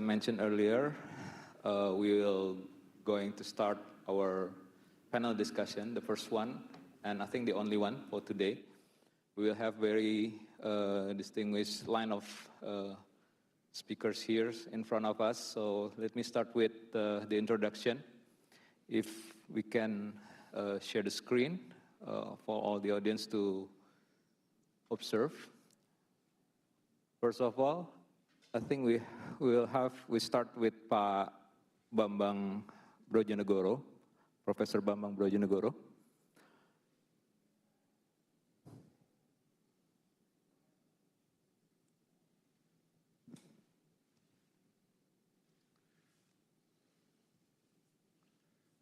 mentioned earlier, we will going to start our panel discussion, the first one, and I think the only one for today. We will have very distinguished line of speakers here in front of us. So let me start with the introduction. If we can share the screen for all the audience to observe. First of all, I think we start with Pak Bambang Brojonegoro, Professor Bambang Brojonegoro.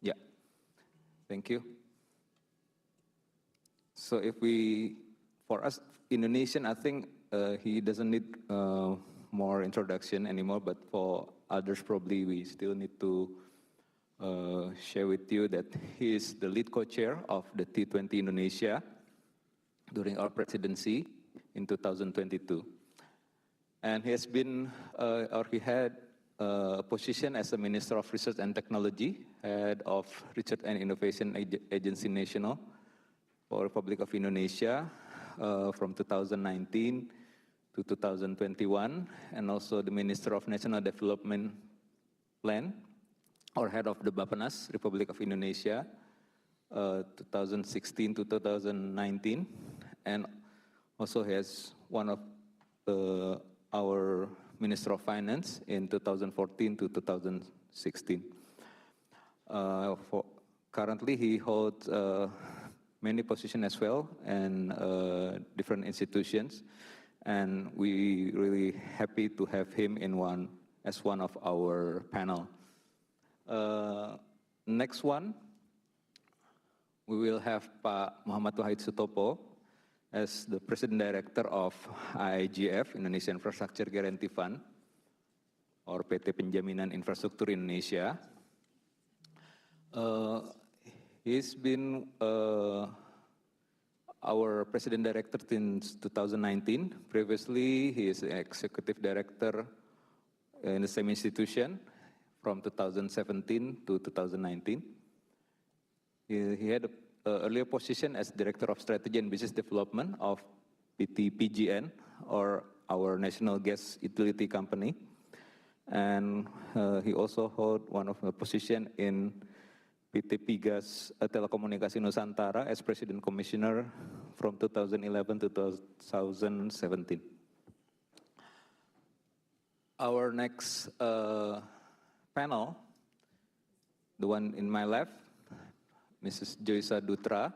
Yeah, thank you. So for us Indonesian, I think he doesn't need more introduction anymore, but for others probably we still need to share with you that he is the lead co-chair of the T20 Indonesia during our presidency in 2022. And he has been, he had a position as a Minister of Research and Technology, Head of Research and Innovation Agency National for Republic of Indonesia from 2019 to 2021, and also the Minister of National Development Plan, or Head of the Bappenas, Republic of Indonesia, 2016 to 2019, and also has one of our Minister of Finance in 2014 to 2016. Currently, he holds many positions as well in different institutions, and we really happy to have him as one of our panel. Next one, we will have Pak Muhammad Wahid Sutopo as the President Director of IIGF, Indonesia Infrastructure Guarantee Fund, or PT Penjaminan Infrastruktur Indonesia. He's been our President Director since 2019. Previously, he is Executive Director in the same institution from 2017 to 2019. He had an earlier position as Director of Strategy and Business Development of PT PGN, or our national gas utility company. And he also held one of the position in PT Pigas Telekomunikasi Nusantara as President Commissioner from 2011 to 2017. Our next panel, the one in my left, Mrs. Joysa Dutra.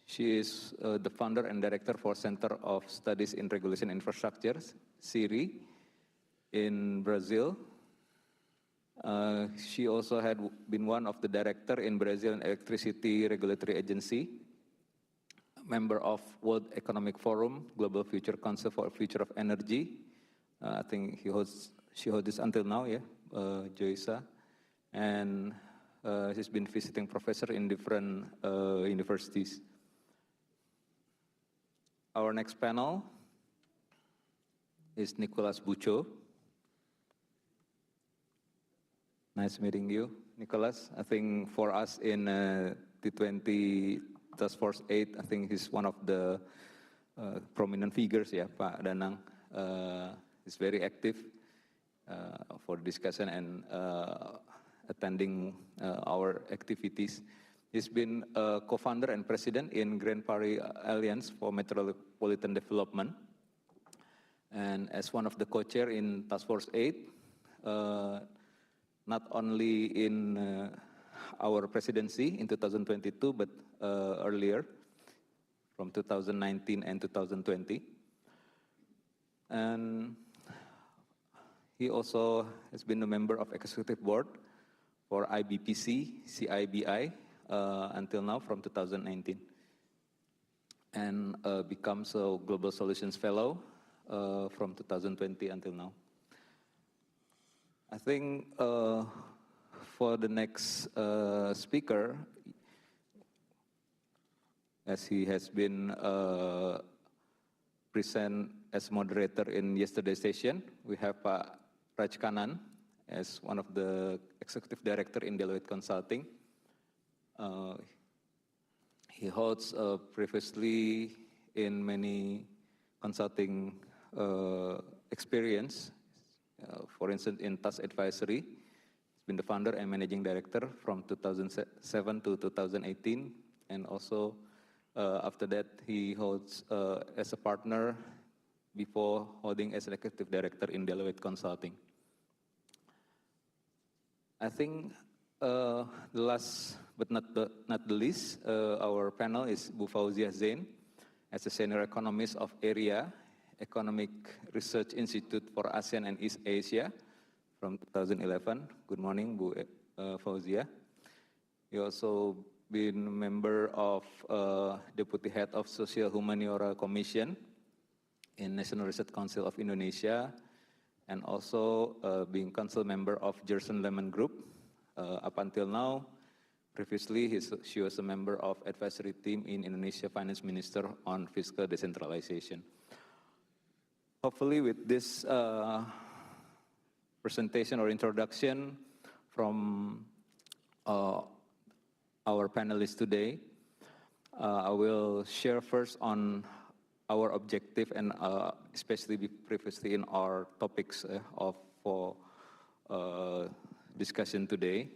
She is the founder and director for Center of Studies in Regulation Infrastructure, CIRI, in Brazil. She also had been one of the director in Brazilian Electricity Regulatory Agency, member of World Economic Forum, Global Future Council for Future of Energy. I think she holds this until now, yeah, Joysa. And she's been visiting professor in different universities. Our next panel is Nicholas Bucho. Nice meeting you, Nicholas. I think for us in T20 Task Force 8, I think he's one of the prominent figures, yeah, Pak Danang. He's very active for discussion and attending our activities. He's been a co-founder and president in Grand Paris Alliance for Metropolitan Development. And as one of the co-chair in Task Force 8, not only in our presidency in 2022, but earlier from 2019 and 2020. And he also has been a member of Executive Board for IBPC, CIBI, until now from 2019. And becomes a Global Solutions Fellow from 2020 until now. I think for the next speaker, as he has been present as moderator in yesterday's session. We have Pak Raj Kanan as one of the executive director in Deloitte Consulting. He holds previously in many consulting experience. For instance, in task advisory, he's been the founder and managing director from 2007 to 2018, and also after that he holds as a partner before holding as executive director in Deloitte Consulting. I think the last but not the least, our panel is Bu Fauzia Zain, as a senior economist of AREA, Economic Research Institute for ASEAN and East Asia from 2011. Good morning, Bu Fauzia. You also been a member of Deputy Head of Social Humaniora Commission in National Research Council of Indonesia, and also being council member of Gerson Lemon Group up until now. Previously, she was a member of advisory team in Indonesia Finance Minister on fiscal decentralization. Hopefully with this presentation or introduction from our panelists today, I will share first on our objective and especially previously in our topics for discussion today.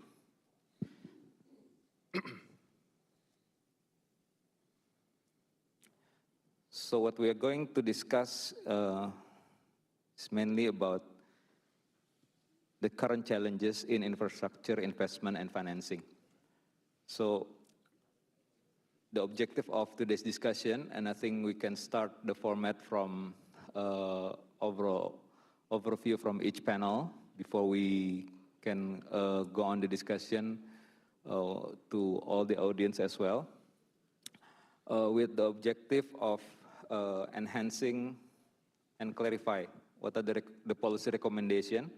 So what we are going to discuss is mainly about the current challenges in infrastructure investment and financing. So the objective of today's discussion, and I think we can start the format from overall overview from each panel before we can go on the discussion to all the audience as well, with the objective of enhancing and clarify what are the policy recommendation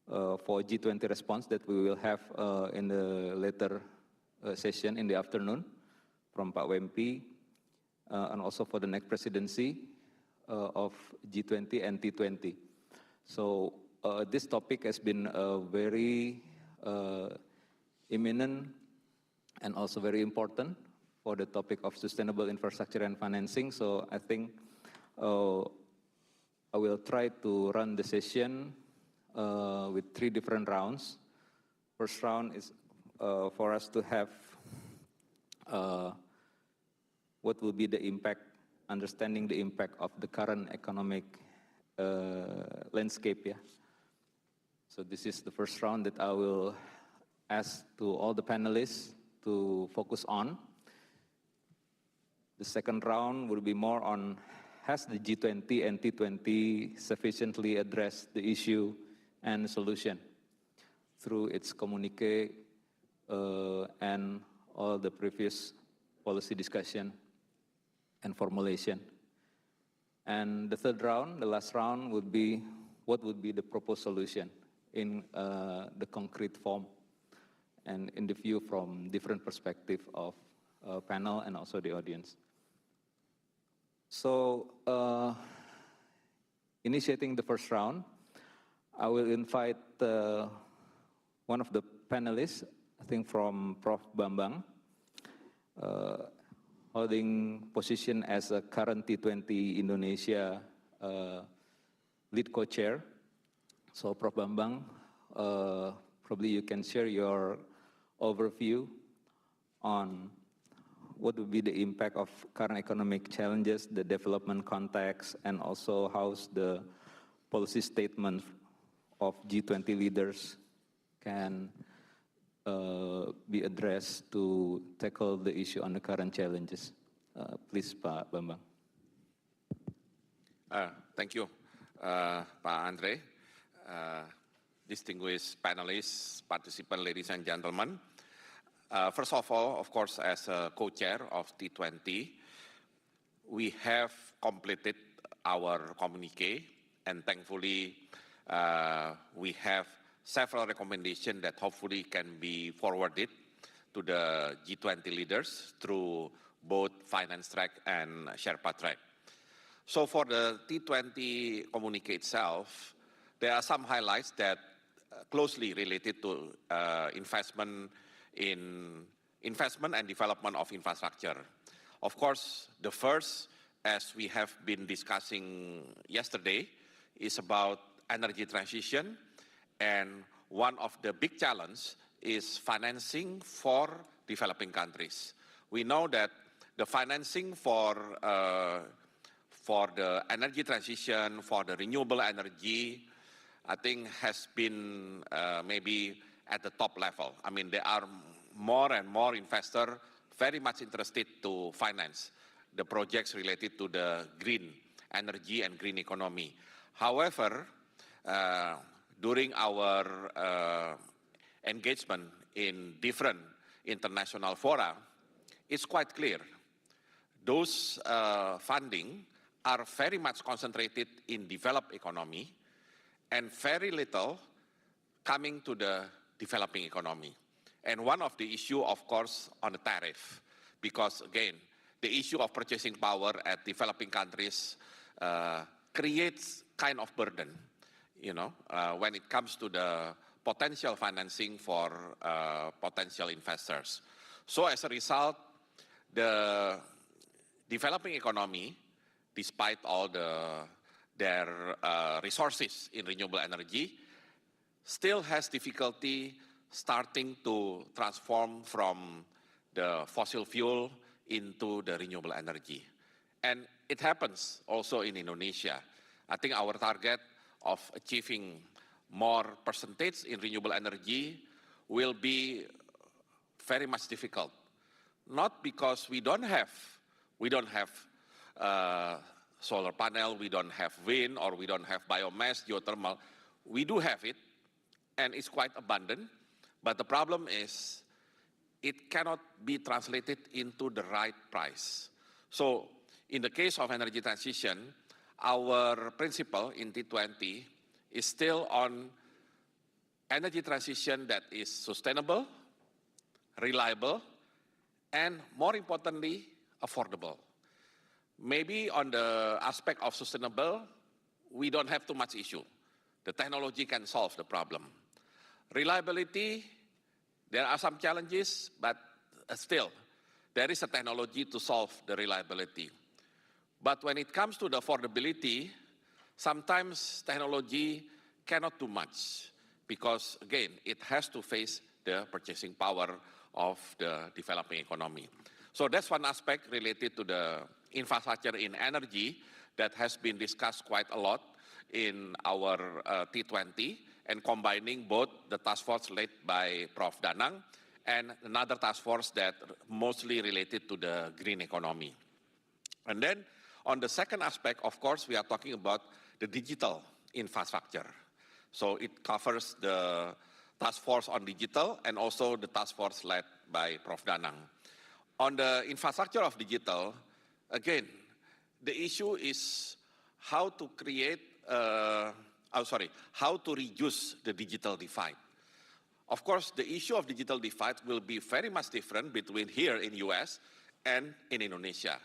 for G20 response that we will have in the later session in the afternoon from Pak Wempi, and also for the next presidency of G20 and T20. So this topic has been very imminent and also very important for the topic of sustainable infrastructure and financing. So I think I will try to run the session with 3 different rounds. First round is for us to have what will be the impact, understanding the impact of the current economic landscape. Yeah. So this is the first round that I will ask to all the panelists to focus on. The second round will be more on, has the G20 and T20 sufficiently addressed the issue and solution through its communique and all the previous policy discussion and formulation. And the third round, the last round, would be what would be the proposed solution in the concrete form and in the view from different perspective of panel and also the audience. So initiating the first round, I will invite one of the panelists, I think from Prof. Bambang, holding position as a current T20 Indonesia lead co-chair. So Prof. Bambang, probably you can share your overview on what would be the impact of current economic challenges, the development context, and also how's the policy statement of G20 leaders can be addressed to tackle the issue on the current challenges. Please, Pak Bambang. Thank you, Pak Andre. Distinguished panelists, participants, ladies and gentlemen. First of all, of course, as a co-chair of T20, we have completed our communique, and thankfully, we have several recommendations that hopefully can be forwarded to the G20 leaders through both finance track and Sherpa track. So for the T20 communique itself, there are some highlights that closely related to investment and development of infrastructure. Of course, the first, as we have been discussing yesterday, is about energy transition, and one of the big challenges is financing for developing countries. We know that the financing for the energy transition, for the renewable energy, I think has been maybe at the top level. I mean, there are more and more investors very much interested to finance the projects related to the green energy and green economy. However, during our engagement in different international fora, it's quite clear those funding are very much concentrated in developed economy and very little coming to the developing economy. And one of the issue, of course, on the tariff, because again, the issue of purchasing power at developing countries creates kind of burden, you know, when it comes to the potential financing for potential investors. So as a result, the developing economy, despite all their resources in renewable energy, still has difficulty starting to transform from the fossil fuel into the renewable energy. And it happens also in Indonesia. I think our target of achieving more percentage in renewable energy will be very much difficult. Not because we don't have solar panel, we don't have wind, or we don't have biomass, geothermal. We do have it, and it's quite abundant. But the problem is it cannot be translated into the right price. So in the case of energy transition, our principle in T20 is still on energy transition that is sustainable, reliable, and more importantly, affordable. Maybe on the aspect of sustainable, we don't have too much issue. The technology can solve the problem. Reliability, there are some challenges, but still, there is a technology to solve the reliability. But when it comes to the affordability, sometimes technology cannot do much because, again, it has to face the purchasing power of the developing economy. So that's one aspect related to the infrastructure in energy that has been discussed quite a lot in our T20, and combining both the task force led by Prof. Danang and another task force that mostly related to the green economy. And then on the second aspect, of course, we are talking about the digital infrastructure. So it covers the task force on digital and also the task force led by Prof. Danang. On the infrastructure of digital, again, the issue is how to create, how to reduce the digital divide. Of course, the issue of digital divide will be very much different between here in US and in Indonesia.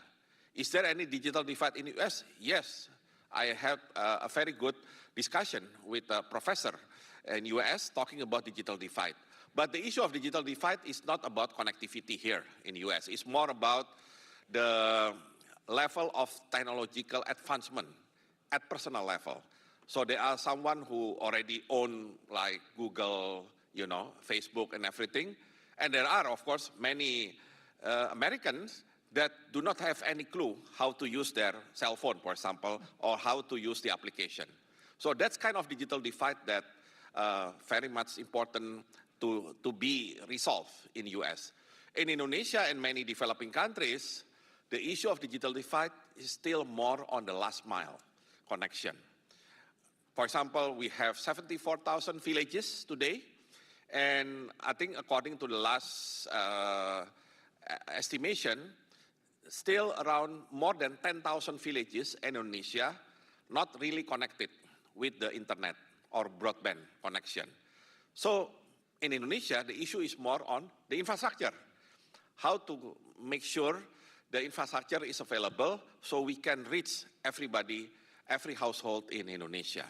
Is there any digital divide in US? Yes. I had a very good discussion with a professor in US talking about digital divide. But the issue of digital divide is not about connectivity here in US. It's more about the level of technological advancement at personal level. So there are someone who already own like Google, you know, Facebook and everything. And there are, of course, many Americans that do not have any clue how to use their cell phone, for example, or how to use the application. So that's kind of digital divide that very much important to be resolved in US. In Indonesia and many developing countries, the issue of digital divide is still more on the last mile connection. For example, we have 74,000 villages today, and I think according to the last estimation, still around more than 10,000 villages in Indonesia not really connected with the internet or broadband connection. So in Indonesia, the issue is more on the infrastructure. How to make sure the infrastructure is available so we can reach everybody, every household in Indonesia.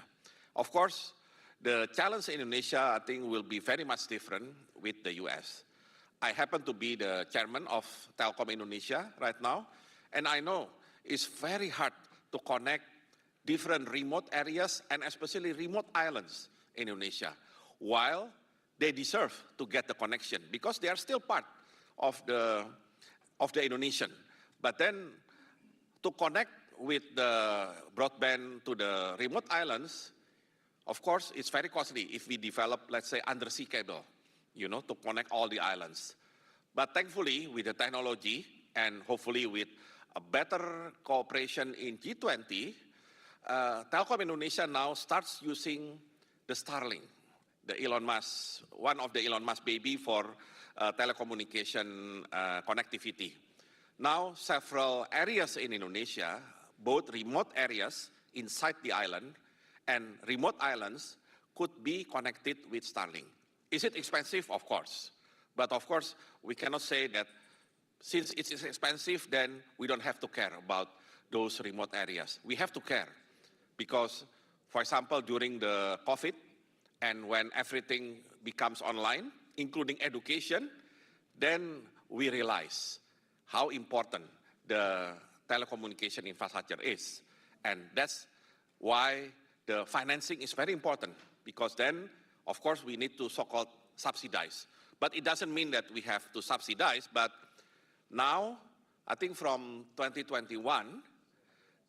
Of course, the challenge in Indonesia, I think, will be very much different with the US. I happen to be the chairman of Telkom Indonesia right now, and I know it's very hard to connect different remote areas and especially remote islands in Indonesia, while they deserve to get the connection because they are still part of the Indonesian. But then to connect with the broadband to the remote islands, of course, it's very costly if we develop, let's say, undersea cable, to connect all the islands. But thankfully, with the technology and hopefully with a better cooperation in G20, Telkom Indonesia now starts using the Starlink, the Elon Musk, one of the Elon Musk baby for telecommunication connectivity. Now, several areas in Indonesia, both remote areas inside the island and remote islands, could be connected with Starlink. Is it expensive? Of course. But of course, we cannot say that since it is expensive, then we don't have to care about those remote areas. We have to care because, for example, during the COVID and when everything becomes online, including education, then we realize how important the telecommunication infrastructure is. And that's why the financing is very important, because then, of course, we need to so-called subsidize. But it doesn't mean that we have to subsidize, but now, I think from 2021,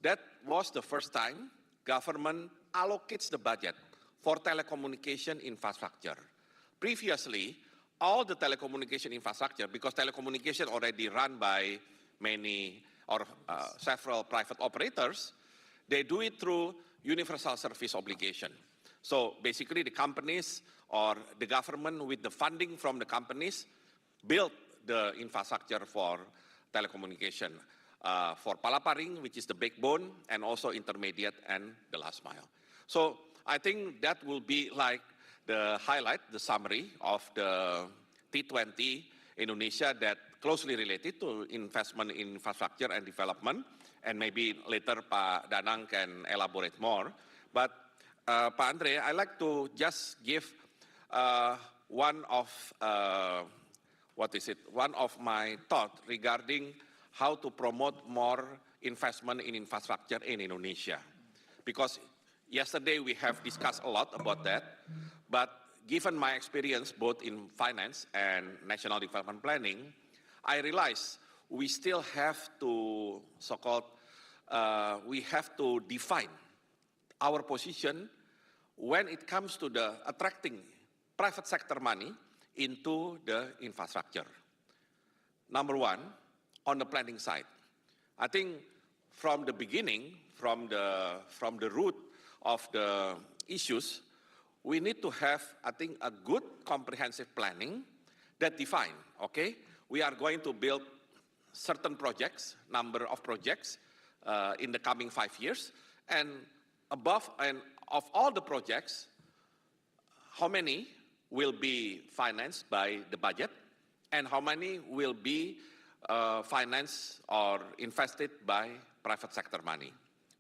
that was the first time government allocates the budget for telecommunication infrastructure. Previously, all the telecommunication infrastructure, because telecommunication already run by many or several private operators, they do it through universal service obligation. So basically the companies or the government with the funding from the companies build the infrastructure for telecommunication, for palaparing, which is the backbone, and also intermediate and the last mile. So I think that will be like the highlight, the summary of the T20 Indonesia that closely related to investment in infrastructure and development. And maybe later Pak Danang can elaborate more. But Pak Andre, I'd like to just give one of my thoughts regarding how to promote more investment in infrastructure in Indonesia. Because yesterday we have discussed a lot about that, but given my experience both in finance and national development planning, I realize we still have to so-called, we have to define our position when it comes to the attracting private sector money into the infrastructure. Number one, on the planning side, I think from the beginning, from the root of the issues, we need to have, I think, a good comprehensive planning that define, okay, we are going to build certain projects, number of projects in the coming 5 years, and above and of all the projects, how many will be financed by the budget, and how many will be financed or invested by private sector money.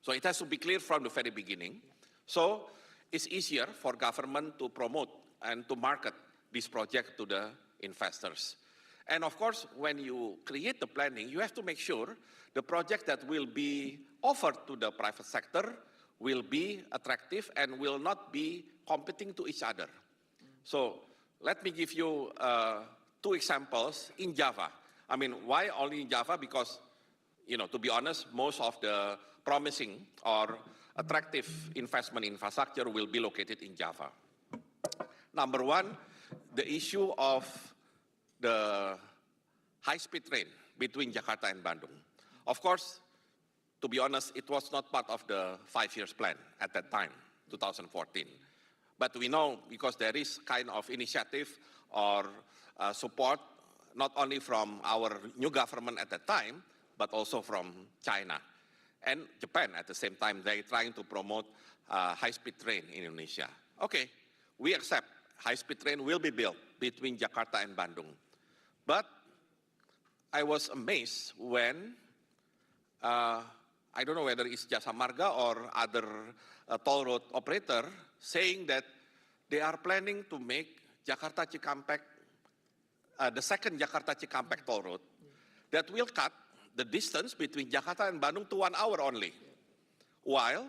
So it has to be clear from the very beginning. So it's easier for government to promote and to market this project to the investors. And of course, when you create the planning, you have to make sure the project that will be offered to the private sector will be attractive and will not be competing to each other. So let me give you 2 examples in Java. I mean, why only in Java? Because, to be honest, most of the promising or attractive investment infrastructure will be located in Java. Number one, the issue of the high-speed train between Jakarta and Bandung. Of course, to be honest, it was not part of the 5 years plan at that time, 2014. But we know because there is kind of initiative or support, not only from our new government at that time, but also from China. And Japan at the same time, they're trying to promote high-speed train in Indonesia. Okay, we accept high-speed train will be built between Jakarta and Bandung. But I was amazed when, I don't know whether it's Jasa Marga or other toll road operator saying that they are planning to make Jakarta-Cikampek, the second Jakarta-Cikampek toll road, that will cut the distance between Jakarta and Bandung to 1 hour only. While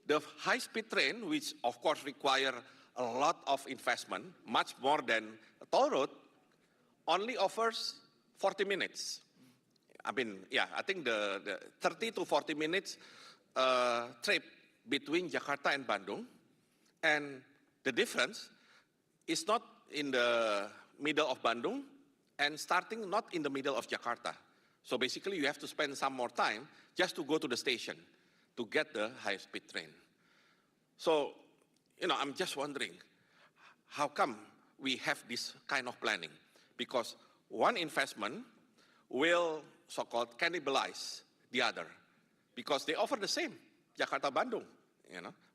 the high-speed train, which of course require a lot of investment, much more than a toll road, only offers 40 minutes. I mean, yeah, I think the 30 to 40 minutes trip between Jakarta and Bandung. And the difference is not in the middle of Bandung and starting not in the middle of Jakarta. So basically you have to spend some more time just to go to the station to get the high-speed train. So, I'm just wondering, how come we have this kind of planning? Because one investment will so-called cannibalize the other because they offer the same, Jakarta-Bandung.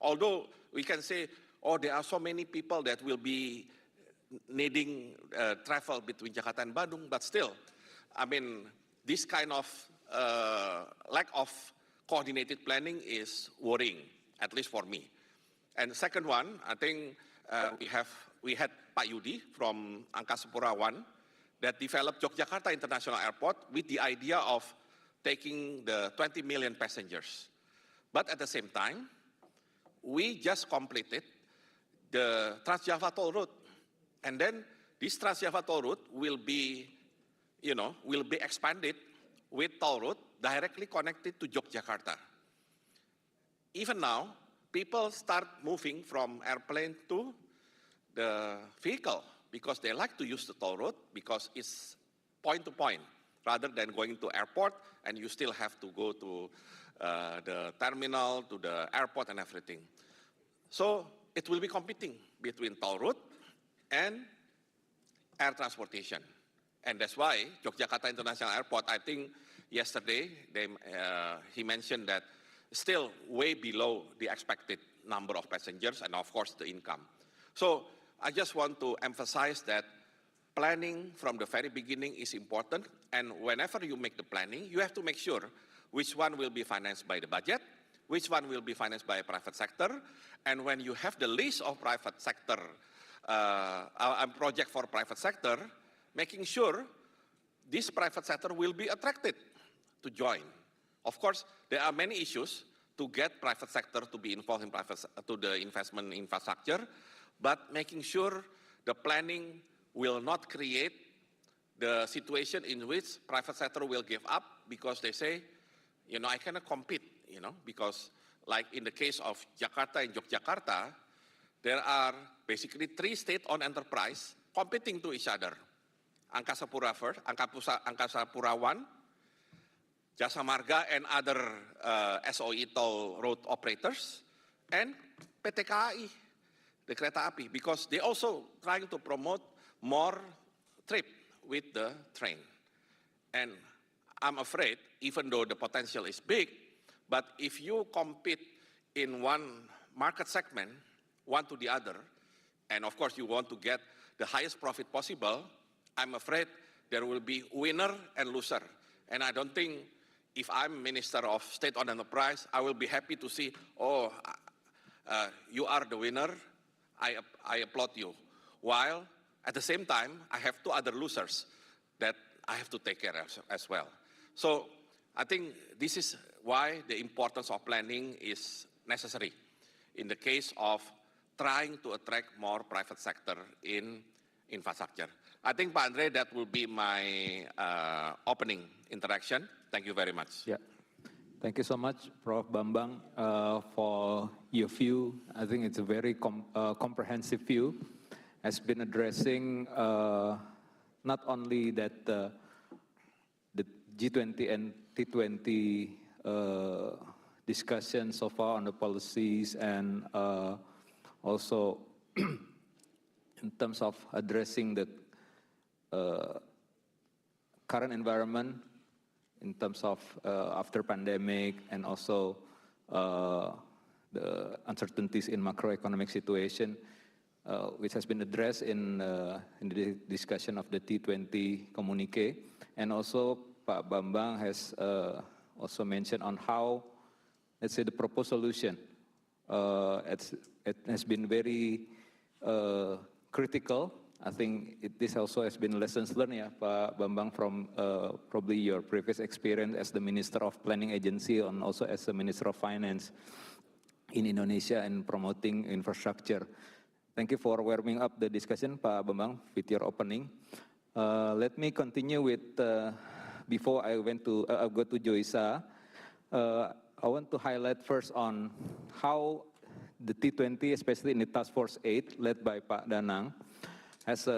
Although we can say, oh, there are so many people that will be needing travel between Jakarta and Bandung, but still, I mean, this kind of lack of coordinated planning is worrying, at least for me. And the second one, I think we had Pak Yudi from Angkasa Pura I that developed Yogyakarta International Airport with the idea of taking the 20 million passengers. But at the same time, we just completed the Trans-Java toll route. And then this Trans-Java toll route will be expanded with toll route directly connected to Yogyakarta. Even now, people start moving from airplane to the vehicle because they like to use the toll road because it's point to point rather than going to airport and you still have to go to the terminal, to the airport and everything. So it will be competing between toll road and air transportation. And that's why Yogyakarta International Airport, I think yesterday he mentioned that still way below the expected number of passengers and of course the income. So I just want to emphasize that planning from the very beginning is important, and whenever you make the planning, you have to make sure which one will be financed by the budget, which one will be financed by a private sector, and when you have the list of private sector, project for private sector, making sure this private sector will be attracted to join. Of course, there are many issues to get private sector to be involved in to the investment infrastructure, but making sure the planning will not create the situation in which private sector will give up because they say, I cannot compete, because like in the case of Jakarta and Yogyakarta, there are basically 3 state-owned enterprise competing to each other. Angkasa Pura first, Angkasa Pura I, Jasa Marga and other SOE toll road operators, and PT KAI, the Kereta Api, because they also trying to promote more trip with the train. And I'm afraid, even though the potential is big, but if you compete in one market segment, one to the other, and of course you want to get the highest profit possible, I'm afraid there will be winner and loser. And I don't think if I'm Minister of State-Owned Enterprise, I will be happy to see, you are the winner, I applaud you. While at the same time, I have 2 other losers that I have to take care of as well. So I think this is why the importance of planning is necessary in the case of trying to attract more private sector in infrastructure. I think, Pak Andre, that will be my opening interaction. Thank you very much. Yeah. Thank you so much, Prof. Bambang, for your view. I think it's a very comprehensive view. Has been addressing not only that the G20 and T20 discussion so far on the policies and also in terms of addressing the current environment in terms of after pandemic and also the uncertainties in macroeconomic situation, which has been addressed in the discussion of the T20 communique, and also Pak Bambang has also mentioned on how, let's say, the proposed solution it has been very critical. I think this also has been lessons learned, ya, Pak Bambang, from probably your previous experience as the Minister of Planning Agency and also as the Minister of Finance in Indonesia and promoting infrastructure. Thank you for warming up the discussion, Pak Bambang, with your opening. Let me continue with, before I go to Joysa, I want to highlight first on how the T20, especially in the Task Force 8, led by Pak Danang, has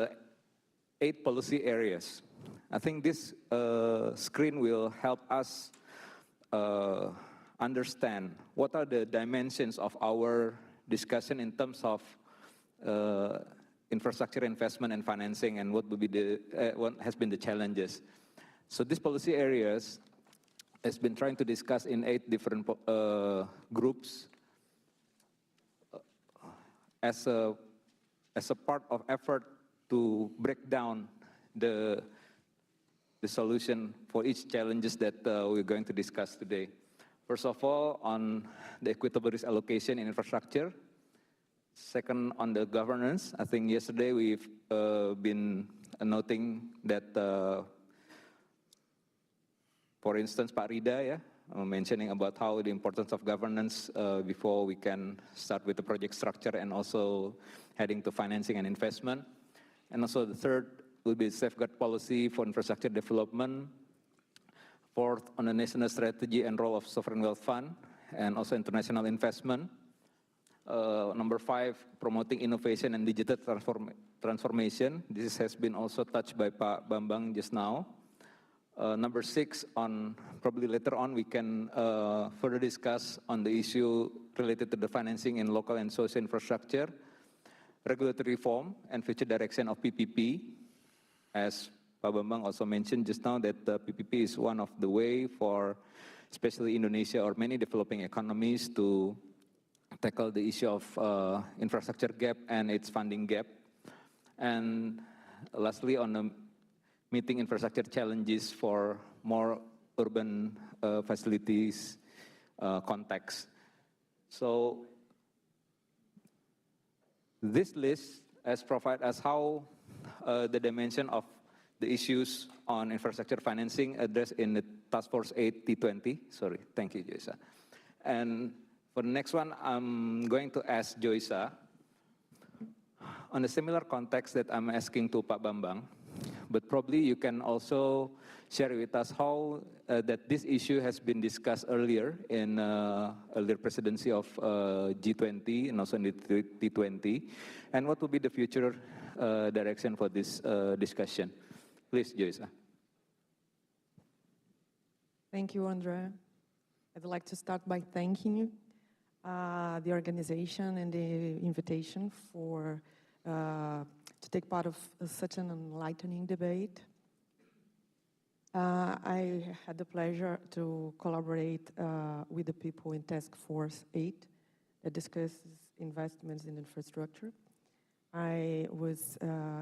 8 policy areas. I think this screen will help us understand what are the dimensions of our discussion in terms of infrastructure investment and financing, and what will be what has been the challenges. So these policy areas has been trying to discuss in 8 different groups as a part of effort to break down the solution for each challenges that we're going to discuss today. First of all, on the equitable risk allocation in infrastructure. Second, on the governance. I think yesterday we've been noting that, for instance, Pak Rida, mentioning about how the importance of governance before we can start with the project structure and also heading to financing and investment. And also the third will be safeguard policy for infrastructure development. Fourth, on the national strategy and role of sovereign wealth fund and also international investment. Number 5, promoting innovation and digital transformation. This has been also touched by Pak Bambang just now. Number 6, on probably later on we can further discuss on the issue related to the financing in local and social infrastructure, regulatory reform, and future direction of PPP. As Pak Bambang also mentioned just now that PPP is one of the way for especially Indonesia or many developing economies to tackle the issue of infrastructure gap and its funding gap. And lastly, on the meeting infrastructure challenges for more urban facilities context. So this list has provided us how the dimension of the issues on infrastructure financing addressed in the Task Force 8 T20. Sorry, thank you, Joysa. And for the next one, I'm going to ask Joysa on a similar context that I'm asking to Pak Bambang, but probably you can also share with us how that this issue has been discussed earlier in earlier presidency of G20 and also in the T20, and what will be the future direction for this discussion. Please, Joysa. Thank you, Andre. I'd like to start by thanking you, the organization and the invitation for to take part of such an enlightening debate. I had the pleasure to collaborate with the people in Task Force 8 that discusses investments in infrastructure. I was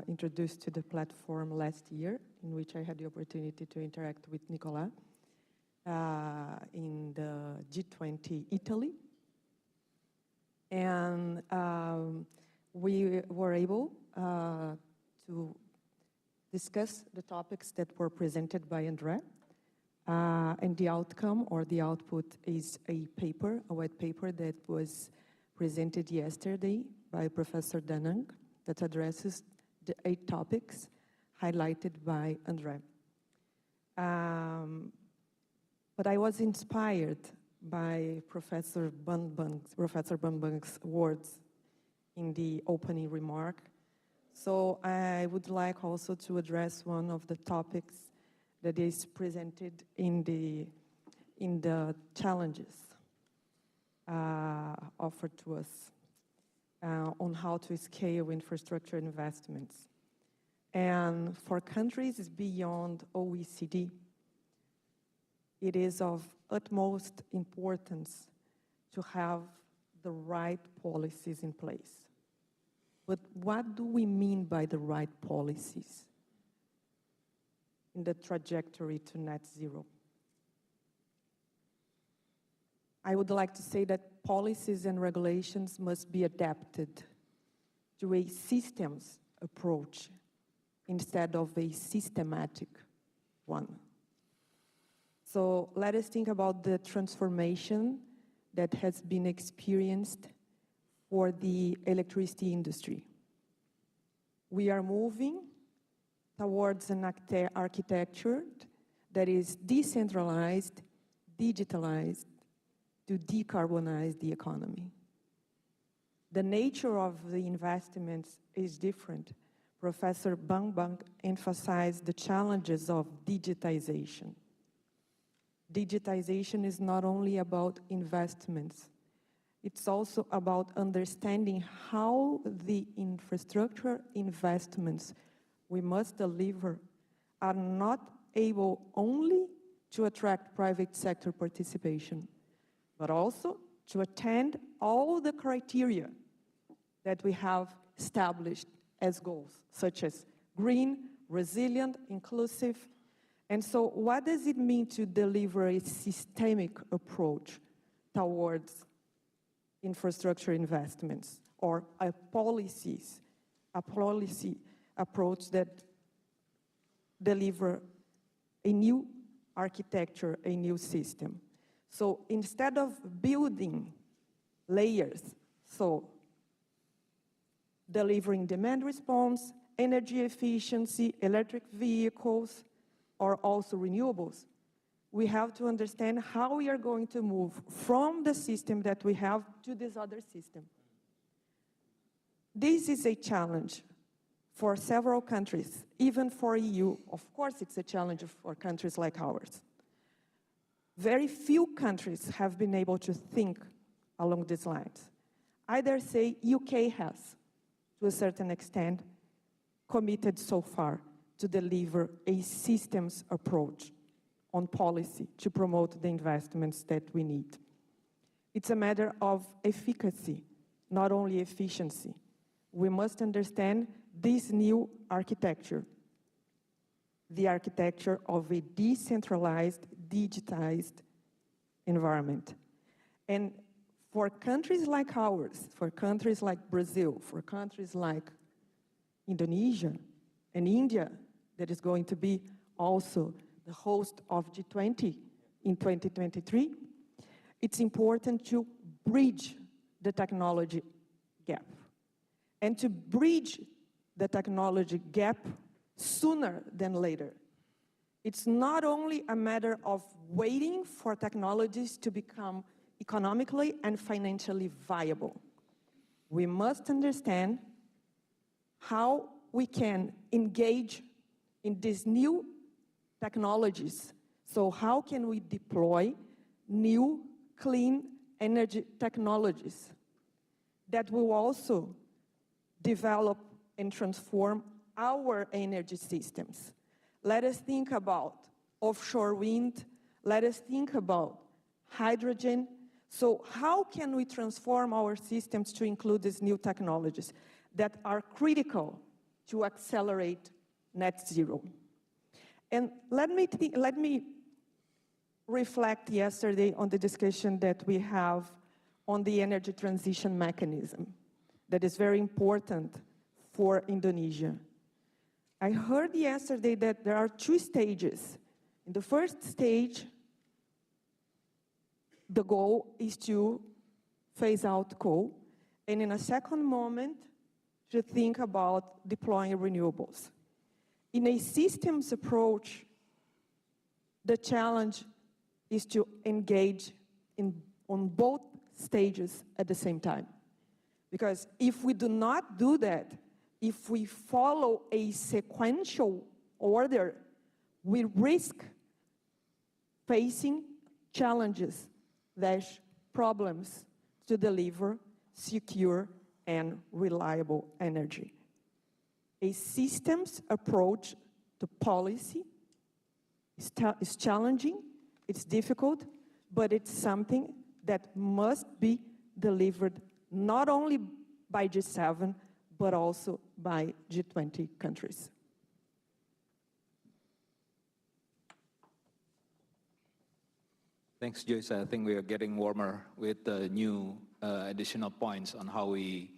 introduced to the platform last year, in which I had the opportunity to interact with Nicola in the G20 Italy. And we were able to discuss the topics that were presented by Andre. And the outcome or the output is a paper, a white paper that was presented yesterday by Professor Danang that addresses the 8 topics highlighted by Andre. But I was inspired by Professor Bambang's words in the opening remark. So I would like also to address one of the topics that is presented in the challenges offered to us on how to scale infrastructure investments. And for countries beyond OECD, it is of utmost importance to have the right policies in place. But what do we mean by the right policies? in the trajectory to net zero. I would like to say that policies and regulations must be adapted to a systems approach instead of a systematic one. So let us think about the transformation that has been experienced for the electricity industry. We are moving towards an architecture that is decentralized, digitalized, to decarbonize the economy. The nature of the investments is different. Professor Bang emphasized the challenges of digitization. Digitization is not only about investments, it's also about understanding how the infrastructure investments we must deliver are not able only to attract private sector participation, but also to attend all the criteria that we have established as goals, such as green, resilient, inclusive. And so what does it mean to deliver a systemic approach towards infrastructure investments, or a policy approach that deliver a new architecture, a new system? So instead of building layers, so delivering demand response, energy efficiency, electric vehicles, or also renewables, we have to understand how we are going to move from the system that we have to this other system. This is a challenge for several countries, even for EU. Of course, it's a challenge for countries like ours. Very few countries have been able to think along these lines. I dare say UK has, to a certain extent, committed so far to deliver a systems approach on policy to promote the investments that we need. It's a matter of efficacy, not only efficiency. We must understand this new architecture, the architecture of a decentralized, digitized environment. And for countries like ours, for countries like Brazil, for countries like Indonesia and India, that is going to be also the host of G20 in 2023, it's important to bridge the technology gap. And to bridge the technology gap sooner than later. It's not only a matter of waiting for technologies to become economically and financially viable. We must understand how we can engage in these new technologies. So how can we deploy new clean energy technologies that will also develop and transform our energy systems? Let us think about offshore wind. Let us think about hydrogen. So how can we transform our systems to include these new technologies that are critical to accelerate net zero? And let me reflect yesterday on the discussion that we have on the energy transition mechanism that is very important for Indonesia. I heard yesterday that there are 2 stages. In the first stage, the goal is to phase out coal, and in a second moment, to think about deploying renewables. In a systems approach, the challenge is to engage on both stages at the same time. Because if we do not do that, if we follow a sequential order, we risk facing challenges, problems to deliver secure and reliable energy. A systems approach to policy is challenging, it's difficult, but it's something that must be delivered not only by G7, but also by G20 countries. Thanks, Joyce. I think we are getting warmer with new additional points on how we,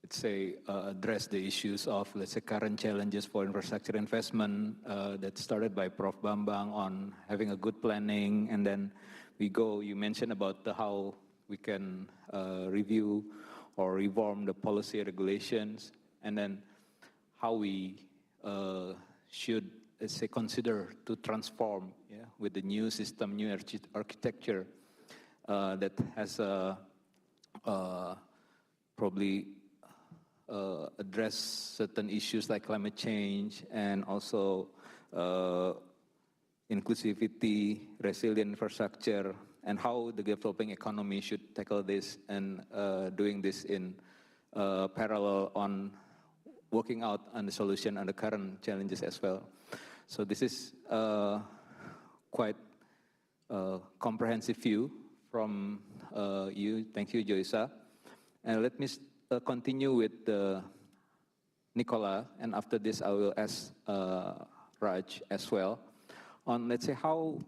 let's say, address the issues of, let's say, current challenges for infrastructure investment that started by Prof. Bambang on having a good planning, and then you mentioned about how we can review or reform the policy regulations, and then how we should, let's say, consider to transform with the new system, new architecture that has probably address certain issues like climate change and also inclusivity, resilient infrastructure, and how the developing economy should tackle this, and doing this in parallel on working out on the solution on the current challenges as well. So this is quite a comprehensive view from you. Thank you, Joyce. And let me continue with Nicola, and after this I will ask Raj as well on, let's say, how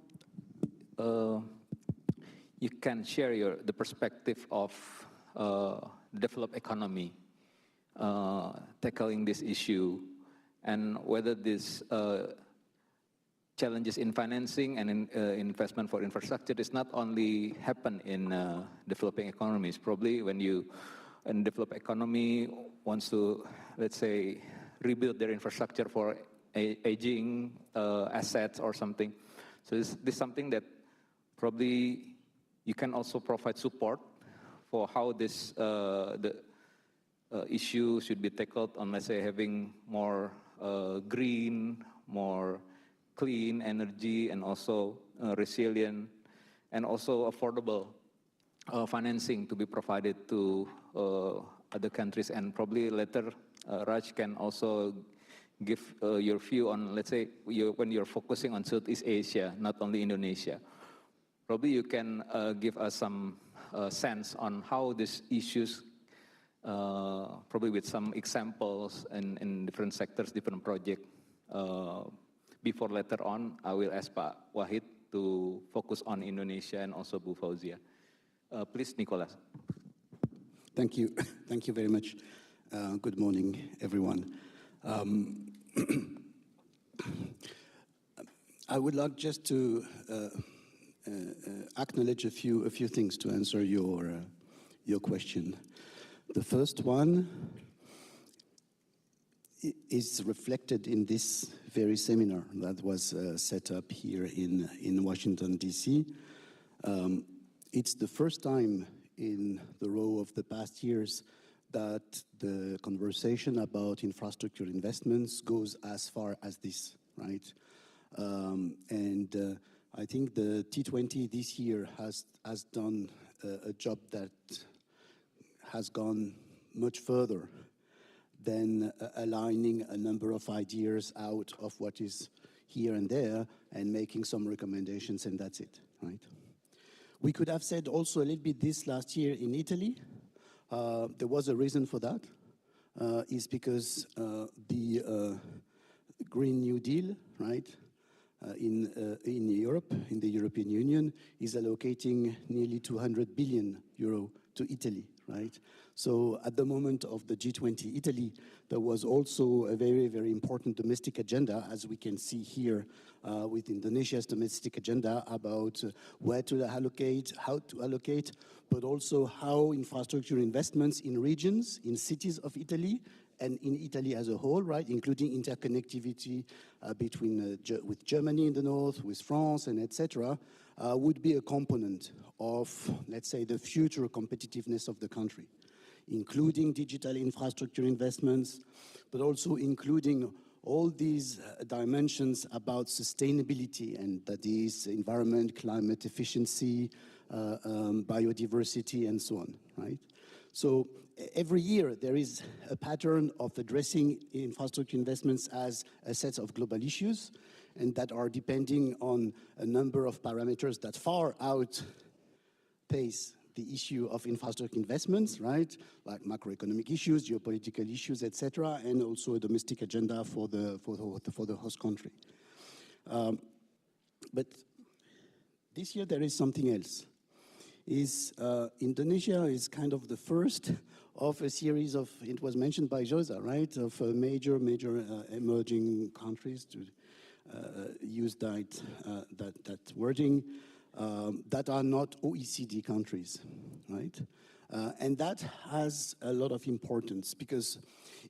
you can share the perspective of developed economy tackling this issue, and whether this challenges in financing and in investment for infrastructure is not only happen in developing economies. Probably when a developed economy wants to, let's say, rebuild their infrastructure for aging assets or something. So this is something that probably you can also provide support for how this issue should be tackled on, let's say, having more green, more clean energy, and also resilient and also affordable financing to be provided to other countries. And probably later Raj can also give your view on, let's say, when you're focusing on Southeast Asia, not only Indonesia. Probably you can give us some sense on how these issues, probably with some examples in different sectors, different projects. Before later on, I will ask Pak Wahid to focus on Indonesia and also Bu Fauzia. Please, Nicholas. Thank you. Thank you very much. Good morning, everyone. I would like just to acknowledge a few things to answer your question. The first one is reflected in this very seminar that was set up here in Washington, D.C. It's the first time in the row of the past years that the conversation about infrastructure investments goes as far as this, right? And I think the T20 this year has done a job that has gone much further than aligning a number of ideas out of what is here and there and making some recommendations, and that's it, right? We could have said also a little bit this last year in Italy. There was a reason for that. Is because the Green New Deal, right, in Europe, in the European Union, is allocating nearly 200 billion euro to Italy, right? So at the moment of the G20 Italy, there was also a very, very important domestic agenda, as we can see here with Indonesia's domestic agenda about where to allocate, how to allocate, but also how infrastructure investments in regions, in cities of Italy, and in Italy as a whole, right, including interconnectivity between with Germany in the north, with France, and etc., would be a component of, let's say, the future competitiveness of the country, including digital infrastructure investments, but also including all these dimensions about sustainability, and that is environment, climate efficiency, biodiversity, and so on, right? So every year there is a pattern of addressing infrastructure investments as a set of global issues, and that are depending on a number of parameters that far outpace the issue of infrastructure investments, right? Like macroeconomic issues, geopolitical issues, etc., and also a domestic agenda for the host country. But this year there is something else. Indonesia is kind of the first of a series of, it was mentioned by Josa, right, of major emerging countries, to use that wording, that are not OECD countries, right? And that has a lot of importance, because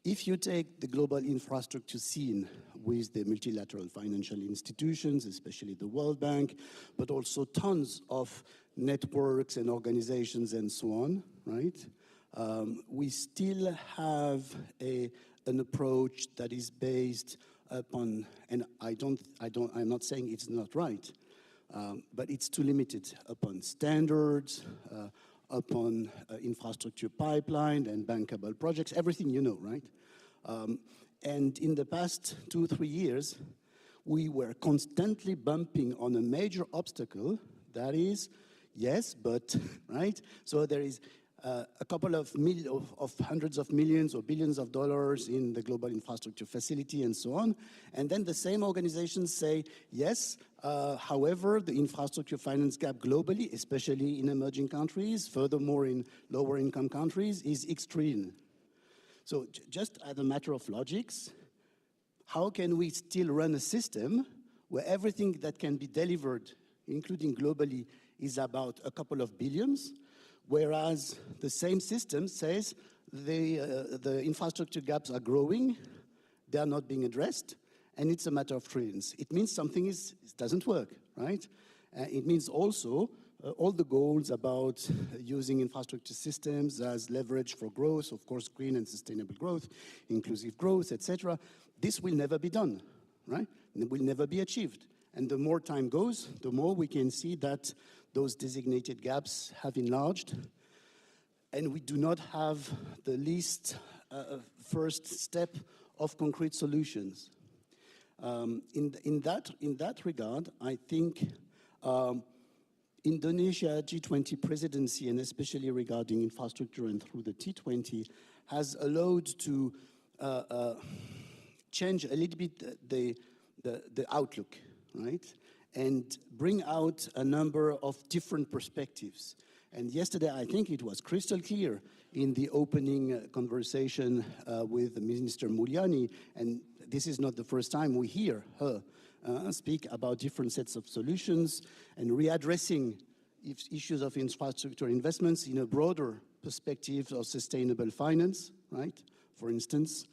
if you take the global infrastructure scene with the multilateral financial institutions, especially the World Bank, but also tons of networks and organizations and so on, right? We still have an approach that is based upon, and I'm not saying it's not right, but it's too limited upon standards, upon infrastructure pipeline and bankable projects, everything you know, right? And in the past 2-3 years, we were constantly bumping on a major obstacle, that is, yes, but, right? So there is a couple of hundreds of millions or billions of dollars in the global infrastructure facility and so on. And then the same organizations say, yes, however, the infrastructure finance gap globally, especially in emerging countries, furthermore in lower income countries, is extreme. So just as a matter of logics, how can we still run a system where everything that can be delivered, including globally, is about a couple of billions, whereas the same system says the infrastructure gaps are growing, they are not being addressed, and it's a matter of trillions. It means something doesn't work, right? It means also all the goals about using infrastructure systems as leverage for growth, of course, green and sustainable growth, inclusive growth, etc. This will never be done, right? It will never be achieved. And the more time goes, the more we can see that those designated gaps have enlarged, and we do not have the least first step of concrete solutions. In that regard, I think Indonesia G20 presidency, and especially regarding infrastructure and through the T20, has allowed to change a little bit the outlook, right? And bring out a number of different perspectives. And yesterday, I think it was crystal clear in the opening conversation with Minister Mulyani, and this is not the first time we hear her speak about different sets of solutions and readdressing issues of infrastructure investments in a broader perspective of sustainable finance, right? For instance,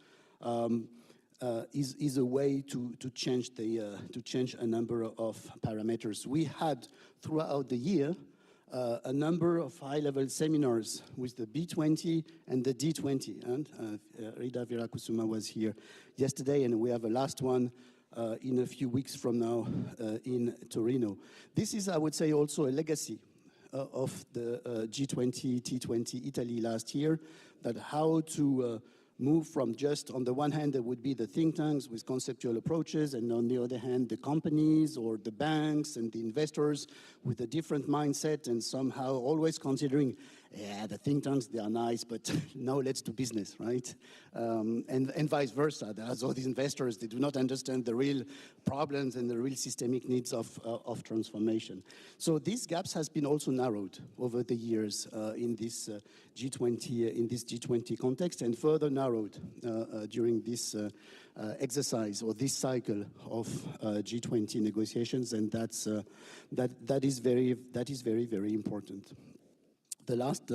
is a way to change a number of parameters. We had throughout the year a number of high-level seminars with the B20 and the D20, and Rida Virakusuma was here yesterday, and we have a last one in a few weeks from now in Torino. This is, I would say, also a legacy of the G20, T20 Italy last year, that how to move from just, on the one hand, there would be the think tanks with conceptual approaches, and on the other hand, the companies or the banks and the investors with a different mindset, and somehow always considering, yeah, the think tanks, they are nice, but now let's do business, right? And vice versa. There's all these investors, they do not understand the real problems and the real systemic needs of transformation. So these gaps has been also narrowed over the years in this G20 context, and further narrowed during this exercise or this cycle of G20 negotiations, and that is very important. The last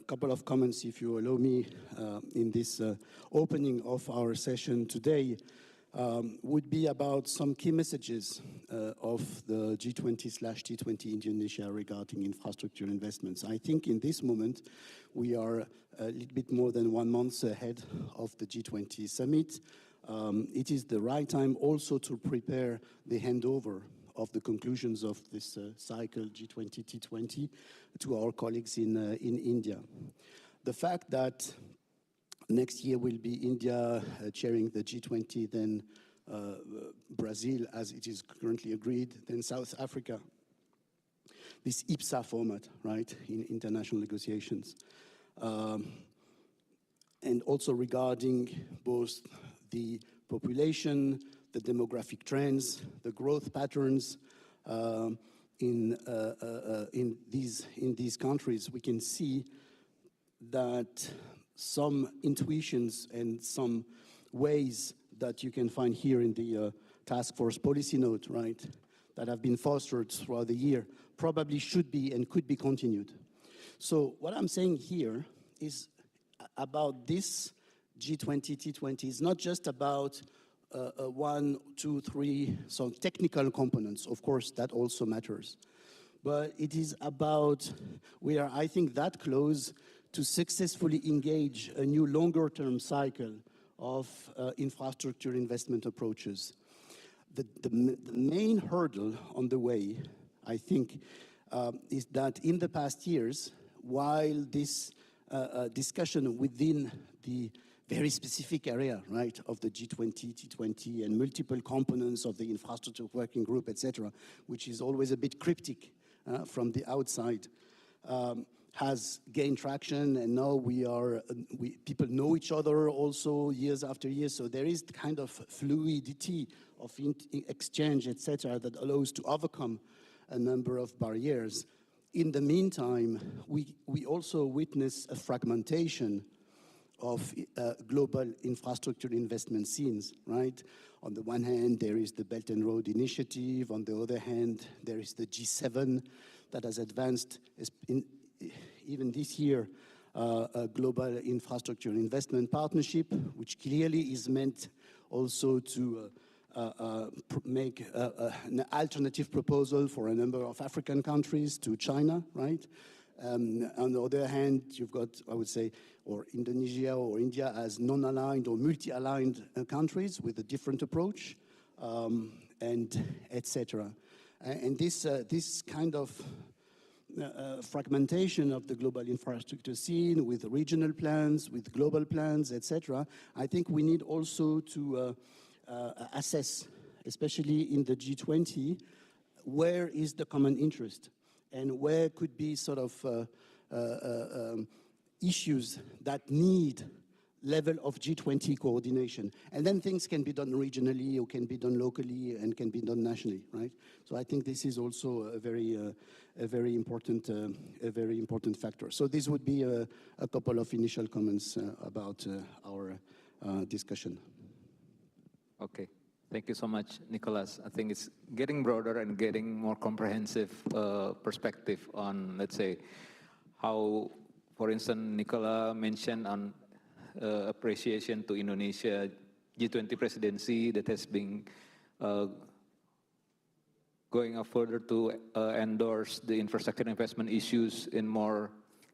couple of comments, if you allow me, in this opening of our session today, would be about some key messages of the G20/T20 Indonesia regarding infrastructure investments. I think in this moment, we are a little bit more than 1 month ahead of the G20 summit. It is the right time also to prepare the handover of the conclusions of this cycle, G20, T20, to our colleagues in India. The fact that next year will be India chairing the G20, then Brazil, as it is currently agreed, then South Africa. This IPSA format, right, in international negotiations. And also regarding both the population, the demographic trends, the growth patterns, in these countries, we can see that some intuitions and some ways that you can find here in the task force policy note, right, that have been fostered throughout the year, probably should be and could be continued. So what I'm saying here is about this G20, T20 is not just about 1, 2, 3, some technical components. Of course, that also matters. But it is about, we are, I think, that close to successfully engage a new longer-term cycle of infrastructure investment approaches. The main hurdle on the way, I think, is that in the past years, while this discussion within the very specific area, right, of the G20, T20, and multiple components of the infrastructure working group, etc., which is always a bit cryptic from the outside, has gained traction, and now people know each other also years after years, so there is kind of fluidity of exchange, etc., that allows to overcome a number of barriers. In the meantime, we also witness a fragmentation of global infrastructure investment scenes, right? On the one hand, there is the Belt and Road Initiative. On the other hand, there is the G7 that has advanced, even this year, a global infrastructure investment partnership, which clearly is meant also to make an alternative proposal for a number of African countries to China, right? On the other hand, you've got, I would say, or Indonesia or India as non-aligned or multi-aligned countries with a different approach, and etc. And this kind of fragmentation of the global infrastructure scene with regional plans, with global plans, etc., I think we need also to assess, especially in the G20, where is the common interest and where could be sort of issues that need level of G20 coordination. And then things can be done regionally or can be done locally and can be done nationally, right? So I think this is also a very important factor. So this would be a couple of initial comments about our discussion. Okay. Thank you so much, Nicholas. I think it's getting broader and getting more comprehensive perspective on, let's say, how, for instance, Nicola mentioned on appreciation to Indonesia G20 presidency that has been going up further to endorse the infrastructure investment issues in more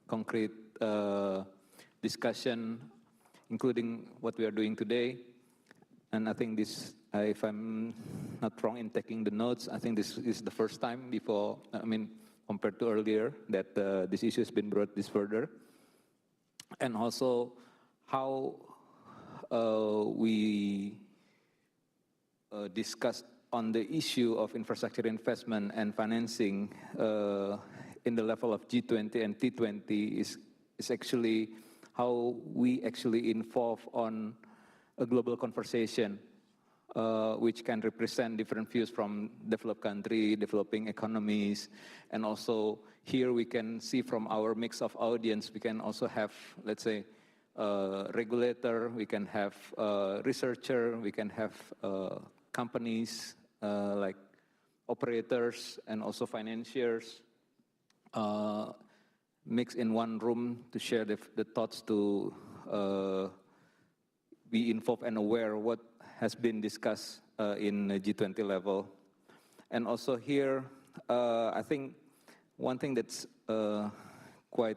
concrete discussion, including what we are doing today. And I think this, if I'm not wrong in taking the notes, I think this is the first time before, I mean, compared to earlier, that this issue has been brought this further. And also how we discussed on the issue of infrastructure investment and financing in the level of G20 and T20 is actually how we actually involve on a global conversation which can represent different views from developed country, developing economies, and also here we can see from our mix of audience, we can also have, let's say, regulator, we can have researcher, we can have companies like operators and also financiers mixed in one room to share the thoughts, to be involved and aware of what has been discussed in the G20 level. And also here, I think one thing that's quite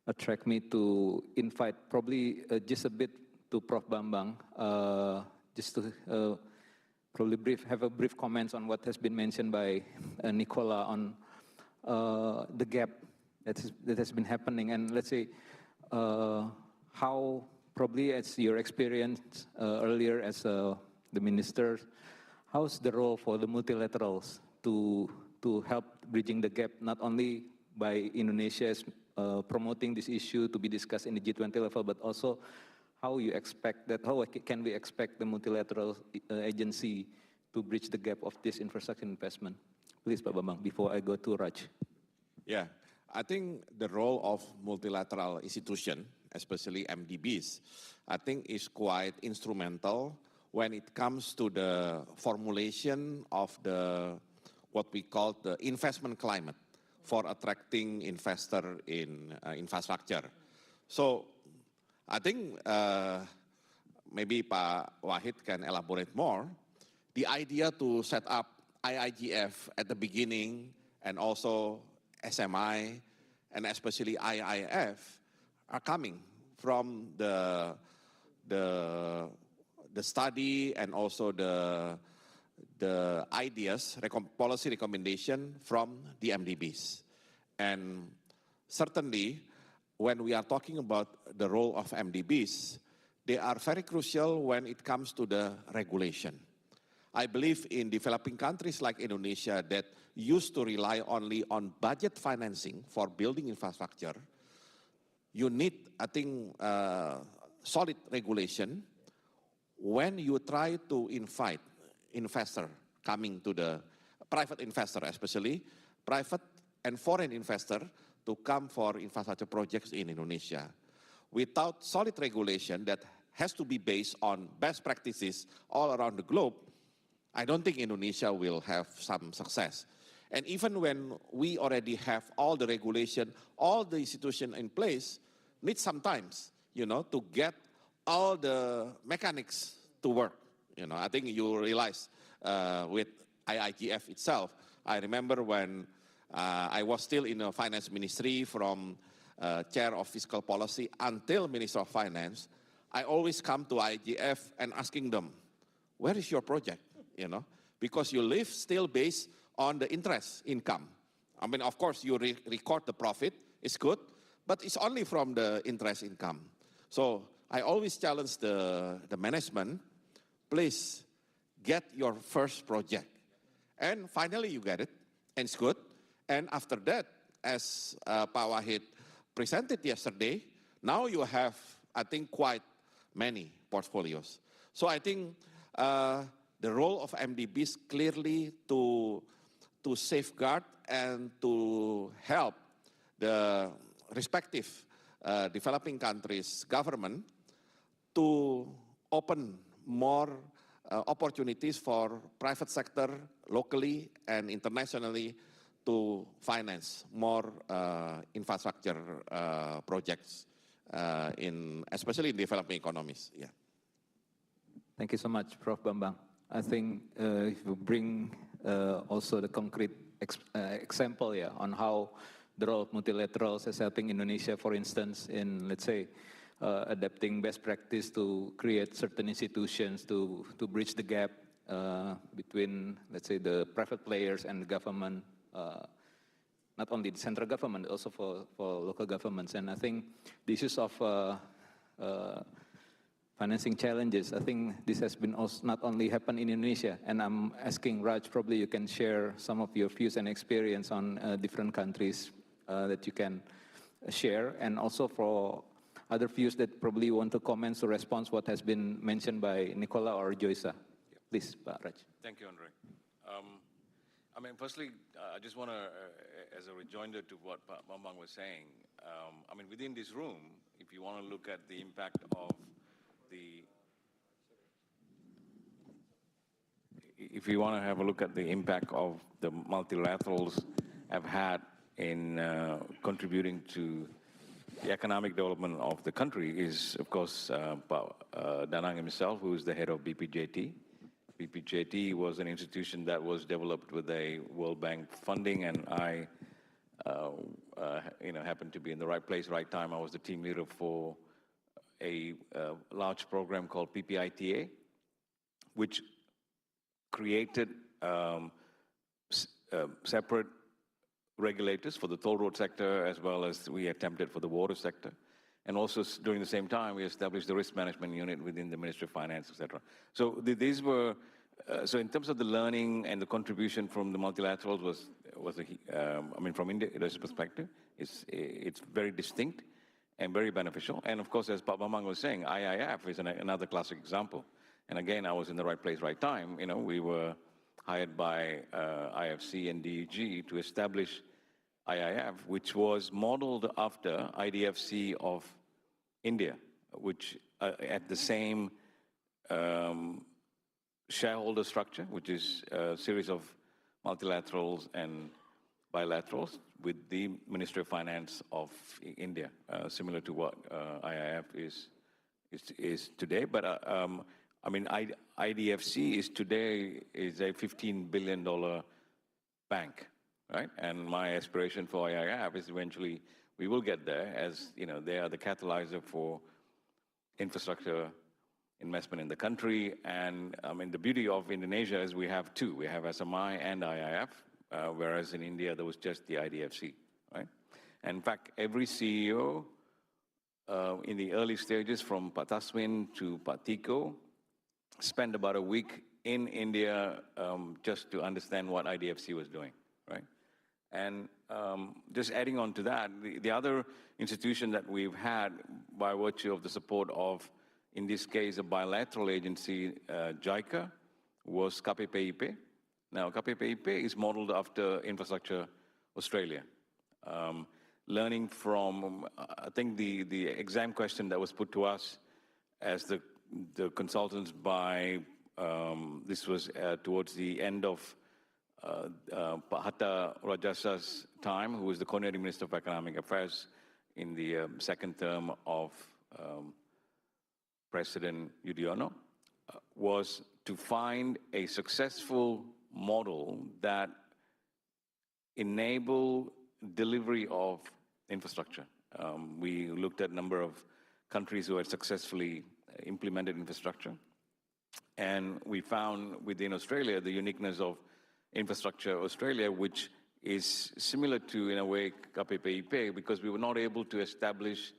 attract me to invite probably just a bit to Prof. Bambang, just to probably have a brief comments on what has been mentioned by Nicola on the gap that has been happening, and let's say how probably as your experience earlier as the minister, how's the role for the multilaterals to help bridging the gap, not only by Indonesia's promoting this issue to be discussed in the G20 level, but also how you expect that, how can we expect the multilateral agency to bridge the gap of this infrastructure investment? Please, Pak Bambang, before I go to Raj. Yeah, I think the role of multilateral institution, especially MDBs, I think is quite instrumental when it comes to the formulation of what we call the investment climate for attracting investor in infrastructure. So I think maybe Pak Wahid can elaborate more. The idea to set up IIGF at the beginning and also SMI and especially IIF are coming from the study and also the ideas, policy recommendation from the MDBs. And certainly, when we are talking about the role of MDBs, they are very crucial when it comes to the regulation. I believe in developing countries like Indonesia that used to rely only on budget financing for building infrastructure, you need, I think, solid regulation when you try to invite investor coming to the private investor, especially private and foreign investor to come for infrastructure projects in Indonesia. Without solid regulation that has to be based on best practices all around the globe, I don't think Indonesia will have some success. And even when we already have all the regulation, all the institution in place, need some time, to get all the mechanics to work. I think you realize with IIGF itself, I remember when I was still in the finance ministry from chair of fiscal policy until Minister of Finance, I always come to IIGF and asking them, where is your project? Because you live still based on the interest income. I mean, of course, you record the profit, it's good, but it's only from the interest income. So I always challenge the management, please get your first project. And finally you get it, and it's good. And after that, as Pak Wahid presented yesterday, now you have, I think, quite many portfolios. So I think the role of MDBs clearly to safeguard and to help the respective developing countries' government to open more opportunities for private sector locally and internationally to finance more infrastructure projects especially in developing economies. Yeah. Thank you so much, Prof. Bambang. I think if you bring also the concrete example on how the role of multilaterals is helping Indonesia, for instance, in, let's say, adapting best practice to create certain institutions to bridge the gap between, let's say, the private players and the government, not only the central government, also for local governments. And I think the issues of financing challenges, I think this has been also not only happened in Indonesia, and I'm asking Raj, probably you can share some of your views and experience on different countries that you can share, and also for other views that probably want to comment or respond what has been mentioned by Nicola or Joysa. Please, Pak Raj. Thank you, Andre. I mean, firstly, I just want to, as a rejoinder to what Pak Bambang was saying, I mean, within this room, if you want to look at the impact of if you want to have a look at the impact of the multilaterals have had in contributing to the economic development of the country is, of course, Danang himself, who is the head of BPJT. BPJT was an institution that was developed with a World Bank funding, and I happened to be in the right place, right time. I was the team leader for a large program called PPITA, which created separate regulators for the toll road sector, as well as we attempted for the water sector. And also during the same time, we established the risk management unit within the Ministry of Finance, etc. So these were, so in terms of the learning and the contribution from the multilaterals I mean, from Indonesia's perspective, it's very distinct and very beneficial. And of course, as Pak Bambang was saying, IIF is another classic example. And again, I was in the right place, right time. We were hired by IFC and DEG to establish IIF, which was modeled after IDFC of India, which at the same shareholder structure, which is a series of multilaterals and bilaterals with the Ministry of Finance of India, similar to what IIF is today. But I mean, IDFC is today is a $15 billion bank, right? And my aspiration for IIF is eventually we will get there, as you know, they are the catalyzer for infrastructure investment in the country. And I mean, the beauty of Indonesia is we have two. We have SMI and IIF, whereas in India there was just the IDFC, right? And in fact, every CEO in the early stages, from Pak Taswin to Pak Tiko, spent about a week in India just to understand what IDFC was doing, right? And just adding on to that, the other institution that we've had by virtue of the support of, in this case, a bilateral agency, JICA, was KPPIP. Now, KPPIP is modeled after Infrastructure Australia. Learning from, I think the exam question that was put to us as the consultants by, this was towards the end of Pak Hatta Rajasa's time, who was the Coordinating Minister of Economic Affairs in the second term of President Yudhoyono, was to find a successful model that enable delivery of infrastructure. We looked at a number of countries who had successfully implemented infrastructure. And we found within Australia the uniqueness of Infrastructure Australia, which is similar to, in a way, KPPIP, because we were not able to establish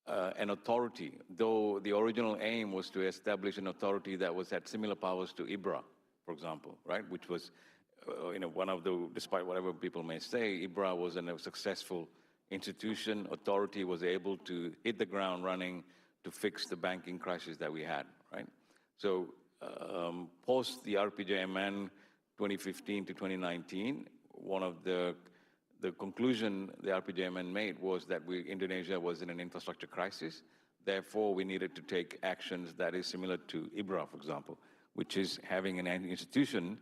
an authority, though the original aim was to establish an authority that had similar powers to IBRA, for example, right? Which was, you know, one of the, despite whatever people may say, IBRA was a successful institution. Authority was able to hit the ground running to fix the banking crisis that we had, right? So post the RPJMN 2015 to 2019, one of the conclusion the RPJMN made was that Indonesia was in an infrastructure crisis. Therefore, we needed to take actions that is similar to IBRA, for example, which is having an institution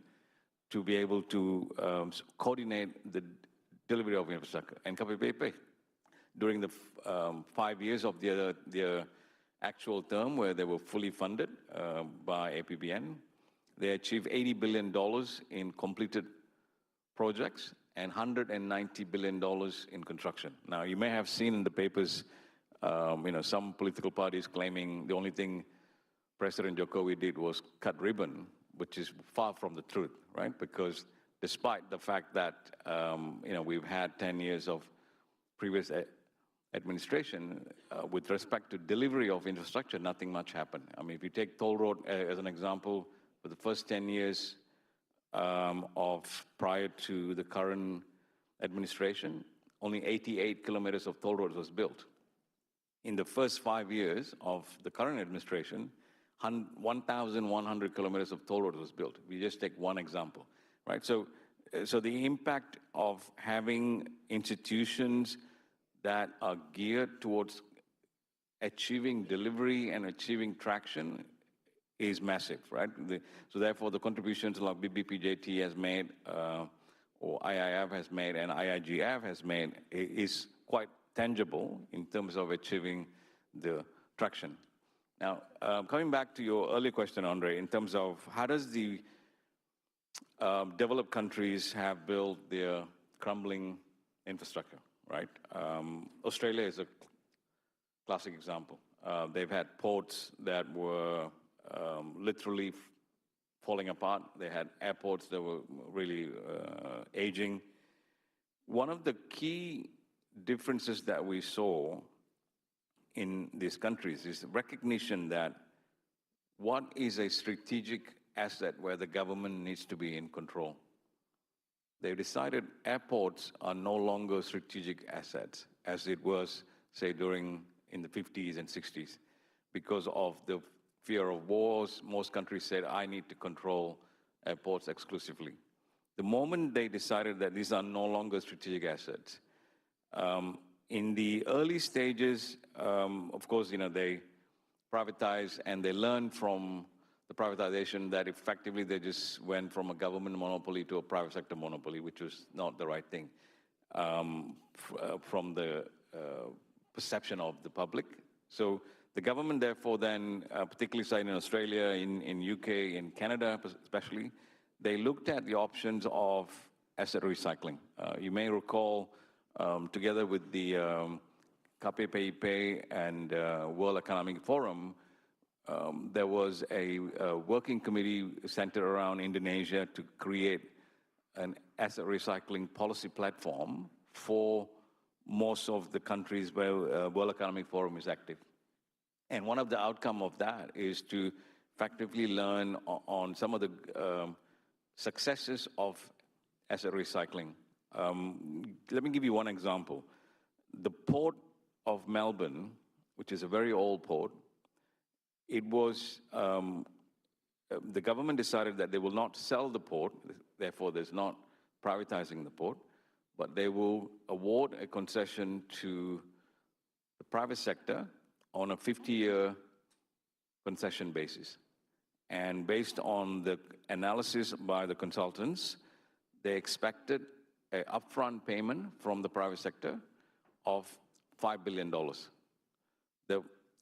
to be able to coordinate the delivery of infrastructure. And KPPIP, during the 5 years of their actual term, where they were fully funded by APBN, they achieved $80 billion in completed projects and $190 billion in construction. Now, you may have seen in the papers, you know, some political parties claiming the only thing President Jokowi did was cut ribbon, which is far from the truth, right? Because despite the fact that, you know, we've had 10 years of previous administration, with respect to delivery of infrastructure, nothing much happened. I mean, if you take toll road as an example, for the first 10 years of prior to the current administration, only 88 kilometers of toll roads was built. In the first 5 years of the current administration, 1,100 kilometers of toll roads was built. We just take one example, right? So the impact of having institutions that are geared towards achieving delivery and achieving traction is massive, right? So therefore, the contributions like BBPJT has made, or IIF has made, and IIGF has made, is quite tangible in terms of achieving the traction. Now, coming back to your earlier question, Andre, in terms of how does the developed countries have built their crumbling infrastructure, right? Australia is a classic example. They've had ports that were literally falling apart. They had airports that were really aging. One of the key differences that we saw in these countries is recognition that what is a strategic asset where the government needs to be in control. They decided airports are no longer strategic assets as it was, say, in the 50s and 60s. Because of the fear of wars, most countries said, I need to control airports exclusively. The moment they decided that these are no longer strategic assets, in the early stages, of course, they privatize and they learn from the privatization that effectively they just went from a government monopoly to a private sector monopoly, which was not the right thing from the perception of the public. So the government, therefore, then, particularly in Australia, in UK, in Canada especially, they looked at the options of asset recycling. You may recall, together with the KPPIP and World Economic Forum, there was a working committee centered around Indonesia to create an asset recycling policy platform for most of the countries where World Economic Forum is active. And one of the outcomes of that is to effectively learn on some of the successes of asset recycling. Let me give you one example. The port of Melbourne, which is a very old port, it was, the government decided that they will not sell the port, therefore there's not privatizing the port, but they will award a concession to the private sector on a 50-year concession basis. And based on the analysis by the consultants, they expected an upfront payment from the private sector of $5 billion. The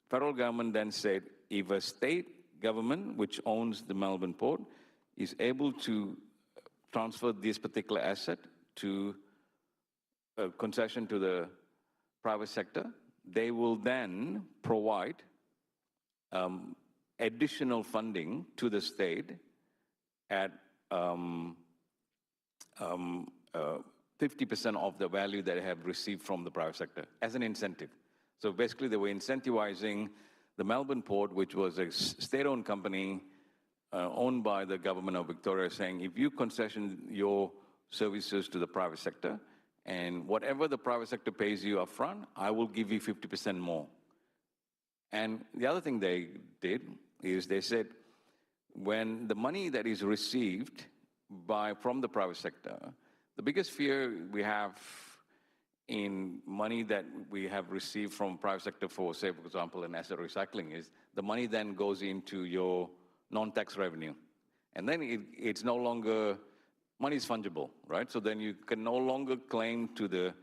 federal government then said, if a state government, which owns the Melbourne port, is able to transfer this particular asset to a concession to the private sector, they will then provide additional funding to the state at 50% of the value that they have received from the private sector as an incentive. So basically, they were incentivizing the Melbourne port, which was a state-owned company owned by the government of Victoria, saying, if you concession your services to the private sector, and whatever the private sector pays you up front, I will give you 50% more. And the other thing they did is they said, when the money that is received from the private sector, the biggest fear we have in money that we have received from private sector for, say, for example, in asset recycling, is the money then goes into your non-tax revenue. And then it's no longer, money is fungible, right? So then you can no longer claim to the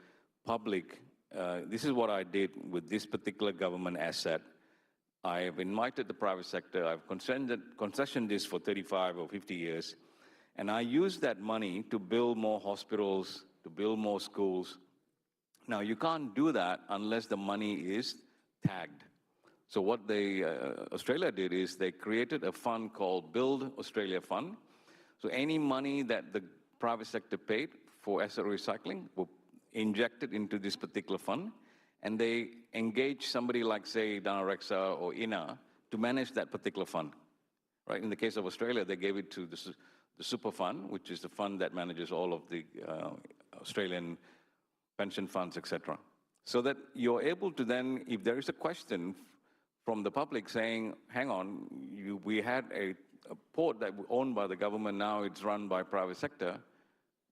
public, this is what I did with this particular government asset. I have invited the private sector, I've concessioned this for 35 or 50 years, and I used that money to build more hospitals, to build more schools. Now, you can't do that unless the money is tagged. So what Australia did is they created a fund called Build Australia Fund. So any money that the private sector paid for asset recycling were injected into this particular fund, and they engaged somebody like, say, Dana Reksa or INA to manage that particular fund. Right? In the case of Australia, they gave it to the Super Fund, which is the fund that manages all of the Australian pension funds, etc. So that you're able to then, if there is a question from the public saying, hang on, we had a port that was owned by the government, now it's run by private sector,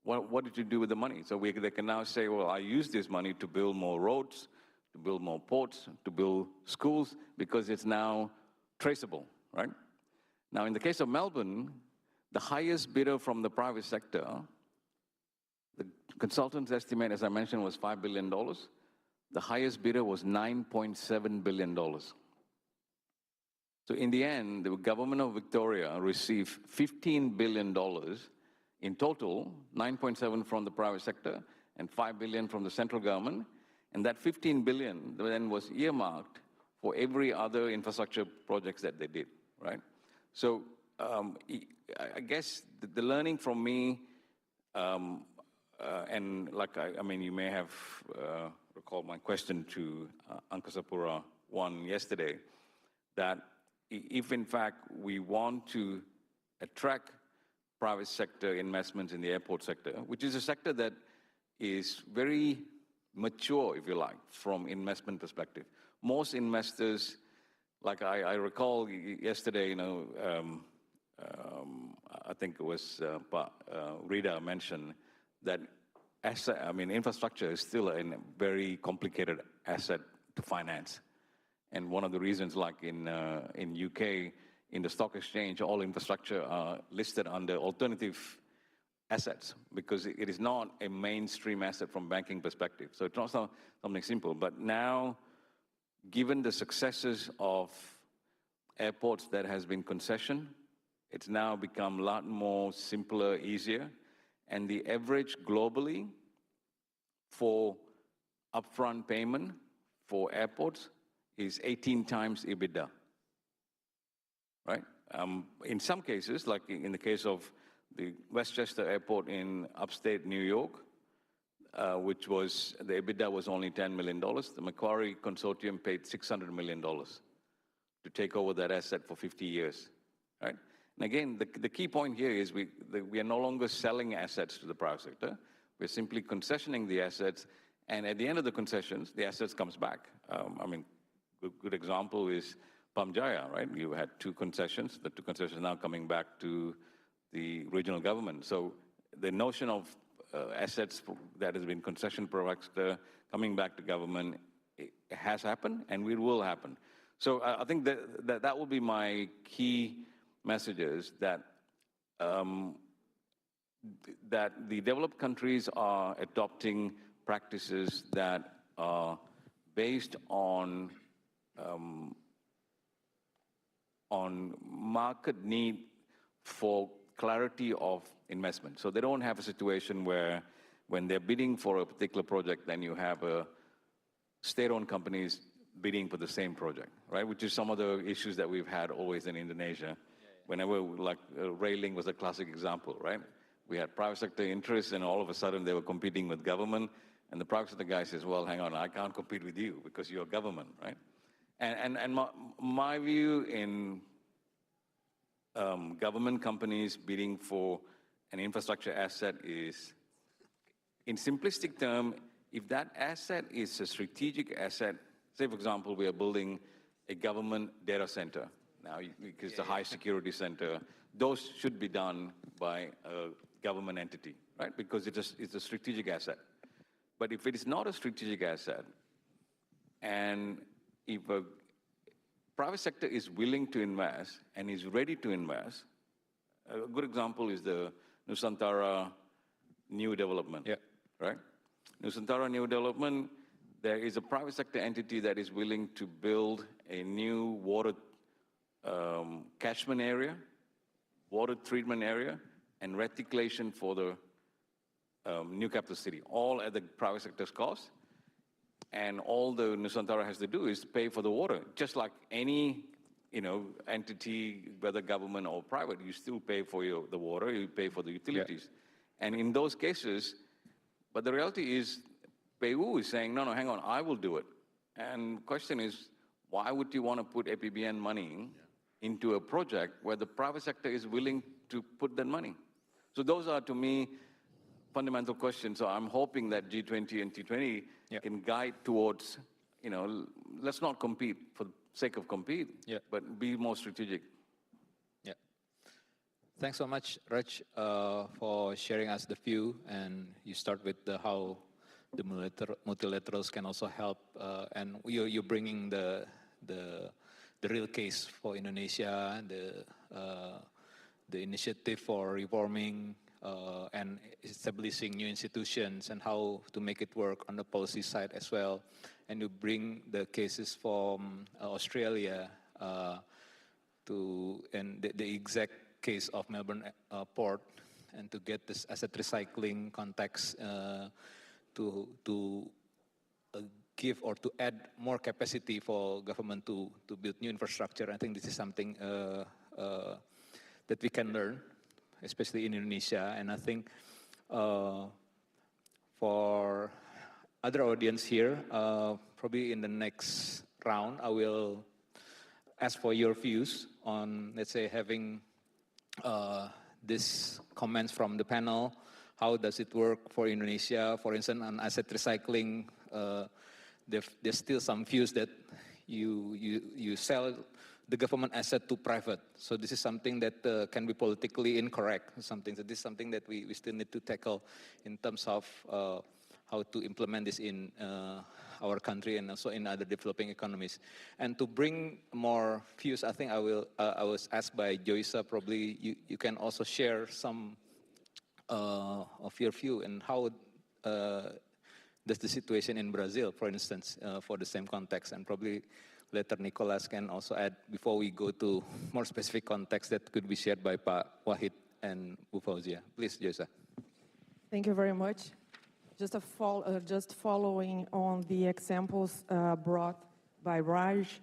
what did you do with the money? So they can now say, well, I used this money to build more roads, to build more ports, to build schools, because it's now traceable, right? Now, in the case of Melbourne, the highest bidder from the private sector, the consultant's estimate, as I mentioned, was $5 billion. The highest bidder was $9.7 billion. So in the end, the government of Victoria received $15 billion in total, 9.7 from the private sector and 5 billion from the central government. And that 15 billion then was earmarked for every other infrastructure projects that they did, right? So I guess the learning from me, and like, I mean, you may have recalled my question to Angkasa 1 yesterday, that if in fact we want to attract private sector investments in the airport sector, which is a sector that is very mature, if you like, from investment perspective. Most investors, like I recall yesterday, I think it was Rita mentioned that infrastructure is still a very complicated asset to finance. And one of the reasons, like in UK, in the stock exchange, all infrastructure are listed under alternative assets because it is not a mainstream asset from banking perspective. So it's not something simple. But now, given the successes of airports that has been concession, it's now become a lot more simpler, easier. And the average globally for upfront payment for airports is 18 times EBITDA, right? In some cases, like in the case of the Westchester Airport in upstate New York, which was, the EBITDA was only $10 million. The Macquarie Consortium paid $600 million to take over that asset for 50 years, right? And again, the key point here is we are no longer selling assets to the private sector. We're simply concessioning the assets, and at the end of the concessions, the assets comes back. Good example is Pamjaya, right? You had 2 concessions. The 2 concessions now coming back to the regional government. So the notion of assets that has been concession provider coming back to government, it has happened, and it will happen. So I think that will be my key messages, that that the developed countries are adopting practices that are based on market need for clarity of investment. So they don't have a situation where when they're bidding for a particular project, then you have state-owned companies bidding for the same project, right? Which is some of the issues that we've had always in Indonesia. Whenever, like, railing was a classic example, right? We had private sector interests, and all of a sudden they were competing with government, and the private sector guy says, well, hang on, I can't compete with you because you're government, right? And my view in government companies bidding for an infrastructure asset is, in simplistic term, if that asset is a strategic asset, say, for example, we are building a government data center now, because it's a high security center, those should be done by a government entity, right? Because it's a strategic asset. But if it is not a strategic asset, and if a private sector is willing to invest and is ready to invest, a good example is the Nusantara new development, right? Nusantara new development, there is a private sector entity that is willing to build a new water catchment area, water treatment area, and reticulation for the new capital city, all at the private sector's cost. And all the Nusantara has to do is pay for the water, just like any entity, whether government or private. You still pay for the water, you pay for the utilities. And in those cases, but the reality is, PU is saying, no, hang on, I will do it. And the question is, why would you want to put APBN money into a project where the private sector is willing to put that money? So those are, to me, fundamental questions. So I'm hoping that G20 and T20 can guide towards, let's not compete for the sake of compete, but be more strategic. Yeah. Thanks so much, Raj, for sharing us the view. And you start with how the multilaterals can also help, and you're bringing the real case for Indonesia, the initiative for reforming and establishing new institutions and how to make it work on the policy side as well. And you bring the cases from Australia and the exact case of Melbourne Port, and to get this asset recycling context to give or to add more capacity for government to build new infrastructure. I think this is something that we can learn, especially in Indonesia. And I think for other audience here, probably in the next round, I will ask for your views on, let's say, having these comments from the panel. How does it work for Indonesia? For instance, on asset recycling, there's still some views that you sell the government asset to private. So this is something that can be politically incorrect. This is something that we still need to tackle in terms of how to implement this in our country and also in other developing economies. And to bring more views, I think I was asked by Joysa, probably you can also share some of your view and how does the situation in Brazil, for instance, for the same context, and probably later Nicholas can also add before we go to more specific context that could be shared by Pak Wahid and Bu Fauzia. Please, Joysa. Thank you very much. Just following on the examples brought by Raj,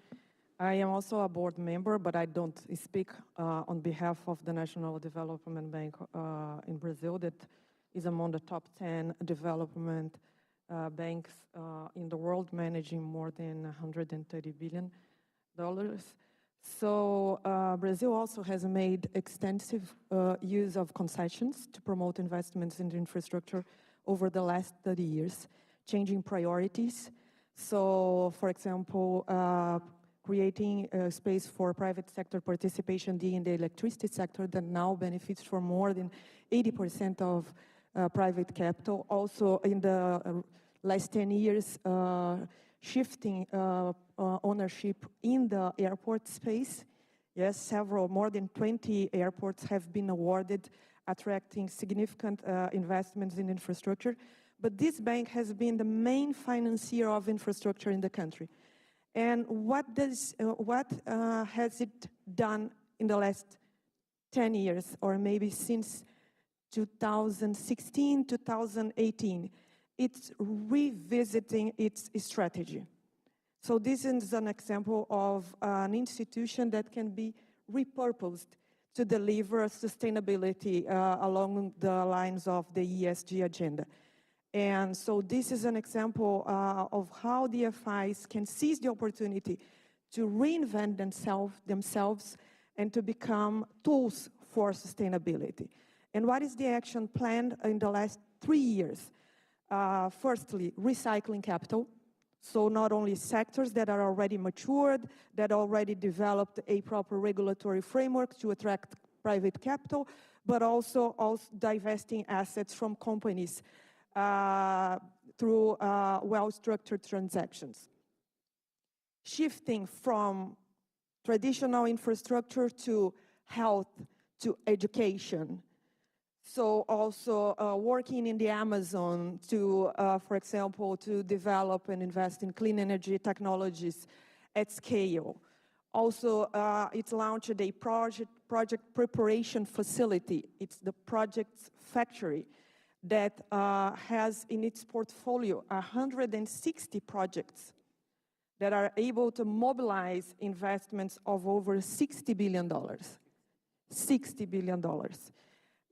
I am also a board member, but I don't speak on behalf of the National Development Bank in Brazil, that is among the top 10 development banks in the world, managing more than $130 billion. So Brazil also has made extensive use of concessions to promote investments in the infrastructure over the last 30 years, changing priorities. So, for example, creating a space for private sector participation in the electricity sector that now benefits from more than 80% of private capital. Also, in the last 10 years, shifting ownership in the airport space. Yes, more than 20 airports have been awarded, attracting significant investments in infrastructure. But this bank has been the main financier of infrastructure in the country. And what has it done in the last 10 years, or maybe since 2016, 2018? It's revisiting its strategy. So this is an example of an institution that can be repurposed to deliver sustainability along the lines of the ESG agenda. And so this is an example of how DFIs can seize the opportunity to reinvent themselves and to become tools for sustainability. And what is the action plan in the last 3 years? Firstly, recycling capital. So not only sectors that are already matured, that already developed a proper regulatory framework to attract private capital, but also divesting assets from companies through well-structured transactions. Shifting from traditional infrastructure to health, to education. So also working in the Amazon to, for example, to develop and invest in clean energy technologies at scale. Also, it's launched a project preparation facility. It's the projects factory that has in its portfolio 160 projects that are able to mobilize investments of over $60 billion. $60 billion.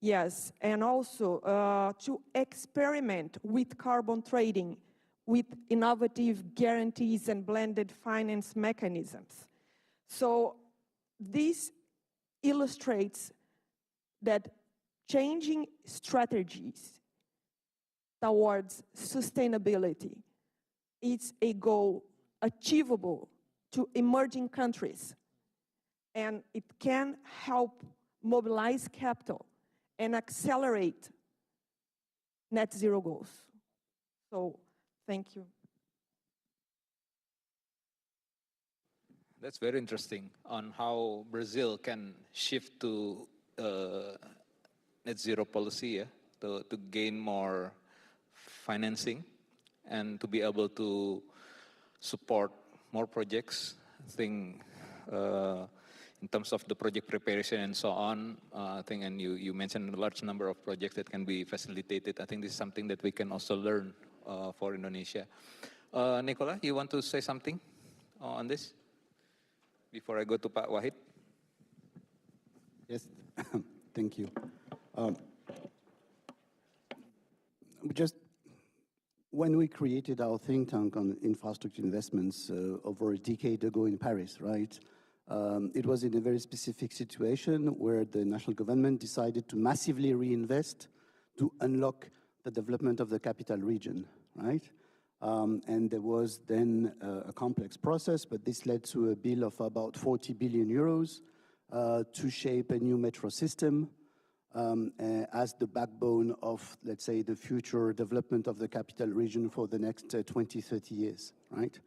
Yes, and also to experiment with carbon trading, with innovative guarantees and blended finance mechanisms. So this illustrates that changing strategies towards sustainability is a goal achievable to emerging countries, and it can help mobilize capital and accelerate net zero goals. So, thank you. That's very interesting on how Brazil can shift to net zero policy, to gain more financing and to be able to support more projects. I think in terms of the project preparation and so on, I think, and you mentioned a large number of projects that can be facilitated. I think this is something that we can also learn for Indonesia. Nicola, you want to say something on this before I go to Pak Wahid? Yes, thank you. Just when we created our think tank on infrastructure investments over a decade ago in Paris, right? It was in a very specific situation where the national government decided to massively reinvest to unlock the development of the capital region, right? And there was then a complex process, but this led to a bill of about 40 billion euros to shape a new metro system as the backbone of, let's say, the future development of the capital region for the next 20, 30 years, right?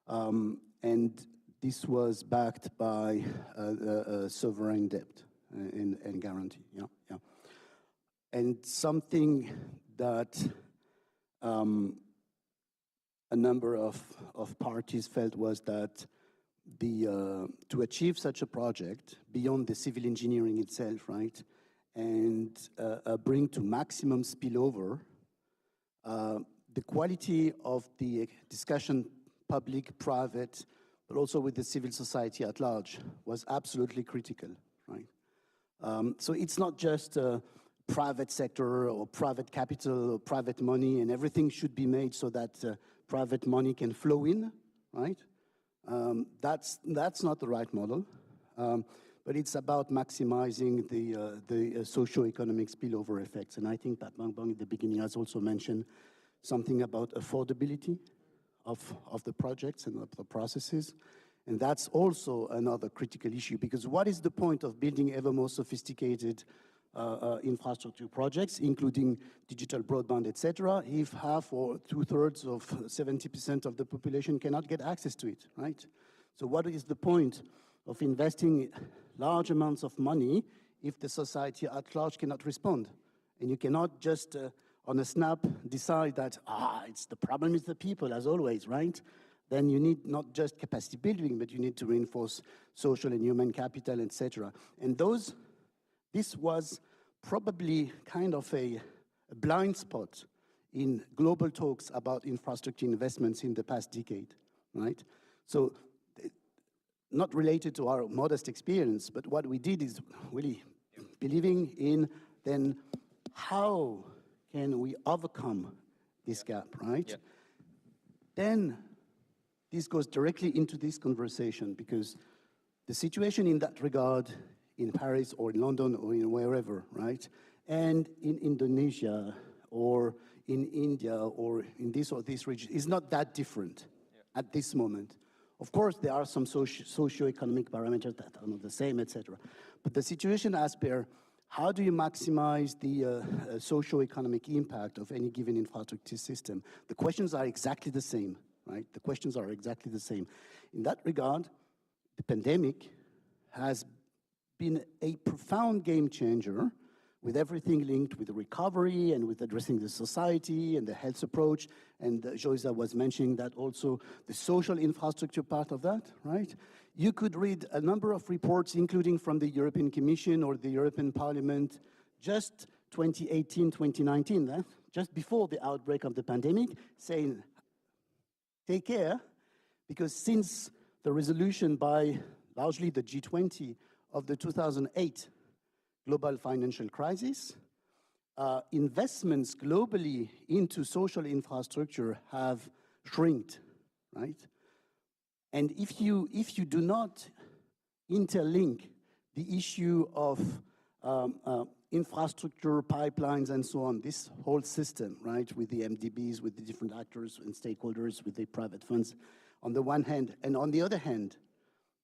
And this was backed by a sovereign debt and guarantee, yeah. And something that a number of parties felt was that to achieve such a project beyond the civil engineering itself, right, and bring to maximum spillover, the quality of the discussion, public, private, but also with the civil society at large, was absolutely critical, right? So it's not just private sector or private capital or private money, and everything should be made so that private money can flow in, right? That's not the right model, but it's about maximizing the socio-economic spillover effects. And I think that Bang Bang at the beginning has also mentioned something about affordability of the projects and of the processes. And that's also another critical issue, because what is the point of building ever more sophisticated infrastructure projects, including digital broadband, etc., if half or 2/3 of 70% of the population cannot get access to it, right? So what is the point of investing large amounts of money if the society at large cannot respond? And you cannot just, on a snap, decide that, it's the problem is the people, as always, right? Then you need not just capacity building, but you need to reinforce social and human capital, etc. And this was probably kind of a blind spot in global talks about infrastructure investments in the past decade, right? So not related to our modest experience, but what we did is really believing in then how can we overcome this gap, right? Yeah. Then this goes directly into this conversation, because the situation in that regard in Paris or in London or in wherever, right? And in Indonesia or in India or in this or this region is not that different at this moment. Of course, there are some socio-economic parameters that are not the same, etc. But the situation as per how do you maximize the socio-economic impact of any given infrastructure system? The questions are exactly the same, right? The questions are exactly the same. In that regard, the pandemic has been a profound game changer, with everything linked with the recovery and with addressing the society and the health approach. And Joyza was mentioning that also the social infrastructure part of that, right? You could read a number of reports, including from the European Commission or the European Parliament, just 2018, 2019, just before the outbreak of the pandemic, saying, take care, because since the resolution by largely the G20 of the 2008 global financial crisis, investments globally into social infrastructure have shrinked, right? And if you do not interlink the issue of infrastructure, pipelines, and so on, this whole system, right, with the MDBs, with the different actors and stakeholders, with the private funds, on the one hand, and on the other hand,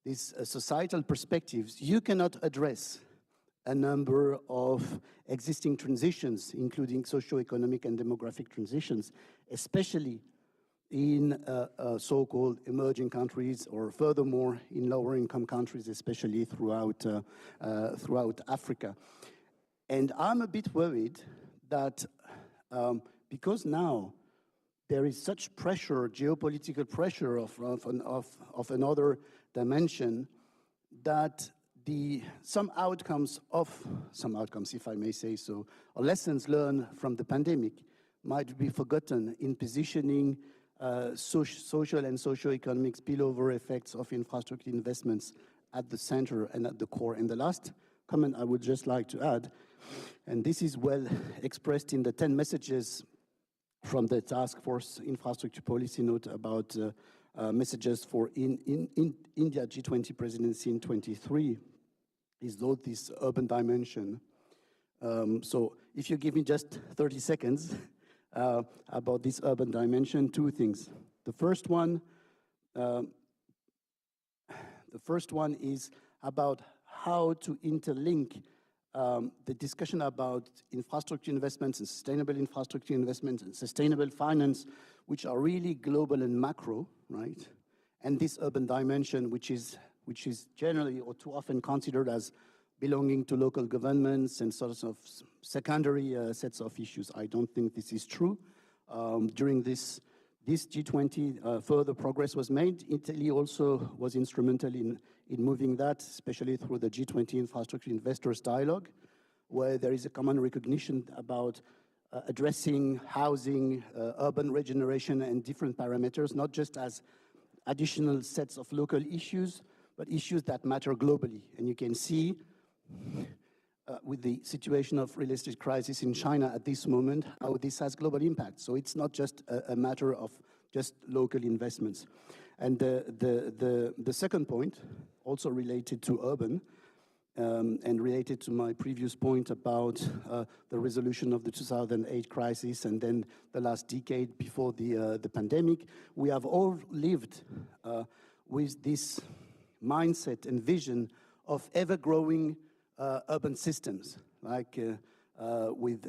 these societal perspectives, you cannot address a number of existing transitions, including socio-economic and demographic transitions, especially in so-called emerging countries, or furthermore in lower-income countries, especially throughout Africa. And I'm a bit worried that because now there is such pressure, geopolitical pressure of another dimension, that some outcomes, if I may say so, or lessons learned from the pandemic might be forgotten in positioning social and socio-economic spillover effects of infrastructure investments at the center and at the core. And the last comment I would just like to add, and this is well expressed in the 10 messages from the Task Force Infrastructure Policy Note about messages for India G20 presidency in 23, is this urban dimension. So if you give me just 30 seconds, about this urban dimension, two things. The first one is about how to interlink the discussion about infrastructure investments and sustainable infrastructure investments and sustainable finance, which are really global and macro, right? And this urban dimension, which is generally or too often considered as belonging to local governments and sorts of secondary sets of issues. I don't think this is true. During this G20, further progress was made. Italy also was instrumental in moving that, especially through the G20 Infrastructure Investors Dialogue, where there is a common recognition about addressing housing, urban regeneration, and different parameters, not just as additional sets of local issues, but issues that matter globally. And you can see with the situation of real estate crisis in China at this moment, how this has global impact. So it's not just a matter of just local investments. And the second point, also related to urban, and related to my previous point about the resolution of the 2008 crisis and then the last decade before the pandemic, we have all lived with this mindset and vision of ever-growing urban systems, like with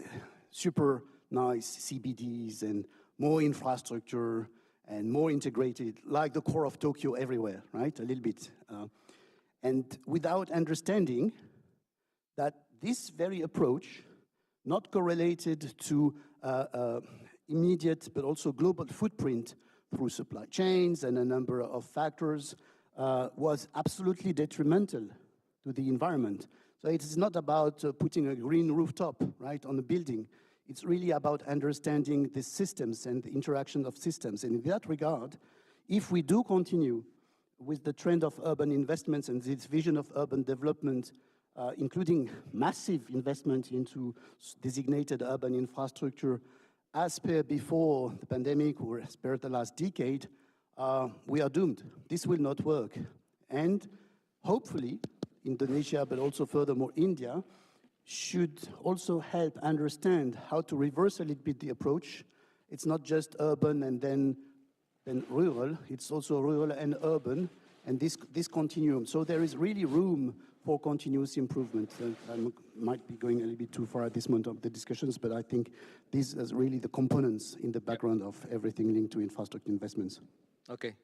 super nice CBDs and more infrastructure and more integrated, like the core of Tokyo everywhere, right? A little bit. And without understanding that this very approach, not correlated to immediate but also global footprint through supply chains and a number of factors, was absolutely detrimental to the environment. So it is not about putting a green rooftop, right, on a building. It's really about understanding the systems and the interaction of systems. And in that regard, if we do continue with the trend of urban investments and this vision of urban development, including massive investment into designated urban infrastructure, as per before the pandemic or as per the last decade, we are doomed. This will not work. And hopefully, Indonesia, but also furthermore India, should also help understand how to reverse a little bit the approach. It's not just urban and then rural, it's also rural and urban, and this continuum. So there is really room for continuous improvement. I might be going a little bit too far at this moment of the discussions, but I think these are really the components in the background of everything linked to infrastructure investments. Okay.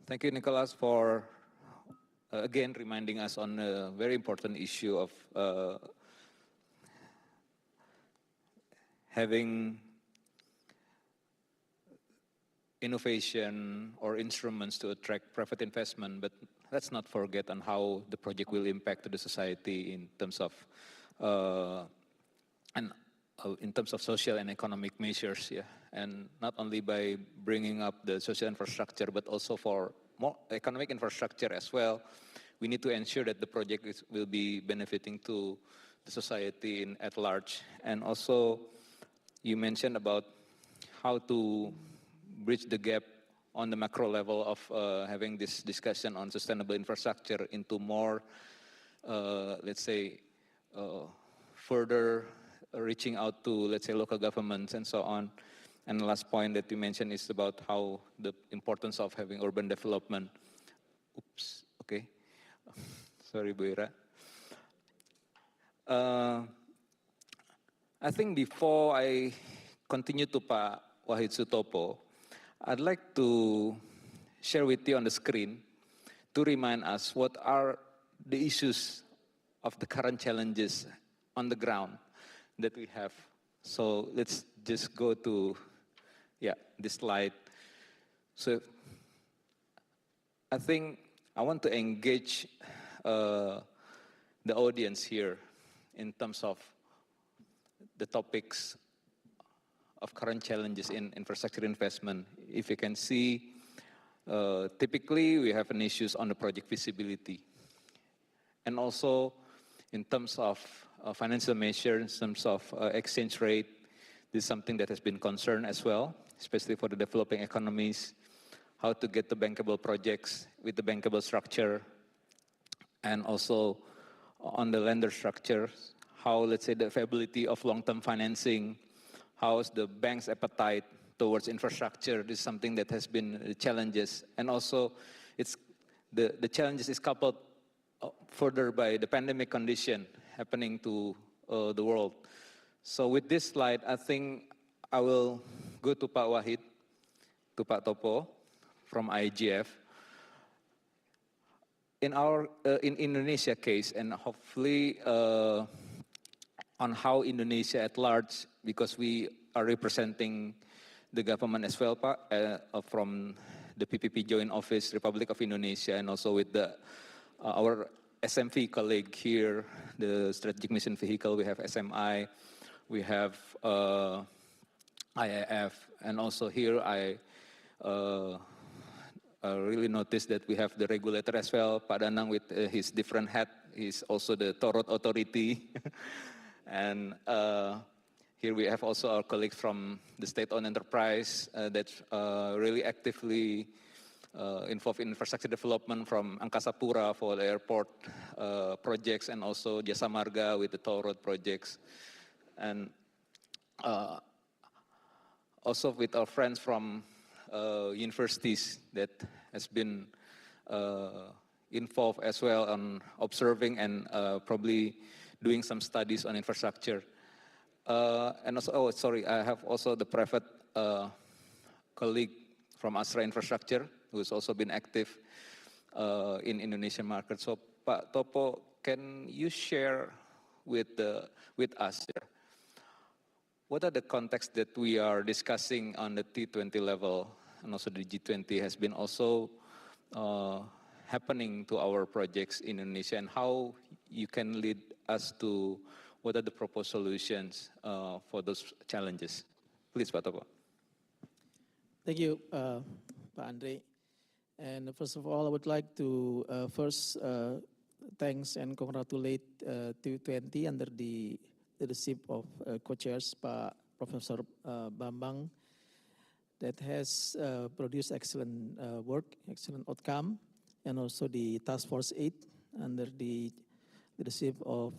Thank you, Nicholas, for again reminding us on a very important issue of having innovation or instruments to attract private investment, but let's not forget on how the project will impact to the society in terms of social and economic measures, yeah, and not only by bringing up the social infrastructure, but also for more economic infrastructure as well. We need to ensure that the project will be benefiting to the society at large. And also, you mentioned about how to bridge the gap on the macro level of having this discussion on sustainable infrastructure into more, let's say, further reaching out to, let's say, local governments and so on. And the last point that you mentioned is about how the importance of having urban development. Oops, okay. Sorry, Bu Ira. I think before I continue to Pak Wahid Sutopo, I'd like to share with you on the screen to remind us what are the issues of the current challenges on the ground that we have. So let's just go to, this slide. So I think I want to engage the audience here in terms of the topics of current challenges in infrastructure investment. If you can see, typically we have an issues on the project feasibility. And also in terms of financial measures, in terms of exchange rate, this is something that has been concerned as well, especially for the developing economies, how to get the bankable projects with the bankable structure, and also on the lender structure, how, let's say, the availability of long-term financing how's the bank's appetite towards infrastructure. This is something that has been challenges, and also the challenges is coupled further by the pandemic condition happening to the world. So with this slide, I think I will go to Pak Wahid, to Pak Topo from IGF. In our in Indonesia case, and hopefully on how Indonesia at large, because we are representing the government as well, Pak, from the PPP Joint Office, Republic of Indonesia, and also with our SMV colleague here, the Strategic Mission Vehicle. We have SMI, we have IIF, and also here I really noticed that we have the regulator as well, Pak Danang with his different hat. He's also the toll road authority. And here we have also our colleagues from the state-owned enterprise that's really actively involved in infrastructure development, from Angkasa Pura for the airport projects, and also Jasa Marga with the toll road projects. And also with our friends from universities that has been involved as well on observing and probably doing some studies on infrastructure. And also, I have also the private colleague from Astra Infrastructure, who has also been active in Indonesian market. So, Pak Topo, can you share with us here, what are the contexts that we are discussing on the T20 level, and also the G20 has been also happening to our projects in Indonesia, and how you can lead us to what are the proposed solutions for those challenges? Please, Pak Topo. Thank you, Pak Andre. And first of all, I would like to first thanks and congratulate T20 under the leadership of co-chairs Pak Professor Bambang, that has produced excellent work, excellent outcome, and also the Task Force 8 under the leadership of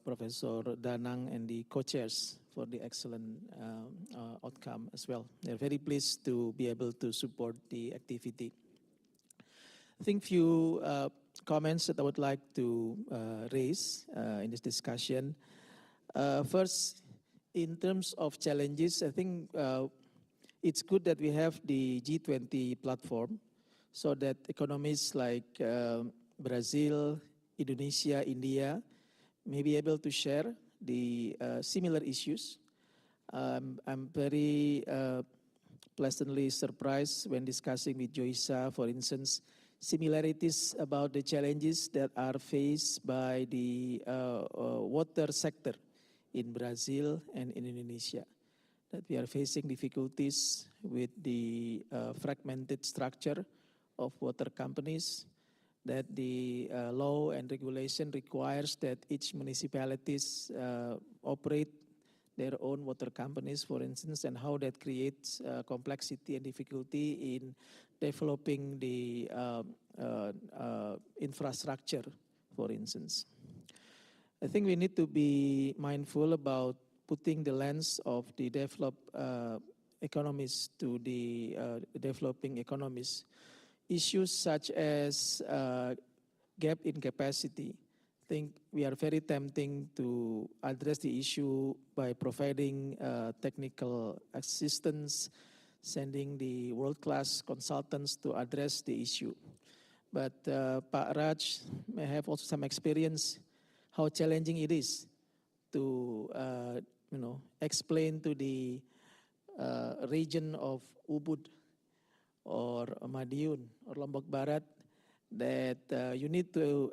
Professor Danang and the co-chairs for the excellent outcome as well. They're very pleased to be able to support the activity. I think few comments that I would like to raise in this discussion. First, in terms of challenges, I think it's good that we have the G20 platform, so that economies like Brazil, Indonesia, India may be able to share the similar issues. I'm very pleasantly surprised when discussing with Joysa, for instance, similarities about the challenges that are faced by the water sector in Brazil and in Indonesia. That we are facing difficulties with the fragmented structure of water companies, that the law and regulation requires that each municipalities operate their own water companies, for instance, and how that creates complexity and difficulty in developing the infrastructure, for instance. I think we need to be mindful about putting the lens of the developed economies to the developing economies. Issues such as gap in capacity. I think we are very tempting to address the issue by providing technical assistance, sending the world-class consultants to address the issue. But Pak Raj may have also some experience how challenging it is to explain to the region of Ubud or Madiun or Lombok Barat that you need to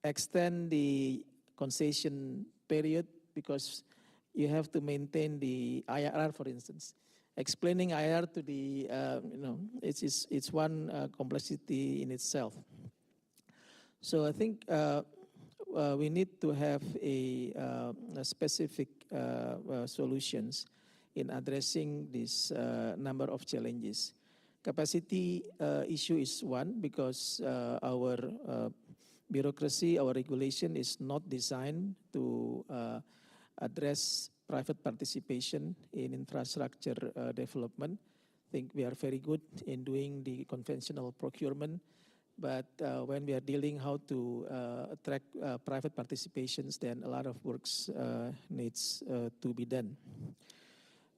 extend the concession period because you have to maintain the IRR, for instance. Explaining IRR to the, it's one complexity in itself. So I think we need to have a specific solutions in addressing this number of challenges. Capacity issue is one because our bureaucracy, our regulation is not designed to address private participation in infrastructure development. I think we are very good in doing the conventional procurement, but when we are dealing how to attract private participations, then a lot of works needs to be done.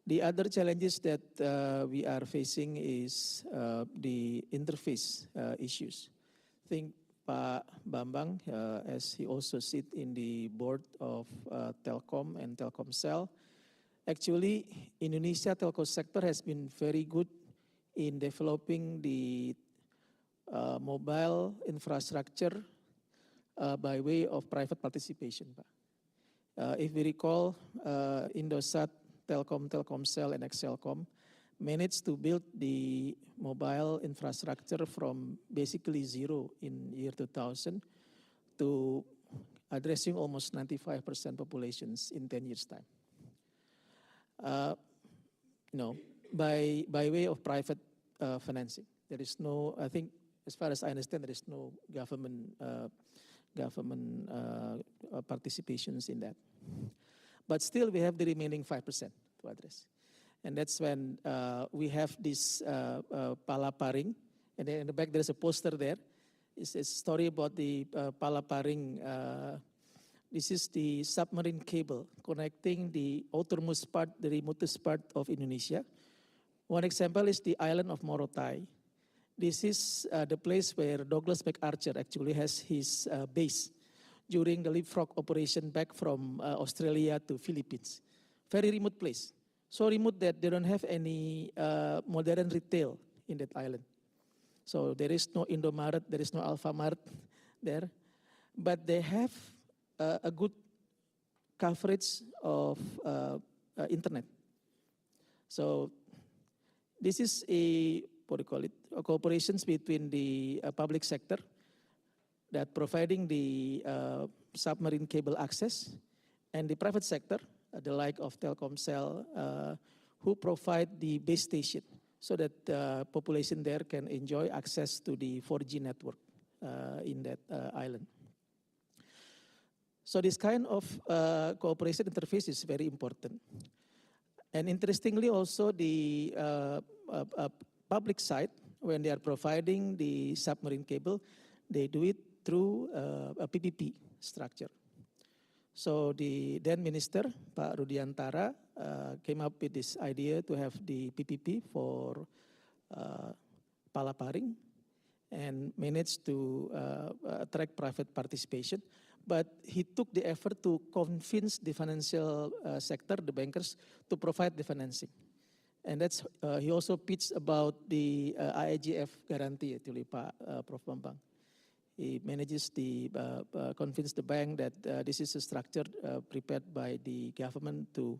The other challenges that we are facing is the interface issues. I think Pak Bambang, as he also sit in the board of Telkom and Telkomsel, actually Indonesia telco sector has been very good in developing the mobile infrastructure by way of private participation, Pak. If we recall, Indosat, Telkom, Telkomsel, and Excelcom managed to build the mobile infrastructure from basically zero in year 2000 to addressing almost 95% populations in 10 years' time. No, by way of private financing. There is no, I think, as far as I understand, there is no government participations in that. But still, we have the remaining 5% to address. And that's when we have this palaparing. And then in the back, there's a poster there. It's a story about the palaparing. This is the submarine cable connecting the outermost part, the remotest part of Indonesia. One example is the island of Morotai. This is the place where Douglas MacArthur actually has his base during the leapfrog operation back from Australia to Philippines. Very remote place. So remote that they don't have any modern retail in that island. So there is no Indomaret, there is no Alfamart there. But they have a good coverage of internet. So this is a, what do you call it, a cooperations between the public sector that providing the submarine cable access and the private sector, the like of Telkomsel, who provide the base station so that the population there can enjoy access to the 4G network in that island. So this kind of cooperation interface is very important. And interestingly also the public side, when they are providing the submarine cable, they do it through a PPP structure. So the then minister, Pak Rudiantara, came up with this idea to have the PPP for palaparing and managed to attract private participation. But he took the effort to convince the financial sector, the bankers, to provide the financing. And that's, he also pitched about the IIGF guarantee, actually, Pak Prof. Bambang. He manages to convince the bank that this is a structure prepared by the government to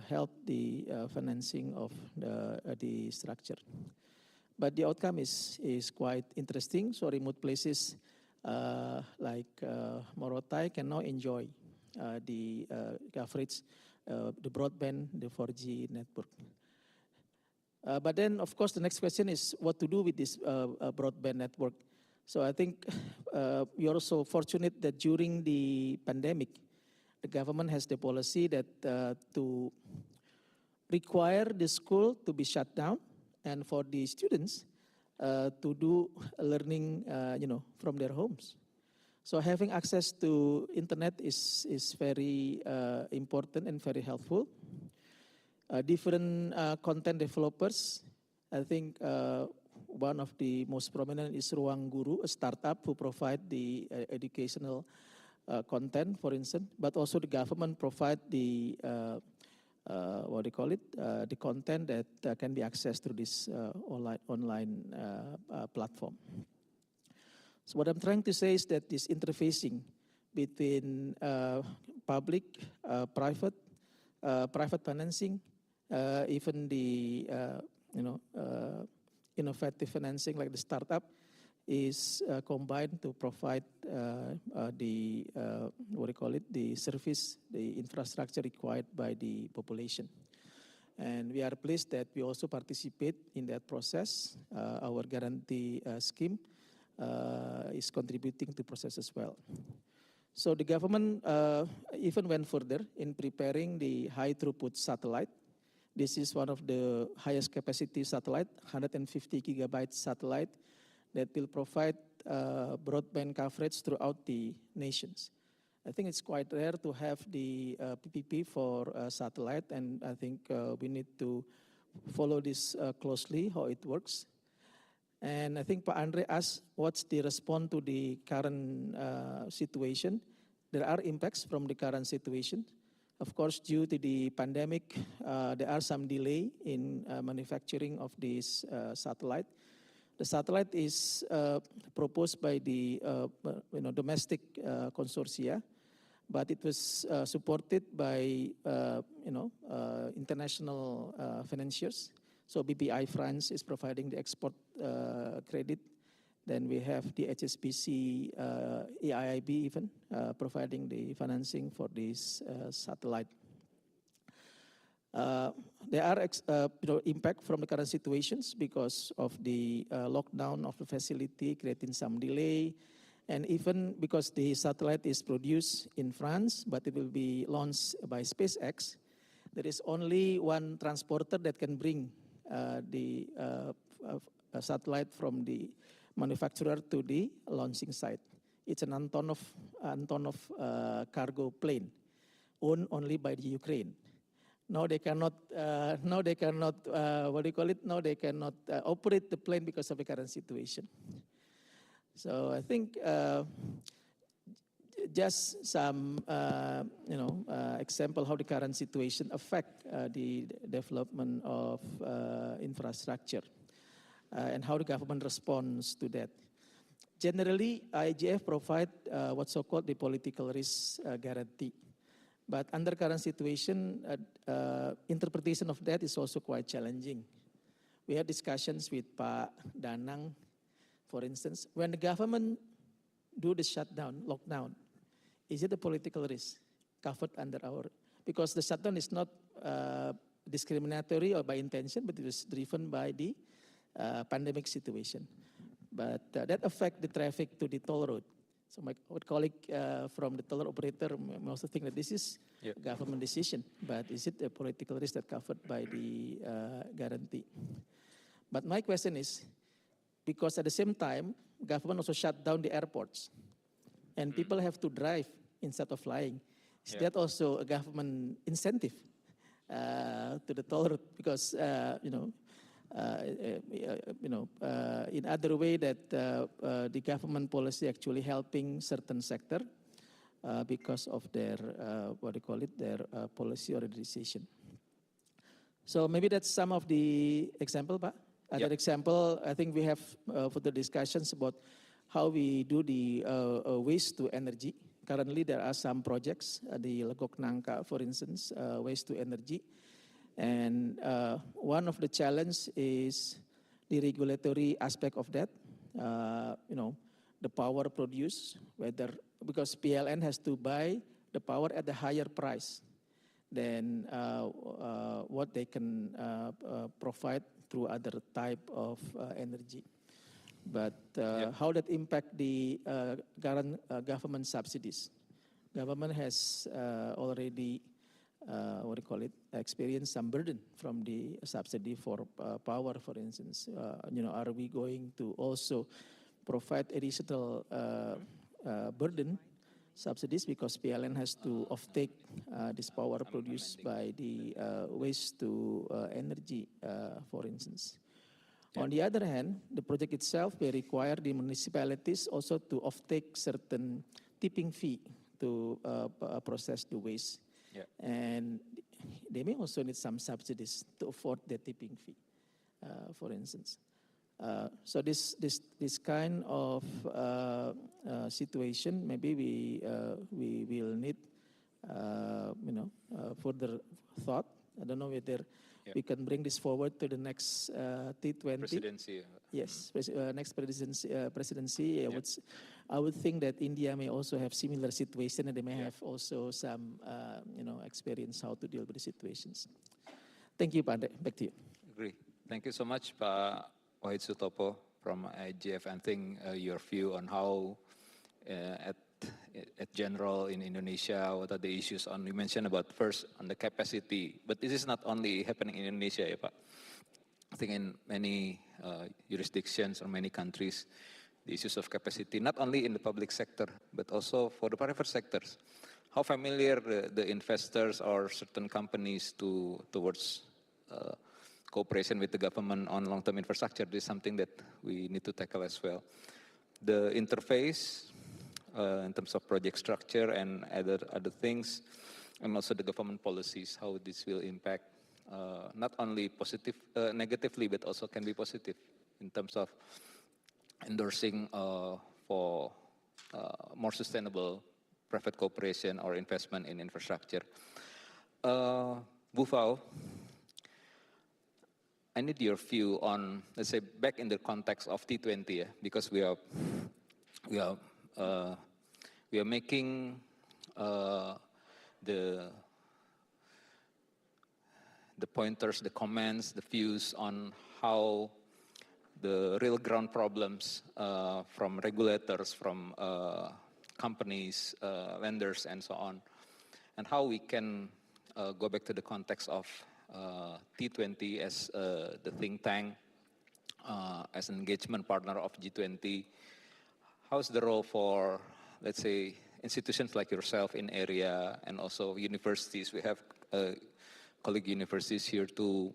help the financing of the structure. But the outcome is quite interesting. So remote places like Morotai can now enjoy the coverage, the broadband, the 4G network. But then, of course, the next question is what to do with this broadband network. So I think we are also fortunate that during the pandemic, the government has the policy that to require the school to be shut down and for the students to do learning, from their homes. So having access to internet is very important and very helpful. Different content developers, I think one of the most prominent is Ruang Guru, a startup who provide the educational content, for instance, but also the government provide the, the content that can be accessed through this online platform. So what I'm trying to say is that this interfacing between public, private financing, even the, innovative financing like the startup is combined to provide the the service, the infrastructure required by the population. And we are pleased that we also participate in that process. Our guarantee scheme is contributing to process as well. So the government even went further in preparing the high throughput satellite. This is one of the highest capacity satellite, 150 gigabyte satellite that will provide broadband coverage throughout the nations. I think it's quite rare to have the PPP for satellite, and I think we need to follow this closely, how it works. And I think Pak Andre asked, what's the response to the current situation? There are impacts from the current situation. Of course, due to the pandemic, there are some delay in manufacturing of this satellite. The satellite is proposed by the domestic consortia, but it was supported by international financiers. So BPI France is providing the export credit. Then we have the HSBC, EIIB even providing the financing for this satellite. There are impact from the current situations because of the lockdown of the facility, creating some delay, and even because the satellite is produced in France, but it will be launched by SpaceX. There is only one transporter that can bring the satellite from the manufacturer to the launching site. It's an Antonov cargo plane, owned only by the Ukraine. Now they cannot. Now they cannot. What do you call it? Now they cannot operate the plane because of the current situation. So I think just some example how the current situation affect the development of infrastructure and how the government responds to that. Generally, IGF provide what's so-called the political risk guarantee. But under current situation, interpretation of that is also quite challenging. We had discussions with Pak Danang, for instance, when the government do the shutdown, lockdown, is it a political risk covered under our, because the shutdown is not discriminatory or by intention, but it was driven by the pandemic situation. But that affect the traffic to the toll road. So my colleague from the toll operator also think that this is a government decision, but is it a political risk that covered by the guarantee? But my question is, because at the same time, government also shut down the airports, and people have to drive instead of flying. Is that also a government incentive to the toll road? Because in other way that the government policy actually helping certain sector because of their their policy or decision. So maybe that's some of the example, Pak. Other example, I think we have further discussions about how we do the waste to energy. Currently, there are some projects, the Legok Nangka, for instance, waste to energy. And one of the challenge is the regulatory aspect of that. The power produced, whether because PLN has to buy the power at a higher price than what they can provide through other type of energy. But how that impact the current government subsidies? Government has already experience some burden from the subsidy for power, for instance. Are we going to also provide additional burden subsidies because PLN has to offtake this power produced by the waste to energy, for instance. On the other hand, the project itself may require the municipalities also to offtake certain tipping fee to process the waste. And they may also need some subsidies to afford the tipping fee, for instance. So this kind of situation, maybe we will need further thought. I don't know whether we can bring this forward to the next T20 presidency. Yes, next presidency. I would think that India may also have similar situation, and they may have also some experience how to deal with the situations. Thank you, Pak. Back to you. Agree. Thank you so much, Pak Wahid Sutopo from IGF. I think your view on how at general in Indonesia? What are the issues on, you mentioned about first on the capacity, but this is not only happening in Indonesia, ya Pak. I think in many jurisdictions or many countries, the issues of capacity, not only in the public sector, but also for the private sectors. How familiar the investors or certain companies towards cooperation with the government on long-term infrastructure? This is something that we need to tackle as well. The interface in terms of project structure and other things, and also the government policies, how this will impact not only negatively, but also can be positive in terms of endorsing for more sustainable private cooperation or investment in infrastructure. Bu Phao, I need your view on, let's say, back in the context of T20, because we are making the pointers, the comments, the views on how the real ground problems from regulators, from companies, vendors, and so on, and how we can go back to the context of T20 as the think tank, as an engagement partner of G20. How's the role for, let's say, institutions like yourself in area and also universities? We have colleague universities here to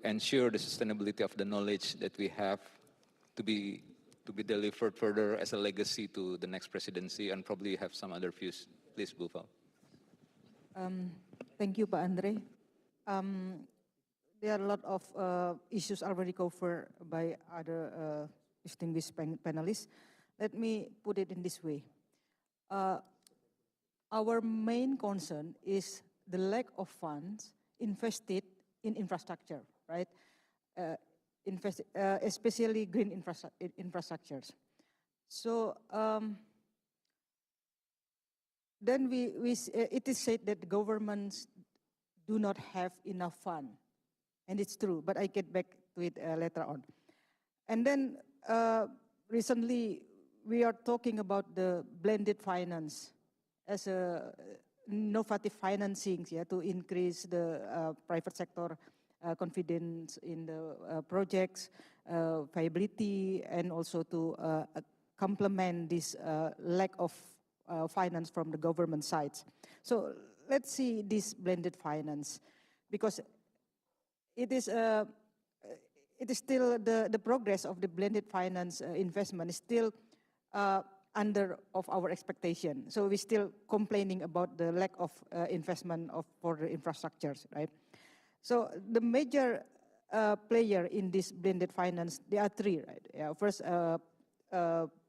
ensure the sustainability of the knowledge that we have to be delivered further as a legacy to the next presidency, and probably have some other views. Please, Bu Phao. Thank you, Pak Andre. There are a lot of issues already covered by other distinguished panelists. Let me put it in this way. Our main concern is the lack of funds invested in infrastructure, right? Especially green infrastructures. So then it is said that governments do not have enough fund, and it's true, but I get back to it later on. And then recently we are talking about the blended finance as a innovative financing, yeah, to increase the private sector confidence in the projects, viability, and also to complement this lack of finance from the government sides. So let's see this blended finance, because it is still the progress of the blended finance investment is still under of our expectation. So we're still complaining about the lack of investment for the infrastructures, right? So the major player in this blended finance, there are three, right? Yeah, first,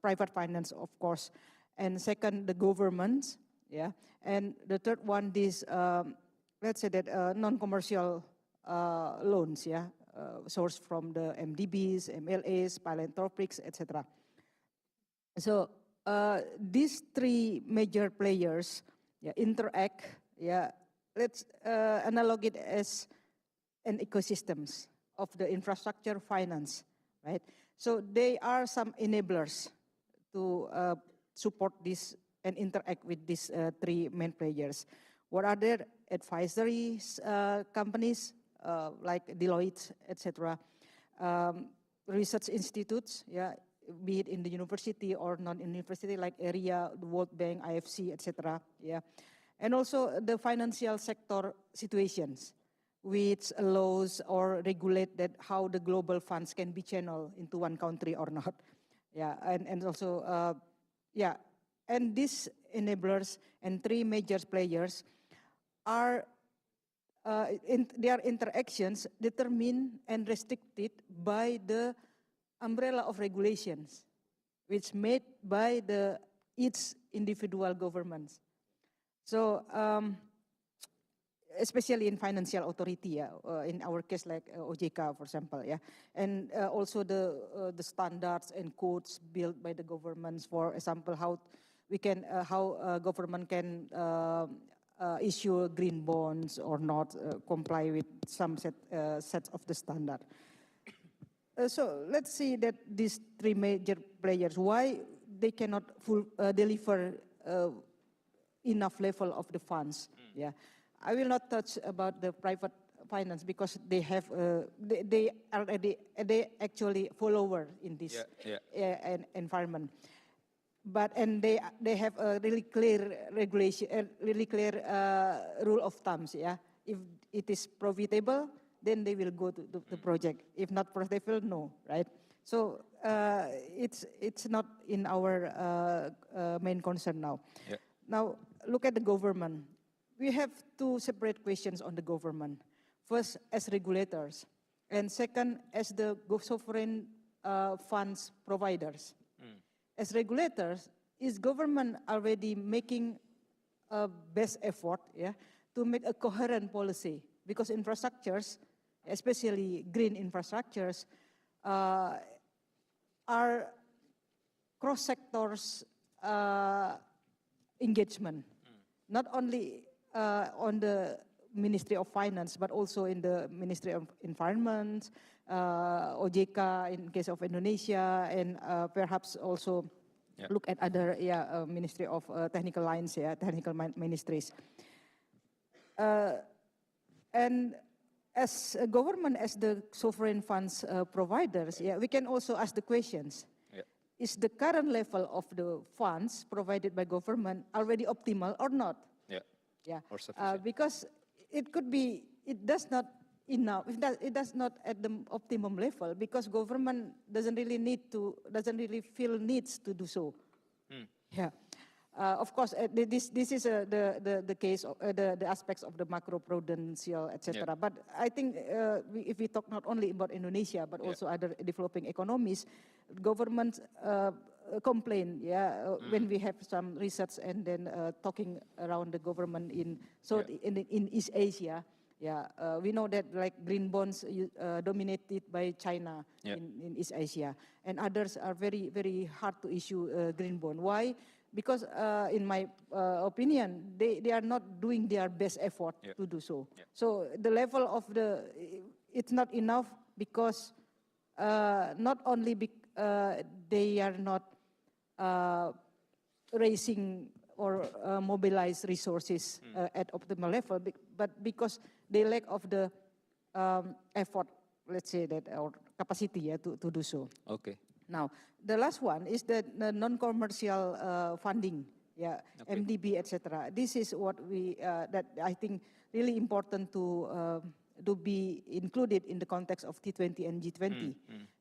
private finance, of course, and second, the governments, yeah, and the third one is, let's say that non-commercial loans, yeah, sourced from the MDBs, MLAs, philanthropics, etc. So these three major players, yeah, interact. Yeah, let's analog it as an ecosystems of the infrastructure finance, right? So they are some enablers to support this and interact with these three main players. What are their advisory companies like Deloitte, etc. Research institutes, yeah, be it in the university or non-university like area, the World Bank, IFC, etc. Yeah, and also the financial sector situations, which allows or regulate that how the global funds can be channeled into one country or not. Yeah, and also yeah, and these enablers and three major players are their interactions determined and restricted by the umbrella of regulations, which made by each individual governments. So especially in financial authority, yeah, in our case like OJK, for example, yeah, and also the standards and codes built by the governments. For example, how government can issue green bonds or not, comply with some sets of the standard. So let's see that these three major players, why they cannot deliver enough level of the funds. Yeah, I will not touch about the private finance because they have they actually follower in this environment. But they have a really clear regulation, really clear rule of thumbs. Yeah, if it is profitable, then they will go to the project. If not profitable, no, right? So it's not in our main concern now. Yeah. Now look at the government. We have two separate questions on the government. First, as regulators, and second, as the sovereign funds providers. As regulators, is government already making a best effort, yeah, to make a coherent policy? Because infrastructures, especially green infrastructures, are cross-sectors engagement, not only on the Ministry of Finance, but also in the Ministry of Environment, OJK in case of Indonesia, and perhaps also look at other Ministry of Technical Lines, technical ministries. And as a government, as the sovereign funds providers, we can also ask the questions. Is the current level of the funds provided by government already optimal or not? Or sufficient. Because it could be, it does not enough, it does not at the optimum level because government doesn't really feel needs to do so. Yeah. Of course, this is the case, the aspects of the macro-prudential, etc. But I think if we talk not only about Indonesia, but also other developing economies, governments complain, when we have some research and then talking around the government in East Asia, we know that like green bonds dominated by China in East Asia, and others are very, very hard to issue green bond. Why? Because in my opinion, they are not doing their best effort to do so. So the level of it's not enough because not only they are not raising or mobilize resources at optimal level, but because they lack of the effort, let's say that, or capacity to do so. Okay. Now, the last one is the non-commercial funding, MDB, etc. This is what that I think really important to be included in the context of T20 and G20.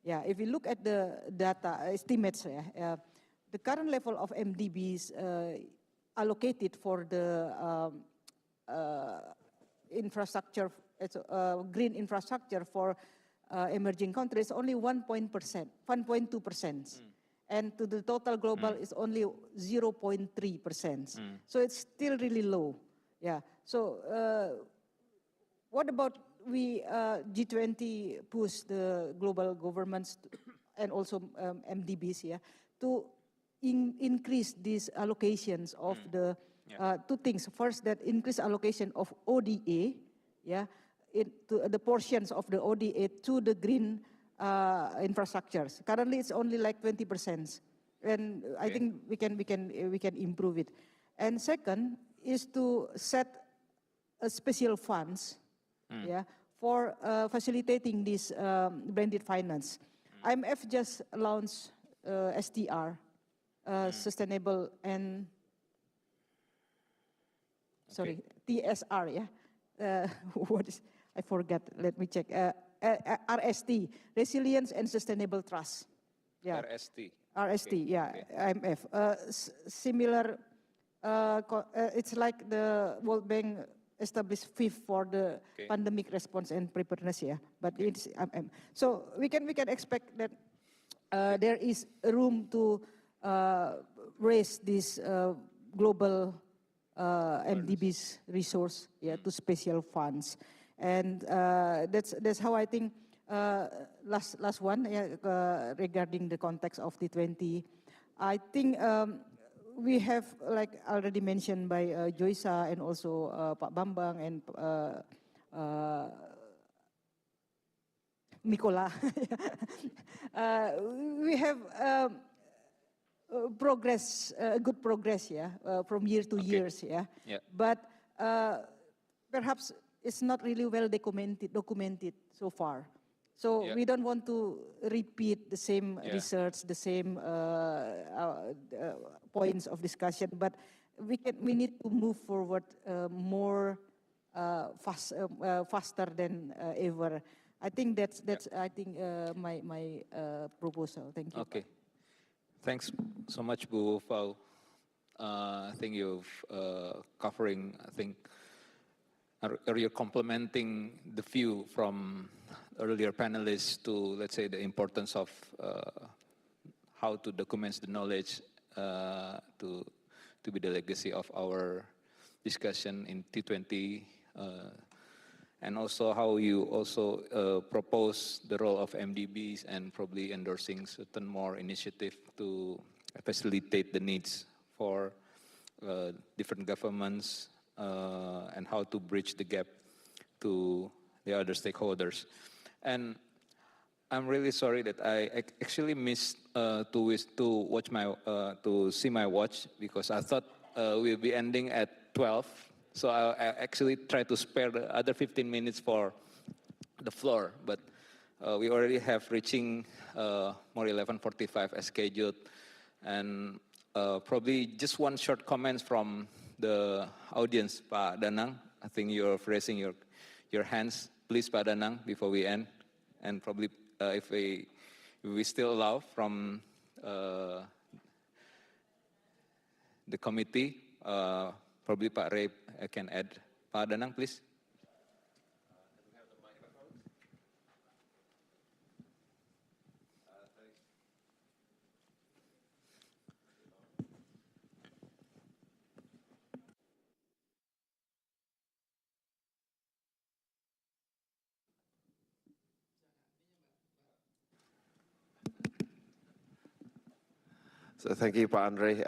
If you look at the data estimates, the current level of MDBs allocated for the infrastructure, green infrastructure for emerging countries only 1.2%, and to the total global is only 0.3%. So it's still really low. So what about we G20 push the global governments and also MDBs to increase these allocations of the two things. First, that increase allocation of ODA, to the portions of the ODA to the green infrastructures. Currently, it's only like 20%, and I think we can improve it. And second is to set a special funds, for facilitating this blended finance. IMF just launched STR, sustainable and TSR, what is? I forgot. Let me check. RST, Resilience and Sustainable Trust. RST. RST, IMF. Similar. It's like the World Bank established fifth for the pandemic response and preparedness. But it's IMF. So we can expect that there is room to raise this global MDBs resource to special funds. And that's how I think, last one, regarding the context of T20, I think we have, like already mentioned by Joysa and also Pak Bambang and Nicola, we have progress, good progress, yeah, from year to years, yeah. Yeah. But perhaps it's not really well documented so far. So Yeah. we don't want to repeat the same Yeah. research, the same points of discussion, but we need to move forward more faster than ever. I think that's my proposal. Thank you. Okay. Thanks so much, Bu Fau. I think you've covering, I think, or you're complementing the view from earlier panelists to, let's say, the importance of how to document the knowledge to be the legacy of our discussion in T20, and also how you also propose the role of MDBs and probably endorsing certain more initiative to facilitate the needs for different governments and how to bridge the gap to the other stakeholders. And I'm really sorry that I actually missed to watch my to see my watch, because I thought we'll be ending at 12. So I actually tried to spare the other 15 minutes for the floor, but we already have reaching more 11:45 as scheduled, and probably just one short comment from the audience, Pak Danang. I think you're raising your hands. Please, Pak Danang, before we end, and probably if we still allow from the committee, probably Pak Ray can add. Pak Danang, please. So thank you, Pak Andre.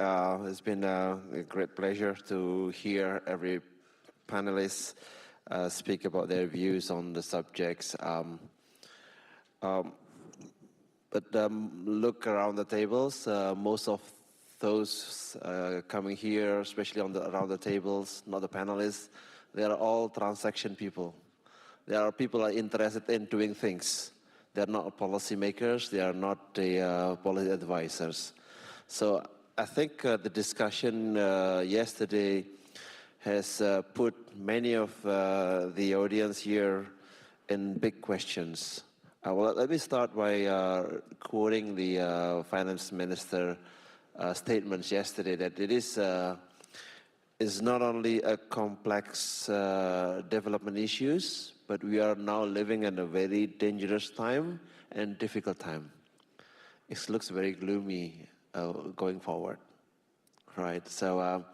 It's been a great pleasure to hear every panelist speak about their views on the subjects. Look around the tables. Most of those coming here, especially around the tables, not the panelists, they are all transaction people. They are people who are interested in doing things. They are not policy makers. They are not policy advisors. So I think the discussion yesterday has put many of the audience here in big questions. Well, let me start by quoting the finance minister statements yesterday, that it is not only a complex development issues, but we are now living in a very dangerous time and difficult time. It looks very gloomy going forward, right? So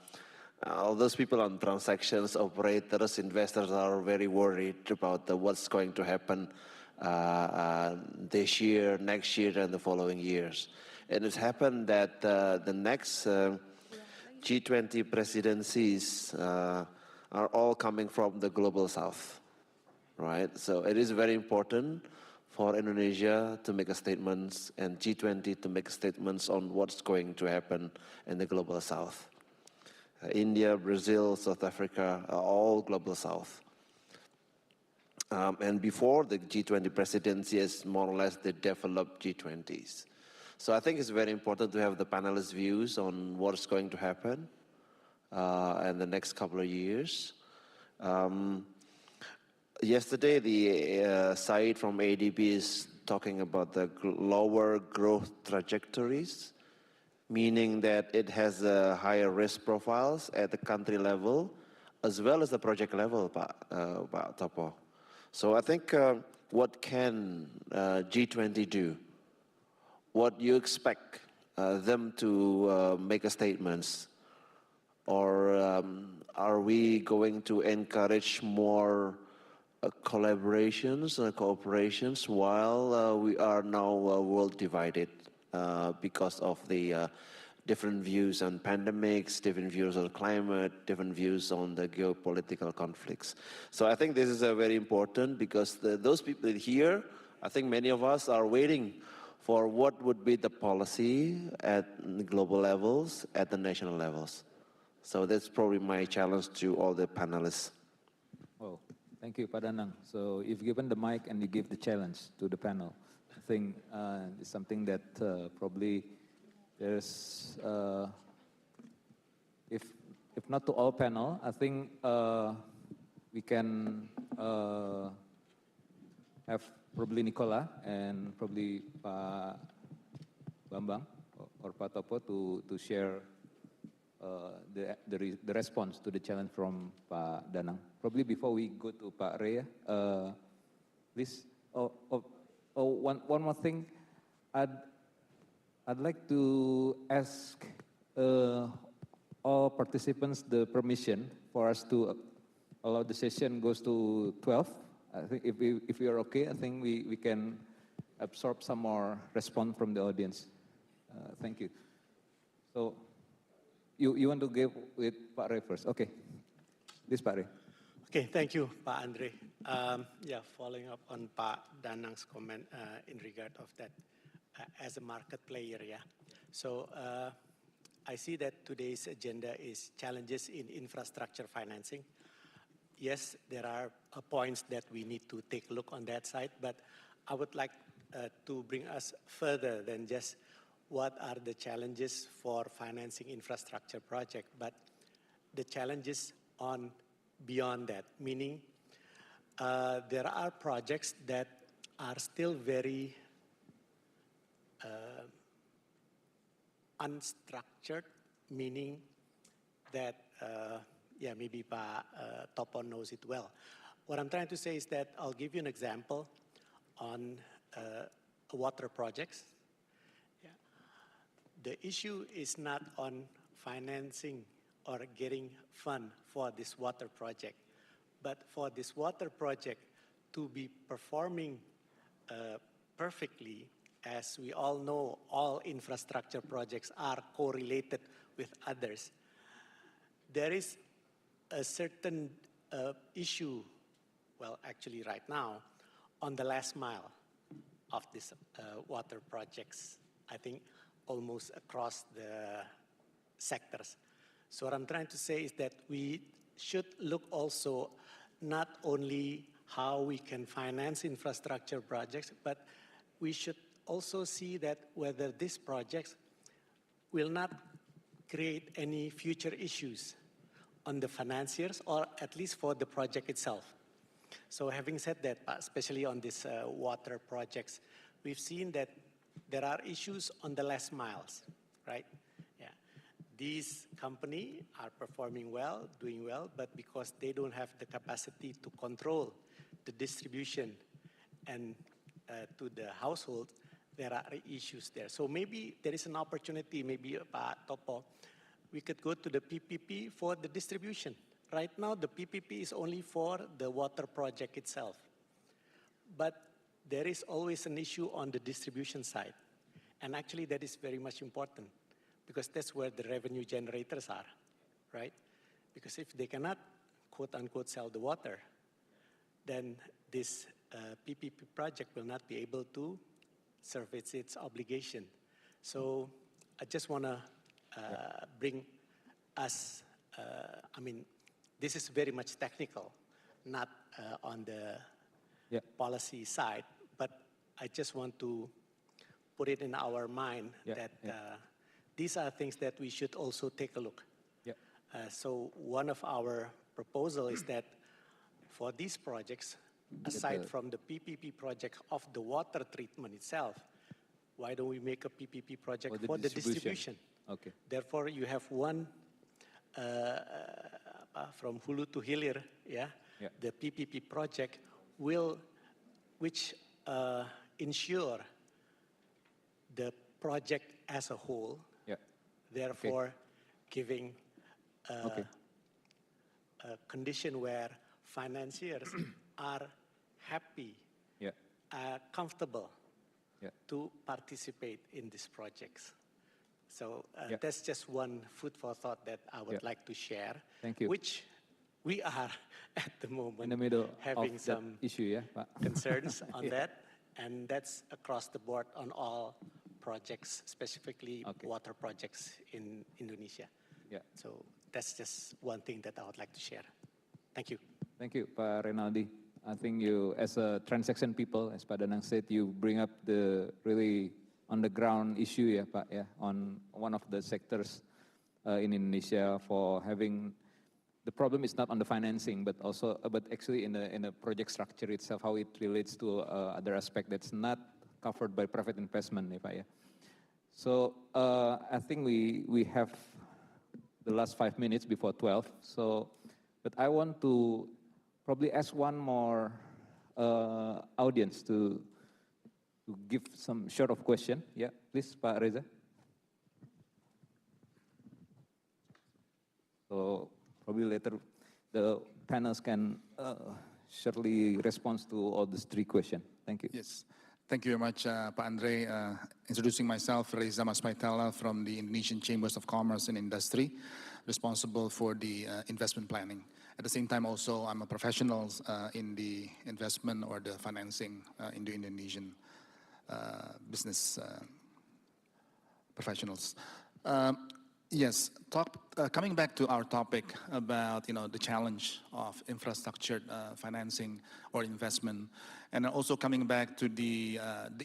all those people on transactions, operators, investors are very worried about what's going to happen this year, next year, and the following years. And it's happened that the next G20 presidencies are all coming from the global south, right? So it is very important for Indonesia to make a statement and G20 to make statements on what's going to happen in the global south. India, Brazil, South Africa are all global south. And before the G20 presidency is more or less the developed G20s. So I think it's very important to have the panelists' views on what's going to happen in the next couple of years. Yesterday, the side from ADB is talking about the lower growth trajectories, meaning that it has higher risk profiles at the country level, as well as the project level, Pak Topo. So I think what can G20 do? What you expect them to make a statements? Or are we going to encourage more collaborations and cooperations while we are now world divided because of the different views on pandemics, different views on climate, different views on the geopolitical conflicts. So I think this is very important because those people here, I think many of us are waiting for what would be the policy at the global levels, at the national levels. So that's probably my challenge to all the panelists. Oh, thank you, Pak Danang. So you've given the mic and you give the challenge to the panel. I think it's something that probably there's, if not to all panel, I think we can have probably Nicola and probably Pak Bambang or Pak Topo to share the response to the challenge from Pak Danang. Probably before we go to Pak Rea, please. One more thing, I'd like to ask all participants the permission for us to allow the session goes to 12. I think if we are okay, I think we can absorb some more response from the audience. Thank you. So you want to give with Pak Ray first? Okay, this Pak Ray. Okay, thank you, Pak Andre. Yeah, following up on Pak Danang's comment in regard of that as a market player, yeah. So I see that today's agenda is challenges in infrastructure financing. Yes, there are points that we need to take a look on that side, but I would like to bring us further than just what are the challenges for financing infrastructure project, but the challenges on beyond that, meaning there are projects that are still very unstructured, meaning that yeah, maybe Pak Topo knows it well. What I'm trying to say is that I'll give you an example on water projects. Yeah. The issue is not on financing or getting fund for this water project, but for this water project to be performing perfectly, as we all know, all infrastructure projects are correlated with others. There is a certain issue, well, actually right now, on the last mile of these water projects, I think almost across the sectors. So what I'm trying to say is that we should look also not only how we can finance infrastructure projects, but we should also see that whether these projects will not create any future issues on the financiers, or at least for the project itself. So having said that, especially on these water projects, we've seen that there are issues on the last miles, right? Yeah. These companies are performing well, doing well, but because they don't have the capacity to control the distribution and to the household, there are issues there. So maybe there is an opportunity, maybe Pak Topo, we could go to the PPP for the distribution. Right now, the PPP is only for the water project itself. But there is always an issue on the distribution side. And actually, that is very much important because that's where the revenue generators are, right? Because if they cannot, quote unquote, sell the water, then this PPP project will not be able to service its obligation. So I just want to bring us, I mean, this is very much technical, not on the policy side, but I just want to put it in our mind that these are things that we should also take a look. So one of our proposals is that for these projects, aside from the PPP project of the water treatment itself, why don't we make a PPP project for the distribution? Okay. Therefore, you have one from Hulu to Hilir, the PPP project which ensure the project as a whole, therefore giving a condition where financiers are happy, comfortable to participate in these projects. So that's just one food for thought that I would like to share. Thank you. Which we are at the moment in the middle having of some issue, concerns on that. and that's across the board on all projects, specifically water projects in Indonesia. Yeah. So that's just one thing that I would like to share. Thank you. Thank you, Pak Renaldi. I think you, as a transaction people, as Pak Danang said, you bring up the really on the ground issue, ya, Pak, ya, on one of the sectors in Indonesia for having, the problem is not on the financing, but also, but actually in the project structure itself, how it relates to other aspect that's not covered by private investment, ya, Pak, ya. So I think we have the last 5 minutes before 12. So, but I want to probably ask one more audience to give some short of question. Yeah, please, Pak Reza. So probably later the panels can shortly respond to all these 3 questions. Thank you. Yes. Thank you very much, Pak Andre. Introducing myself, Reza Maspaitala from the Indonesian Chambers of Commerce and Industry, responsible for the investment planning. At the same time, also, I'm a professional in the investment or the financing in the Indonesian business professionals. Yes, coming back to our topic about the challenge of infrastructure financing or investment, and also coming back to the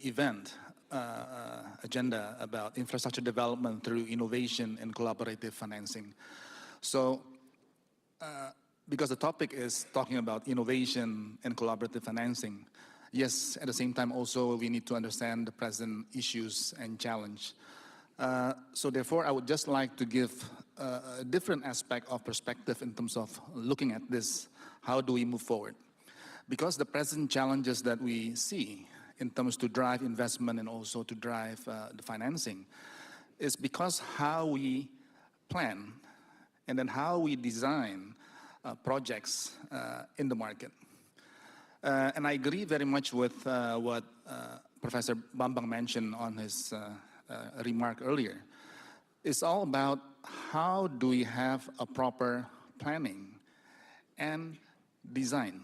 event agenda about infrastructure development through innovation and collaborative financing. So, because the topic is talking about innovation and collaborative financing, yes, at the same time also we need to understand the present issues and challenge. So therefore, I would just like to give a different aspect of perspective in terms of looking at this. How do we move forward? Because the present challenges that we see in terms to drive investment and also to drive the financing is because how we plan and then how we design projects in the market. And I agree very much with what Professor Bambang mentioned on his remark earlier. It's all about how do we have a proper planning and design.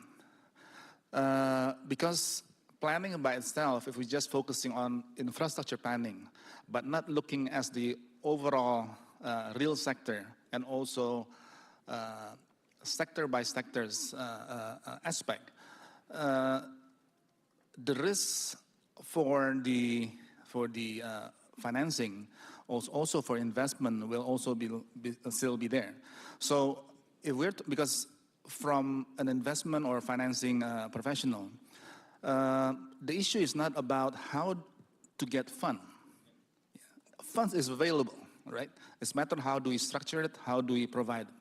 Because planning by itself, if we're just focusing on infrastructure planning, but not looking at the overall real sector and also sector by sectors aspect, the risks for the financing, also for investment, will also still be there. So if because from an investment or financing professional, the issue is not about how to get funds. Funds is available, right? It's a matter of how do we structure it, how do we provide it.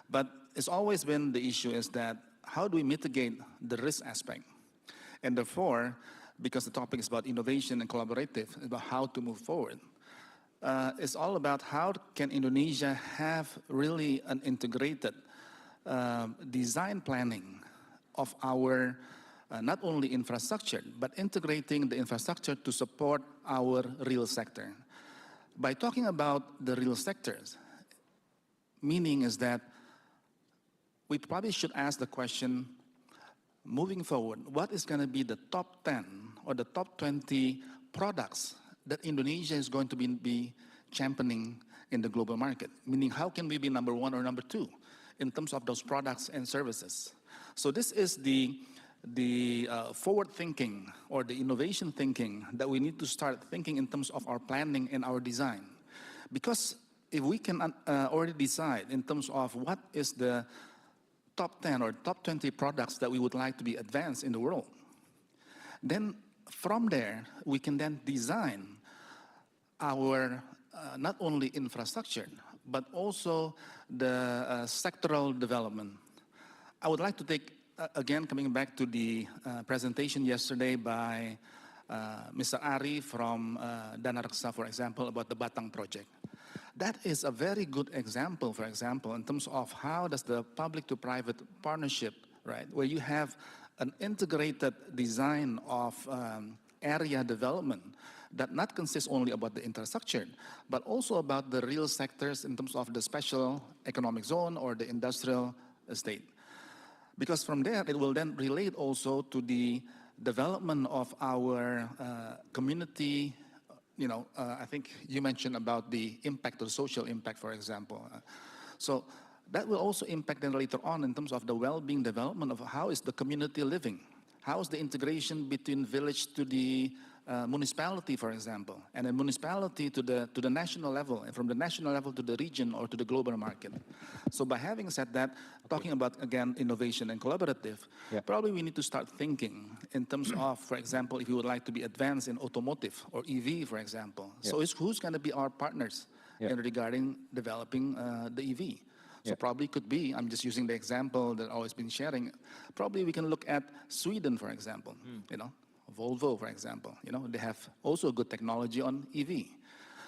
But it's always been the issue is that how do we mitigate the risk aspect? And therefore, because the topic is about innovation and collaborative, about how to move forward, it's all about how can Indonesia have really an integrated design planning of our not only infrastructure, but integrating the infrastructure to support our real sector. By talking about the real sectors, meaning is that we probably should ask the question, moving forward, what is going to be the top 10 or the top 20 products that Indonesia is going to be championing in the global market? Meaning, how can we be number 1 or number 2 in terms of those products and services? So this is the forward thinking or the innovation thinking that we need to start thinking in terms of our planning and our design. Because if we can already decide in terms of what is the top 10 or top 20 products that we would like to be advanced in the world, then from there, we can then design our not only infrastructure, but also the sectoral development. I would like to take, again, coming back to the presentation yesterday by Mr. Ari from Dana Reksa, for example, about the Batang project. That is a very good example, for example, in terms of how does the public to private partnership, right, where you have an integrated design of area development that not consists only about the infrastructure, but also about the real sectors in terms of the special economic zone or the industrial estate. Because from there, it will then relate also to the development of our community, I think you mentioned about the impact, the social impact, for example. So that will also impact then later on in terms of the well-being development of how is the community living. How is the integration between village to the municipality, for example, and a municipality to the national level, and from the national level to the region or to the global market. So by having said that, talking about, again, innovation and collaborative, probably we need to start thinking in terms of, for example, if you would like to be advanced in automotive or EV, for example. So who's going to be our partners in regarding developing the EV? So probably could be, I'm just using the example that I've always been sharing, probably we can look at Sweden, for example, Volvo, for example, they have also good technology on EV.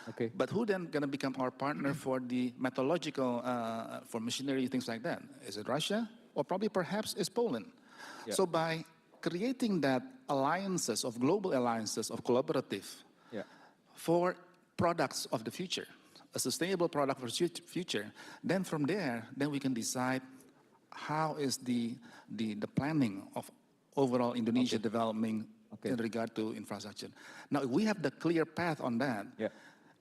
Okay. But who then going to become our partner for the metallurgical, for machinery, things like that? Is it Russia? Or probably perhaps is Poland. So by creating that alliances of global alliances of collaborative for products of the future, a sustainable product for future, then from there, then we can decide how is the planning of overall Indonesia developing in regard to infrastructure. Now, if we have the clear path on that,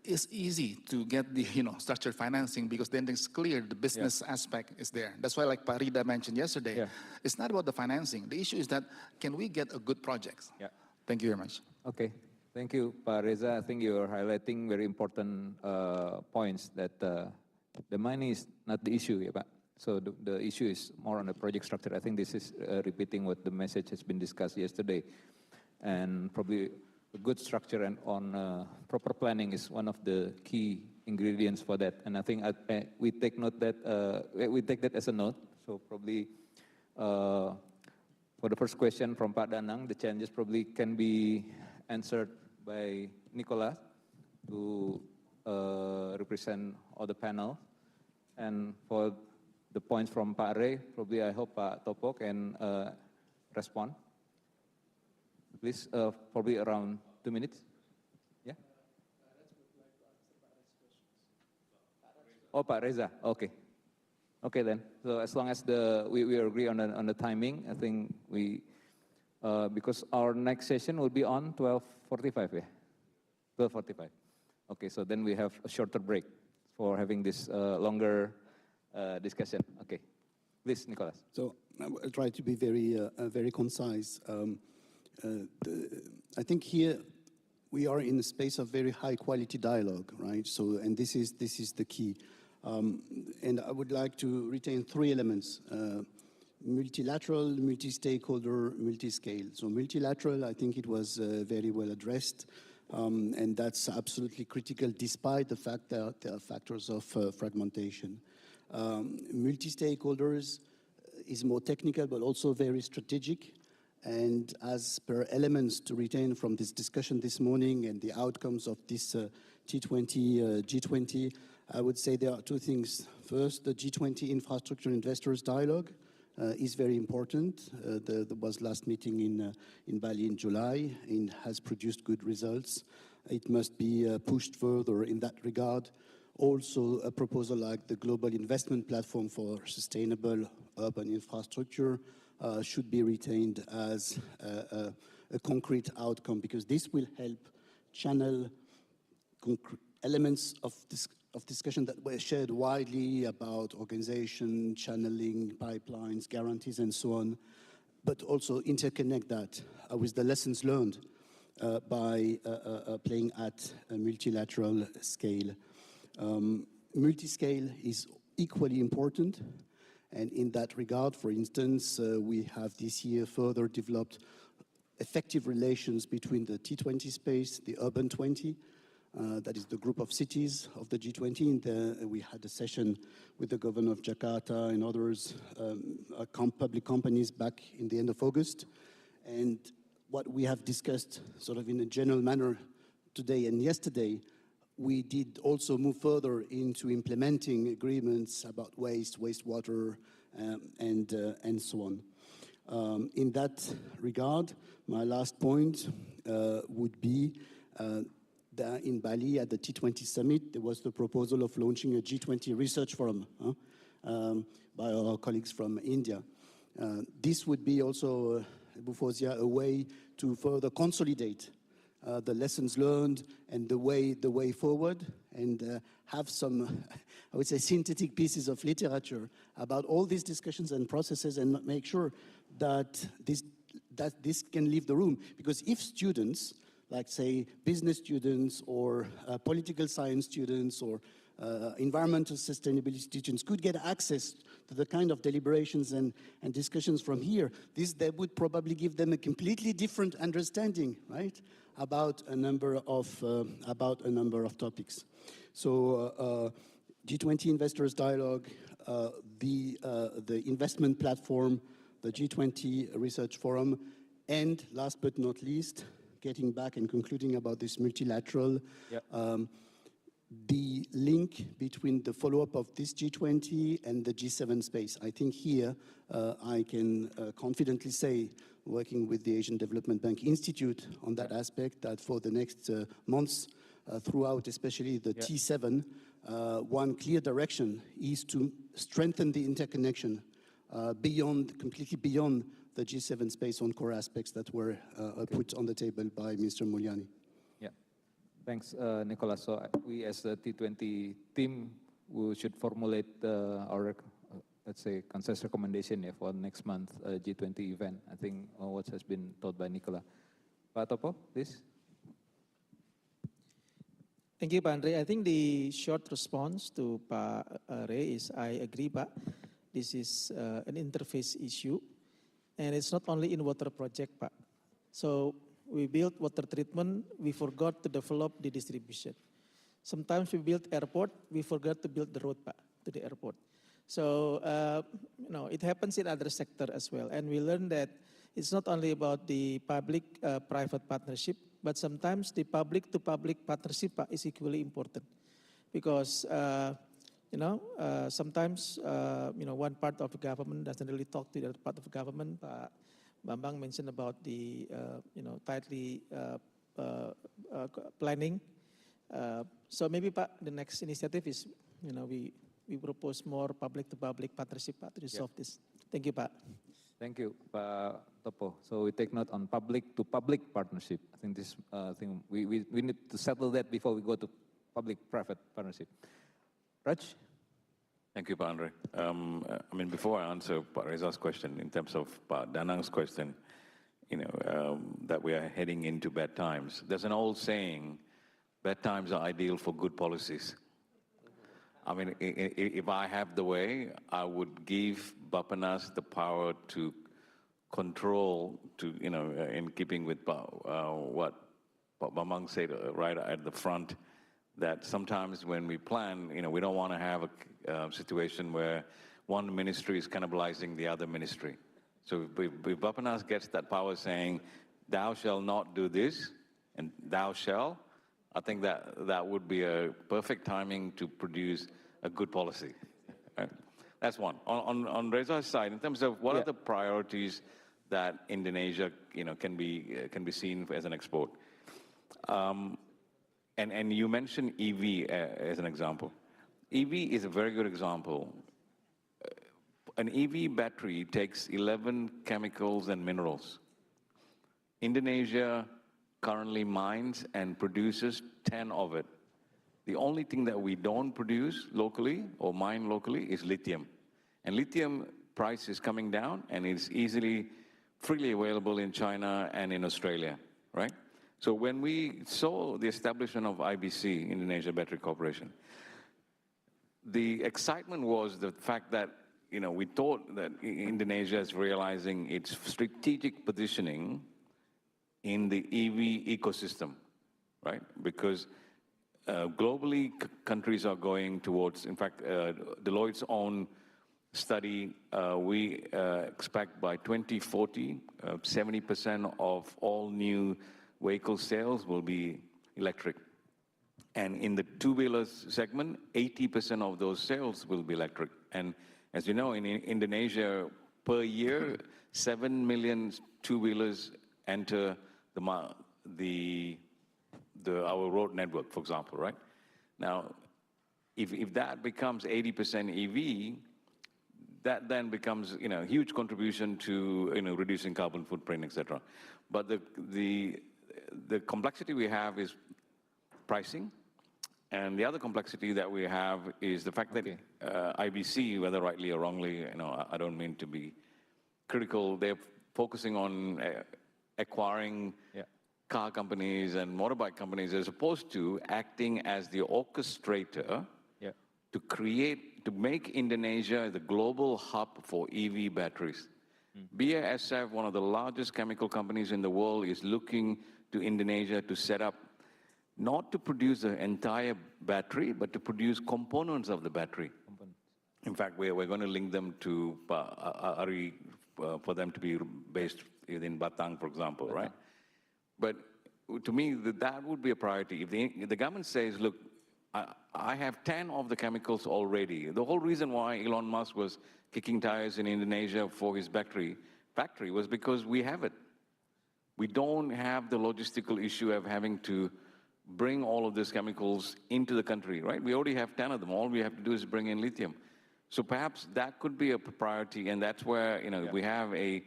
it's easy to get the structured financing because then it's clear the business aspect is there. That's why, like Pak Rida mentioned yesterday, it's not about the financing. The issue is that can we get a good project? Thank you very much. Okay. Thank you, Pak Reza. I think you are highlighting very important points that the money is not the issue, Pak. So the issue is more on the project structure. I think this is repeating what the message has been discussed yesterday. And probably a good structure and on proper planning is one of the key ingredients for that. And I think we take note that we take that as a note. So probably for the first question from Pak Danang, the changes probably can be answered by Nicolas to represent all the panel. And for the points from Pak Ray, probably I hope Pak Topo can respond. Please, probably around 2 minutes. Yeah? Oh, Pak Reza, okay. Okay then, so as long as we agree on the timing, I think we, because our next session will be on 12:45, yeah? 12:45. Okay, so then we have a shorter break for having this longer discussion. Okay, please, Nicolas. So I'll try to be very concise. I think here we are in a space of very high quality dialogue, right? So, and this is the key. And I would like to retain 3 elements. Multilateral, multi-stakeholder, multi-scale. So multilateral, I think it was very well addressed. And that's absolutely critical despite the fact that there are factors of fragmentation. Multi-stakeholders is more technical but also very strategic. And as per elements to retain from this discussion this morning and the outcomes of this T20, G20, I would say there are 2 things. First, the G20 Infrastructure Investors Dialogue is very important. There was last meeting in Bali in July and has produced good results. It must be pushed further in that regard. Also, a proposal like the Global Investment Platform for Sustainable Urban Infrastructure should be retained as a concrete outcome, because this will help channel elements of discussion that were shared widely about organization, channeling, pipelines, guarantees, and so on, but also interconnect that with the lessons learned by playing at a multilateral scale. Multi-scale is equally important. And in that regard, for instance, we have this year further developed effective relations between the T20 space, the Urban 20, that is the group of cities of the G20. And we had a session with the governor of Jakarta and others, public companies back in the end of August. And what we have discussed sort of in a general manner today and yesterday, we did also move further into implementing agreements about waste, wastewater, and so on. In that regard, my last point would be that in Bali at the T20 summit, there was the proposal of launching a G20 research forum by our colleagues from India. This would be also Bu Fozia, a way to further consolidate the lessons learned and the way forward, and have some, I would say, synthetic pieces of literature about all these discussions and processes, and make sure that this can leave the room. Because if students, like say business students or political science students or environmental sustainability students could get access to the kind of deliberations and discussions from here, that would probably give them a completely different understanding, right, about a number of topics. So G20 Investors Dialogue, the investment platform, the G20 Research Forum, and last but not least, getting back and concluding about this multilateral, the link between the follow-up of this G20 and the G7 space. I think here I can confidently say, working with the Asian Development Bank Institute on that aspect, that for the next months, throughout especially the T7, one clear direction is to strengthen the interconnection completely beyond the G7 space on core aspects that were put on the table by Mr. Mulyani. Yeah, thanks, Nicolas. So we as the T20 team, we should formulate our, let's say, consensus recommendation for next month G20 event. I think what has been told by Nicolas. Pak Topo, please. Thank you, Pak Andre. I think the short response to Pak Ray is, I agree, Pak. This is an interface issue. And it's not only in water project, Pak. So we built water treatment, we forgot to develop the distribution. Sometimes we built airport, we forgot to build the road, Pak, to the airport. So, it happens in other sectors as well. And we learned that it's not only about the public-private partnership, but sometimes the public-to-public partnership, Pak, is equally important. Because sometimes, one part of the government doesn't really talk to the other part of the government. Bambang mentioned about the, tightly planning. So maybe, Pak, the next initiative is, we propose more public-to-public partnership, Pak, to resolve this. Thank you, Pak. Thank you, Pak Topo. So we take note on public-to-public partnership. I think this thing, we need to settle that before we go to public-private partnership. Raj? Thank you, Pak Andre. Before I answer Pak Reza's question, in terms of Pak Danang's question, that we are heading into bad times. There's an old saying, bad times are ideal for good policies. If I have the way, I would give Bappenas the power to control, in keeping with what Pak Bambang said right at the front, that sometimes when we plan, we don't want to have a situation where one ministry is cannibalizing the other ministry. So if Bappenas gets that power saying, thou shall not do this, and thou shall, I think that would be a perfect timing to produce a good policy. Right? That's one. On Reza's side, in terms of what are the priorities that Indonesia, can be seen as an export. And you mentioned EV as an example. EV is a very good example. An EV battery takes 11 chemicals and minerals. Indonesia currently mines and produces 10 of it. The only thing that we don't produce locally or mine locally is lithium. And lithium price is coming down and it's freely available in China and in Australia, right? So when we saw the establishment of IBC, Indonesia Battery Corporation, the excitement was the fact that, we thought that Indonesia is realizing its strategic positioning in the EV ecosystem, right? Because globally, countries are going towards, in fact, Deloitte's own study, we expect by 2040, 70% of all new vehicle sales will be electric. And in the two-wheelers segment, 80% of those sales will be electric. And as you know, in Indonesia, per year, 7 million two-wheelers enter our road network, for example, right? Now, if that becomes 80% EV, that then becomes, a huge contribution to, reducing carbon footprint, etc. But the complexity we have is pricing, and the other complexity that we have is the fact that IBC, whether rightly or wrongly, I don't mean to be critical, they're focusing on acquiring car companies and motorbike companies as opposed to acting as the orchestrator to make Indonesia the global hub for EV batteries. BASF, one of the largest chemical companies in the world, is looking to Indonesia to set up, not to produce the entire battery, but to produce components of the battery. In fact, we're going to link them to ARI for them to be based in Batang, for example, right? But to me, that would be a priority. If the government says, look, I have 10 of the chemicals already. The whole reason why Elon Musk was kicking tires in Indonesia for his factory was because we have it. We don't have the logistical issue of having to bring all of these chemicals into the country, right? We already have 10 of them. All we have to do is bring in lithium. So perhaps that could be a priority, and that's where, we have a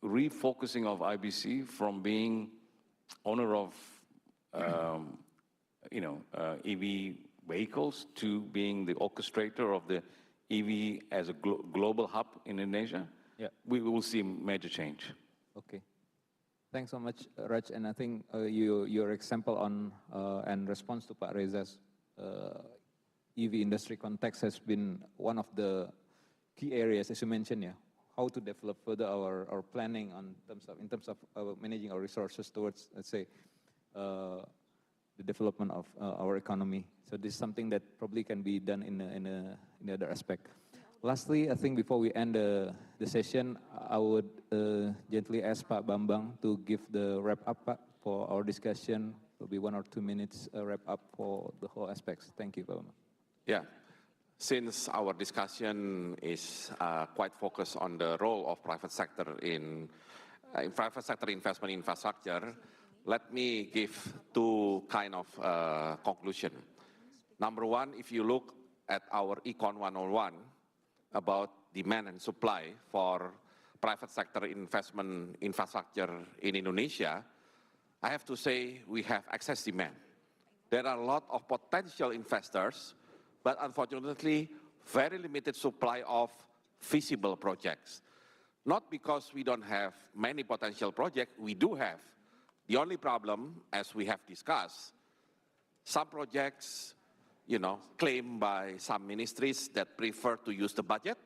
refocusing of IBC from being owner of EV vehicles to being the orchestrator of the EV as a global hub in Indonesia. We will see major change. Okay. Thanks so much, Raj. And I think your example on and response to Pak Reza's EV industry context has been one of the key areas, as you mentioned, how to develop further our planning in terms of managing our resources towards, let's say, the development of our economy. So this is something that probably can be done in the other aspect. Lastly, I think before we end the session, I would gently ask Pak Bambang to give the wrap-up for our discussion. It will be 1 or 2 minutes wrap-up for the whole aspects. Thank you, Pak Bambang. Yeah. Since our discussion is quite focused on the role of private sector in private sector investment infrastructure, let me give two kind of conclusion. Number one, if you look at our Econ 101 about demand and supply for private sector investment infrastructure in Indonesia, I have to say we have excess demand. There are a lot of potential investors, but unfortunately, very limited supply of feasible projects. Not because we don't have many potential projects, we do have. The only problem, as we have discussed, some projects, claimed by some ministries that prefer to use the budget.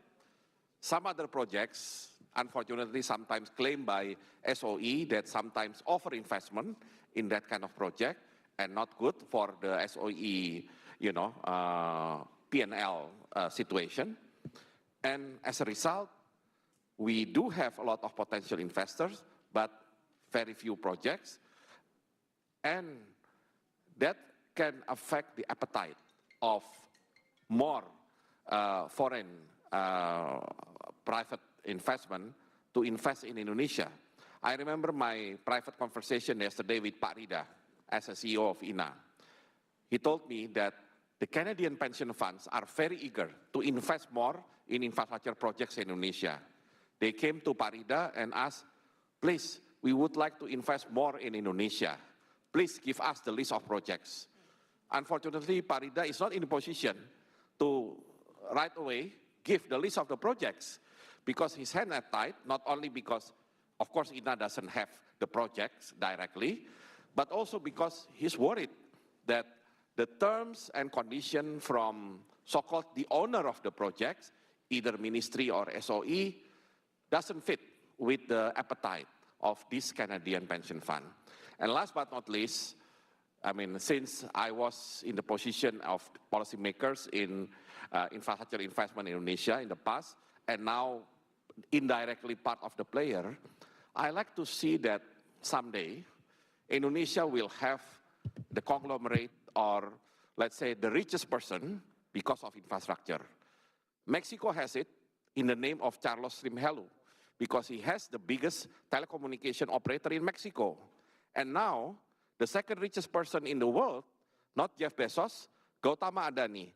Some other projects, unfortunately, sometimes claimed by SOE that sometimes offer investment in that kind of project and not good for the SOE, P&L situation. And as a result, we do have a lot of potential investors, but very few projects, and that can affect the appetite of more foreign private investment to invest in Indonesia. I remember my private conversation yesterday with Pak Rida as a CEO of INA. He told me that the Canadian pension funds are very eager to invest more in infrastructure projects in Indonesia. They came to Pak Rida and asked, please, we would like to invest more in Indonesia. Please give us the list of projects. Unfortunately, Pak Rida is not in a position to right away give the list of the projects because his hands are tied, not only because, of course, INA doesn't have the projects directly, but also because he's worried that the terms and conditions from so-called the owner of the projects, either ministry or SOE, doesn't fit with the appetite of this Canadian pension fund. And last but not least, since I was in the position of policymakers in infrastructure investment in Indonesia in the past, and now indirectly part of the player, I like to see that someday Indonesia will have the conglomerate or, let's say, the richest person because of infrastructure. Mexico has it in the name of Carlos Slim Helú, because he has the biggest telecommunication operator in Mexico. And now, the second richest person in the world, not Jeff Bezos, Gautama Adani,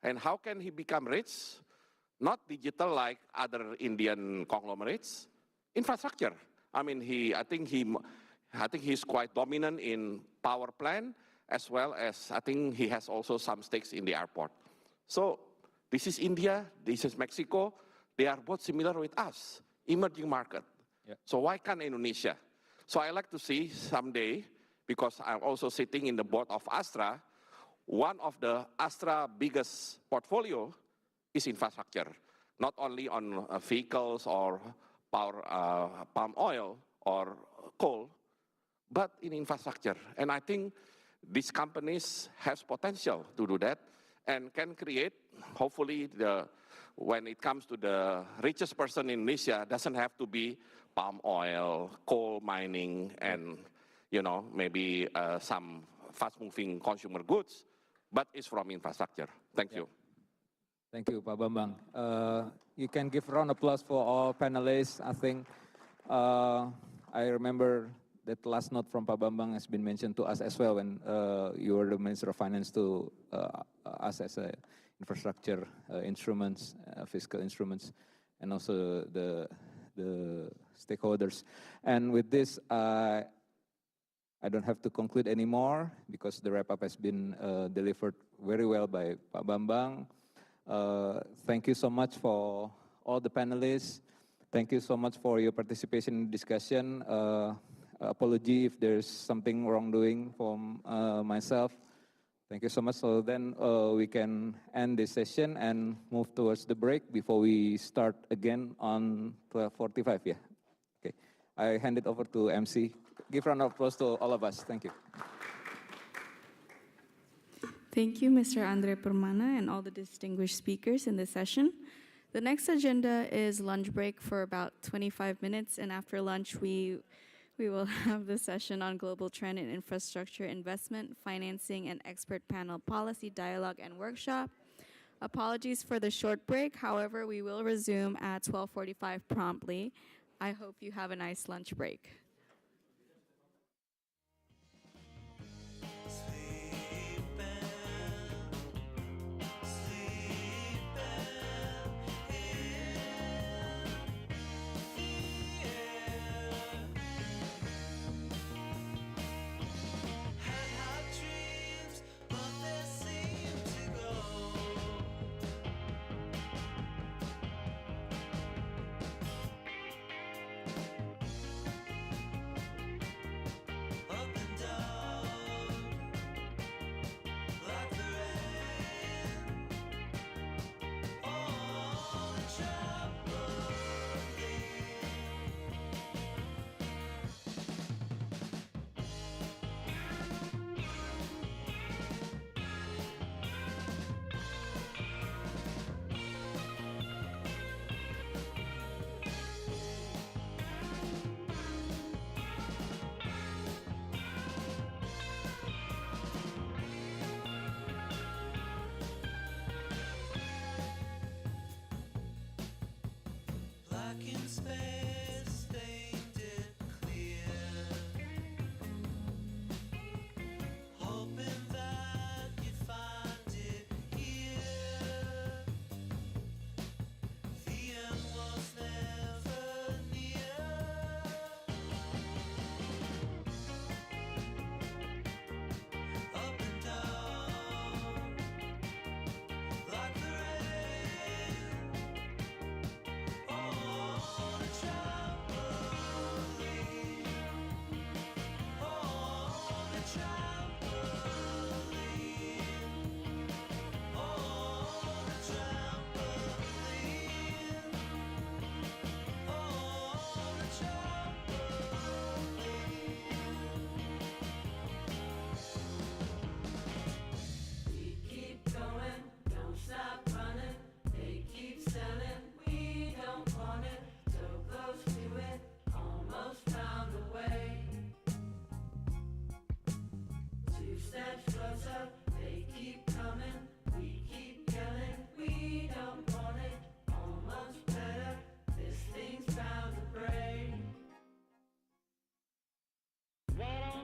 And how can he become rich? Not digital like other Indian conglomerates, infrastructure. I mean, I think he's quite dominant in power plant, as well as I think he has also some stakes in the airport. So this is India, this is Mexico. They are both similar with us, emerging market. Yeah. So why can't Indonesia? So I like to see someday, because I'm also sitting in the board of Astra, one of the Astra biggest portfolio is infrastructure, not only on vehicles or power, palm oil or coal, but in infrastructure. And I think these companies have potential to do that and can create, hopefully, when it comes to the richest person in Indonesia, doesn't have to be palm oil, coal mining, and maybe some fast-moving consumer goods, but it's from infrastructure. Thank you. Thank you, Pak Bambang. You can give a round of applause for all panelists. I think I remember that last note from Pak Bambang has been mentioned to us as well when you were the Minister of Finance to us as a infrastructure instruments, fiscal instruments, and also the stakeholders. And with this, I don't have to conclude anymore because the wrap-up has been delivered very well by Pak Bambang. Thank you so much for all the panelists. Thank you so much for your participation in the discussion. Apology if there's something wrongdoing from myself. Thank you so much. So then we can end this session and move towards the break before we start again on 12:45. Yeah. Okay. I hand it over to MC. Give a round of applause to all of us. Thank you. Thank you, Mr. Andre Permana, and all the distinguished speakers in this session. The next agenda is lunch break for about 25 minutes, and after lunch, we will have the session on global trend in infrastructure investment, financing, and expert panel policy dialogue and workshop. Apologies for the short break. However, we will resume at 12:45 promptly. I hope you have a nice lunch break.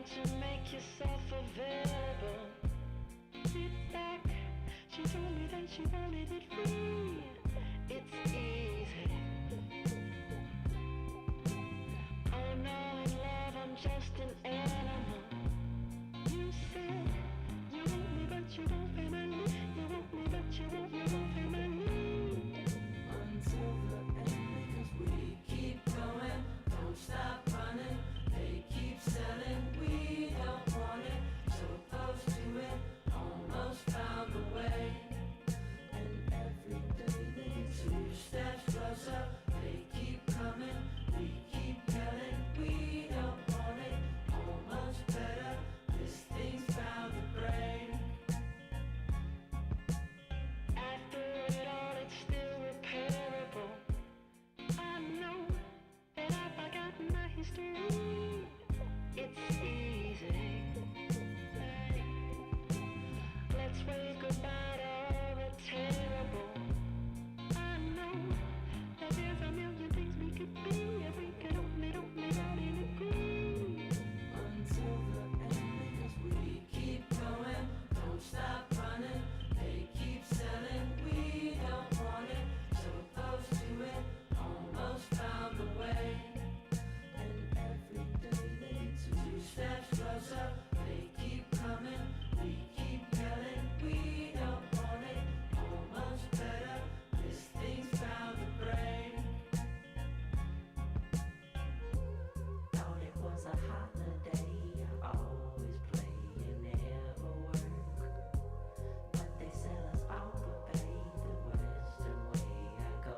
To make yourself available. Sit back, she told me that she wanted it free. It's easy. Oh no, in love I'm just an animal. You said you want me but you want family. You want me but you want family. Until the end, because we keep going, don't stop running. They keep selling, we don't want it. So opposed to it, almost found the way. And every day they get 2 steps closer. They keep coming, we keep yelling, we don't want it. Almost better, this thing's found the brain. After it all, it's still repairable. I know that I've forgotten my history. It's easy. Let's wave goodbye to all the terrible. I know that there's a million things we could be if we could only out and agree. Until the end, because we keep going, don't stop running. They keep selling, we don't want it. So opposed to it, almost found the way. And every day they get 2 steps closer. They keep coming, we keep yelling, we don't want it. Almost better, this thing's found the brain. Thought it was a holiday, I always play and never work. But they sell us all the pay, the Western way. I go berserk, I go.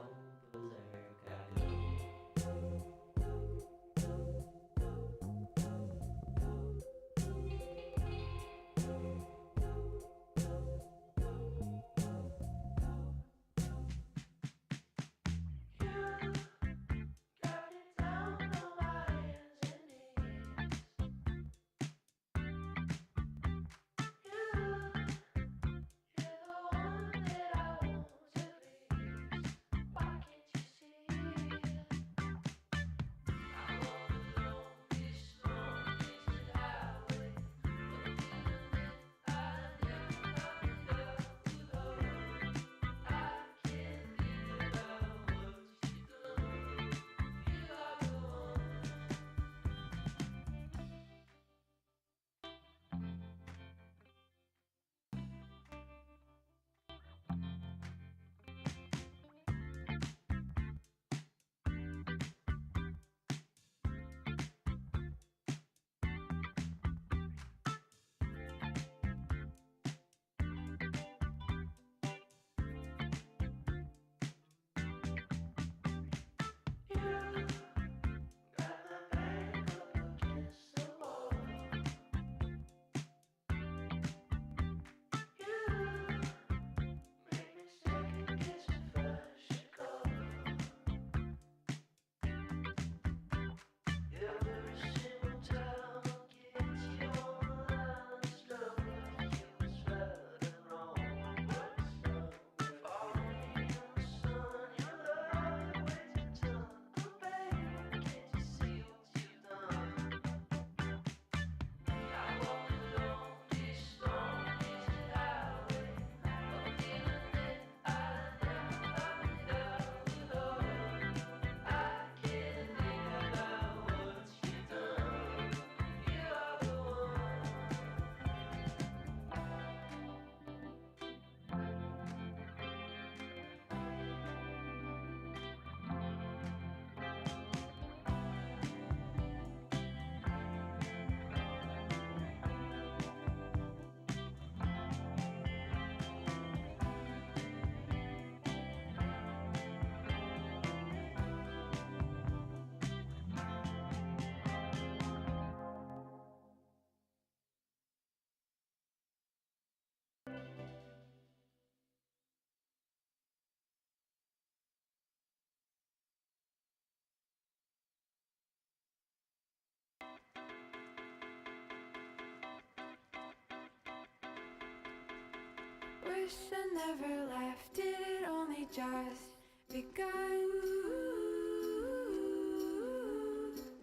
Wish I never left, did it only just begun?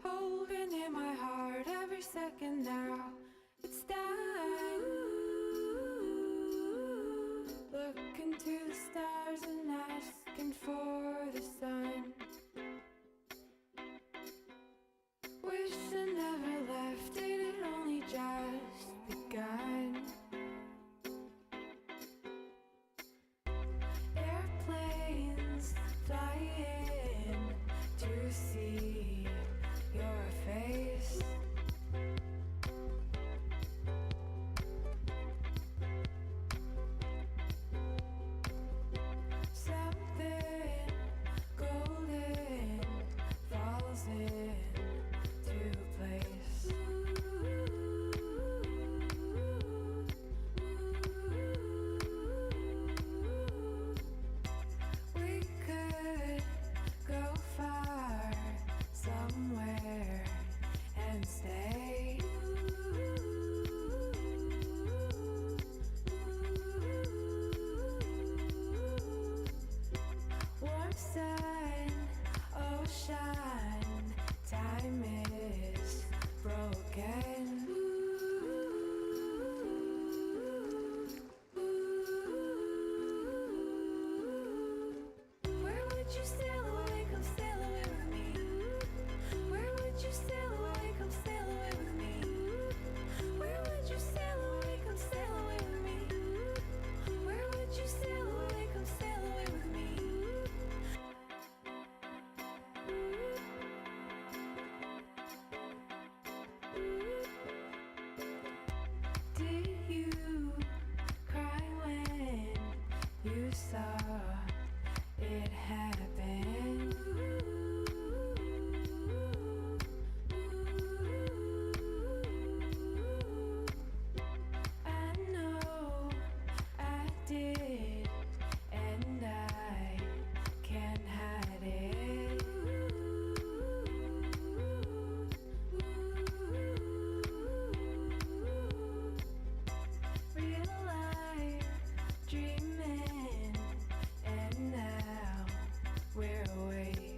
Holding in my heart every second now, it's done. Look into time is broken. Where would you sail away? Come sail away with me. Where would you sail away? Come sail away with me. Where would you sail away? Come sail away with me. Where would you sail away? Come sail away with me. Did you cry when you saw it happen? I know I did, and I can't hide it. Real life dreaming, and now we're awake.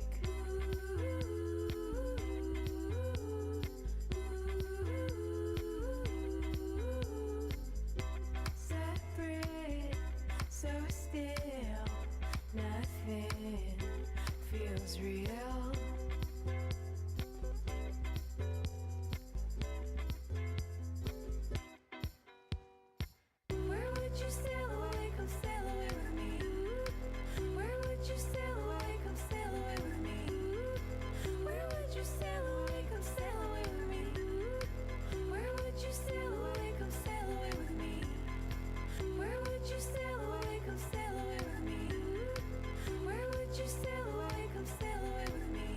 Separate, so still, nothing feels real. Where would you sail away? Come sail away with me. Where would you sail away? Come sail away with me. Where would you sail away? Come sail away with me. Where would you sail away? Come sail away with me. Where would you sail away? Come sail away with me. Where would you sail away? Come sail away with me.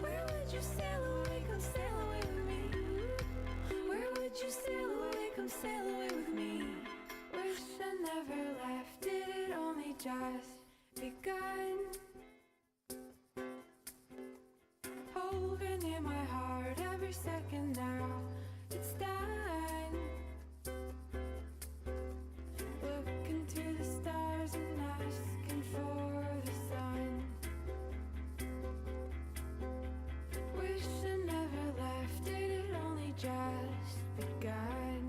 Where would you sail away? Come sail away with me. Where would you sail away? Come sail away with me. Wish I never left, did it only just begun? Holding in my heart every second now, it's done. Looking to the stars and asking for the sun. Wish I never left, did it only just begun?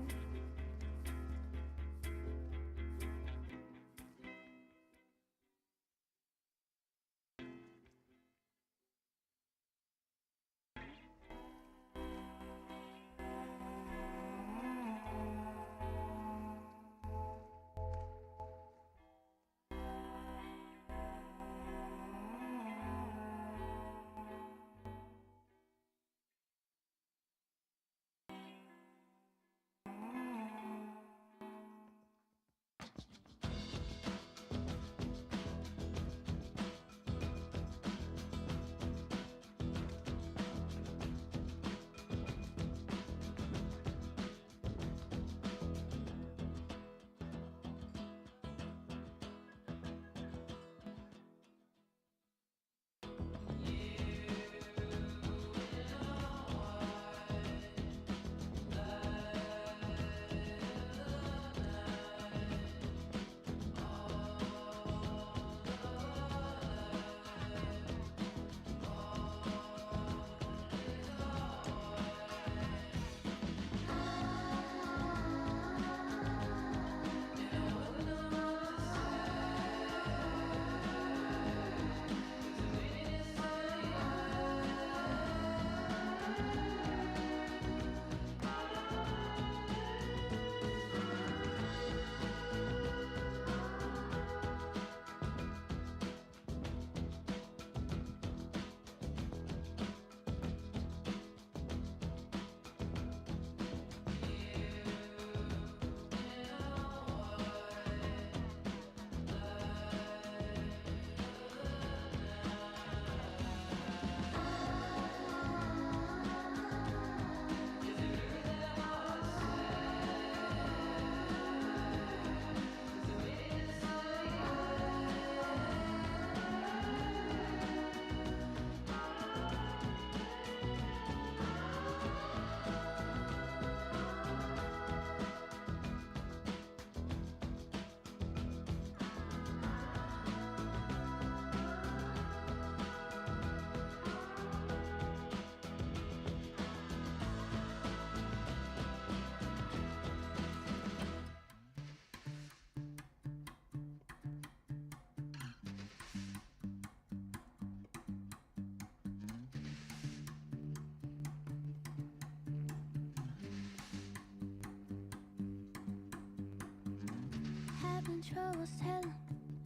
having troubles telling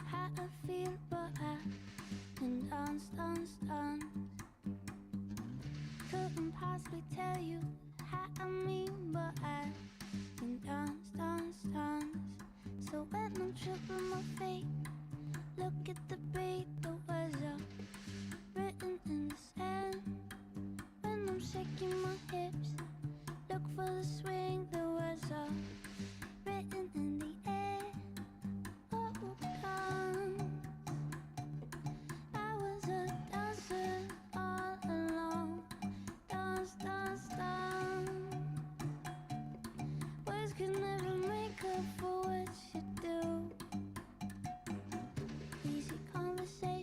how I feel, but I can dance, dance, dance. Couldn't possibly tell you how I mean, but I can dance, dance, dance. So when I'm tripping my feet, look at the beat, the words are written in the sand. When I'm shaking my hips, look for the swing, the words are written in the air. Oh, come. I was a dancer all alone. Dance, dance, dance. Words can never make up for what you do. Easy conversation.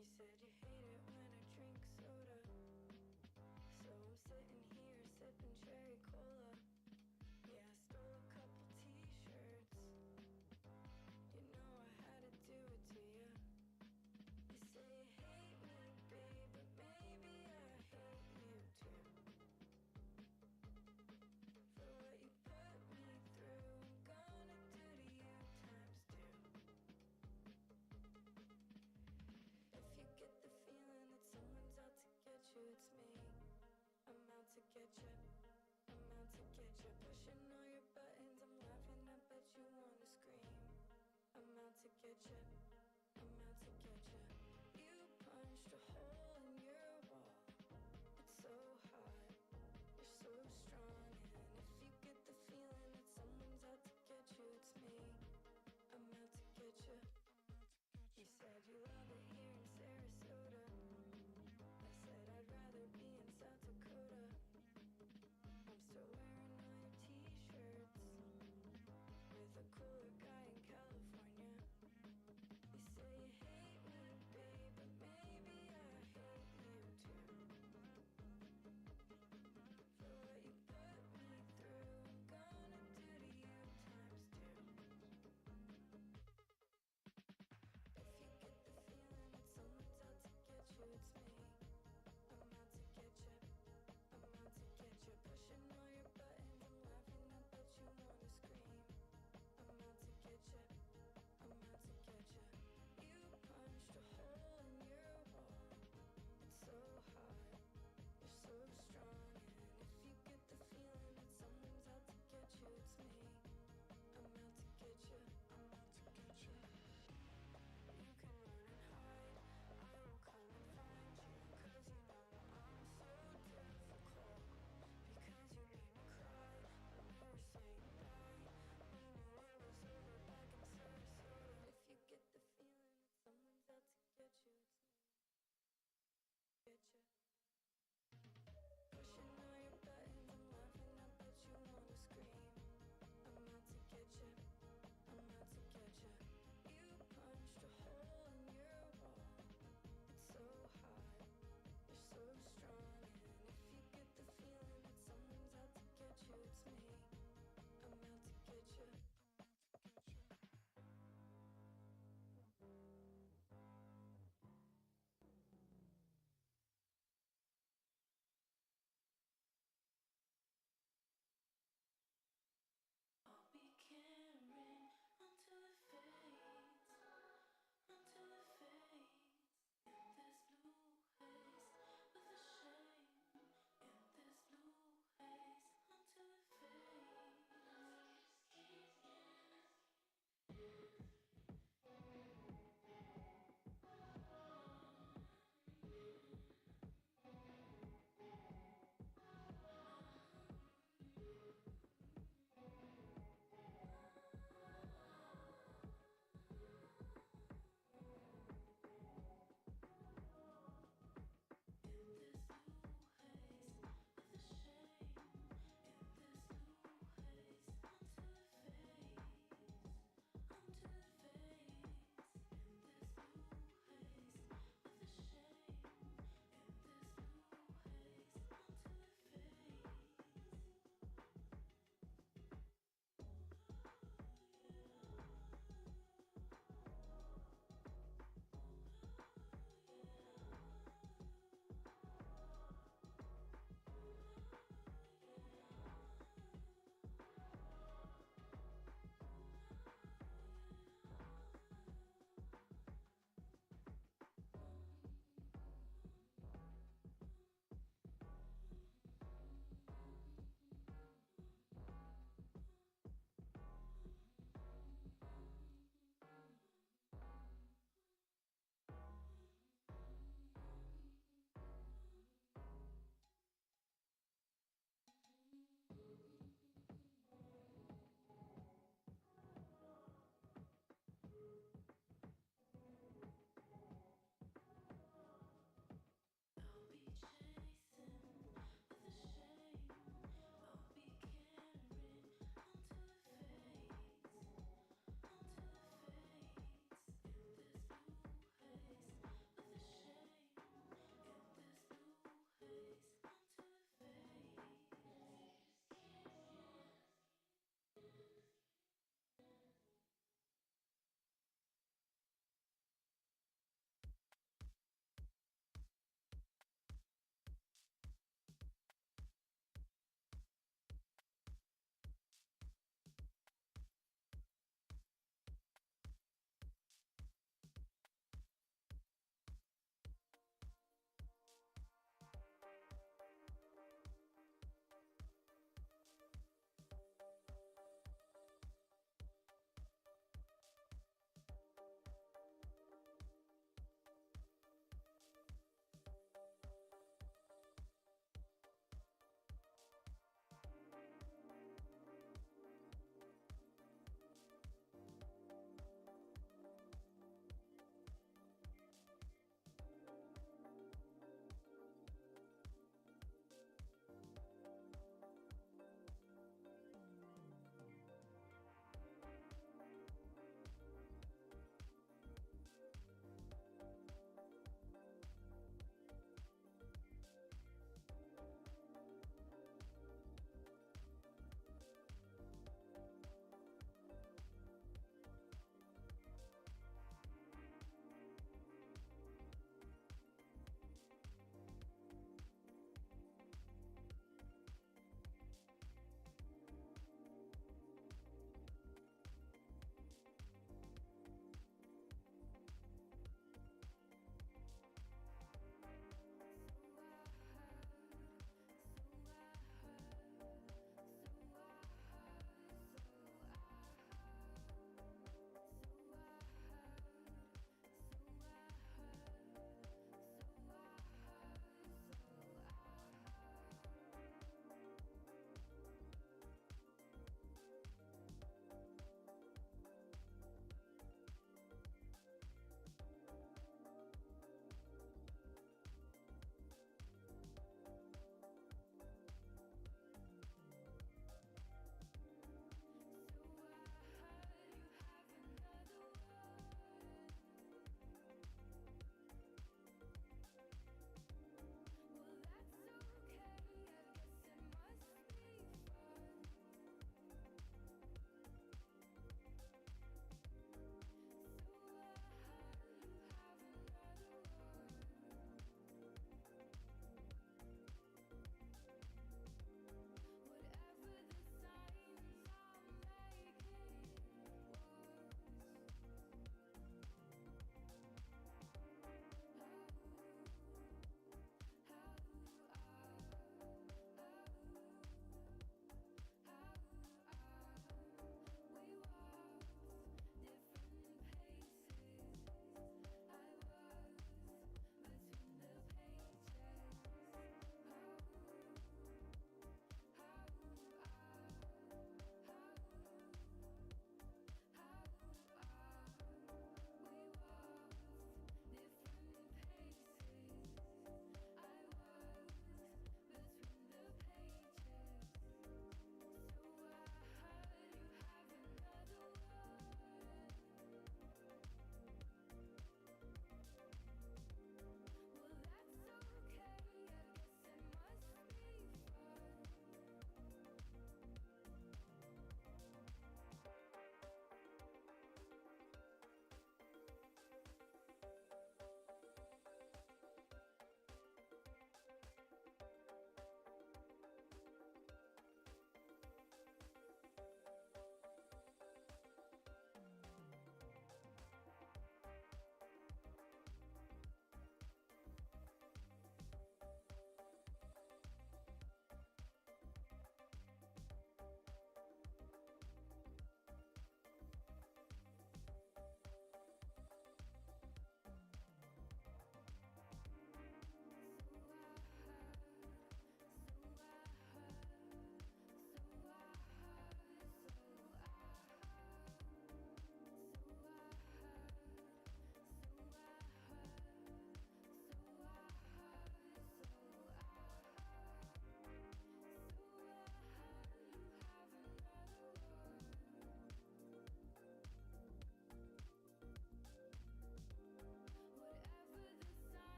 You said you hate it when I drink soda, so I'm sitting here sipping cherry cola. Yeah, I stole a couple t-shirts. You know I had to do it to you. You say you hate me, babe, but maybe I hate you too. For what you put me through, I'm gonna do to you times two. If you get the feeling that someone's out to get you, it's me. I'm out to get you. I'm out to get you. Pushing all your buttons, I'm laughing, I bet you wanna scream. I'm out to get you. I'm out to get you. You punched a hole in your wall. It's so hot, you're so strong. And if you get the feeling that someone's out to get you, it's me. I'm out to get you. You said you love it here in Sarasota. I said I'd rather be in South Dakota. I'm still wearing all your t-shirts with a cooler guy in California.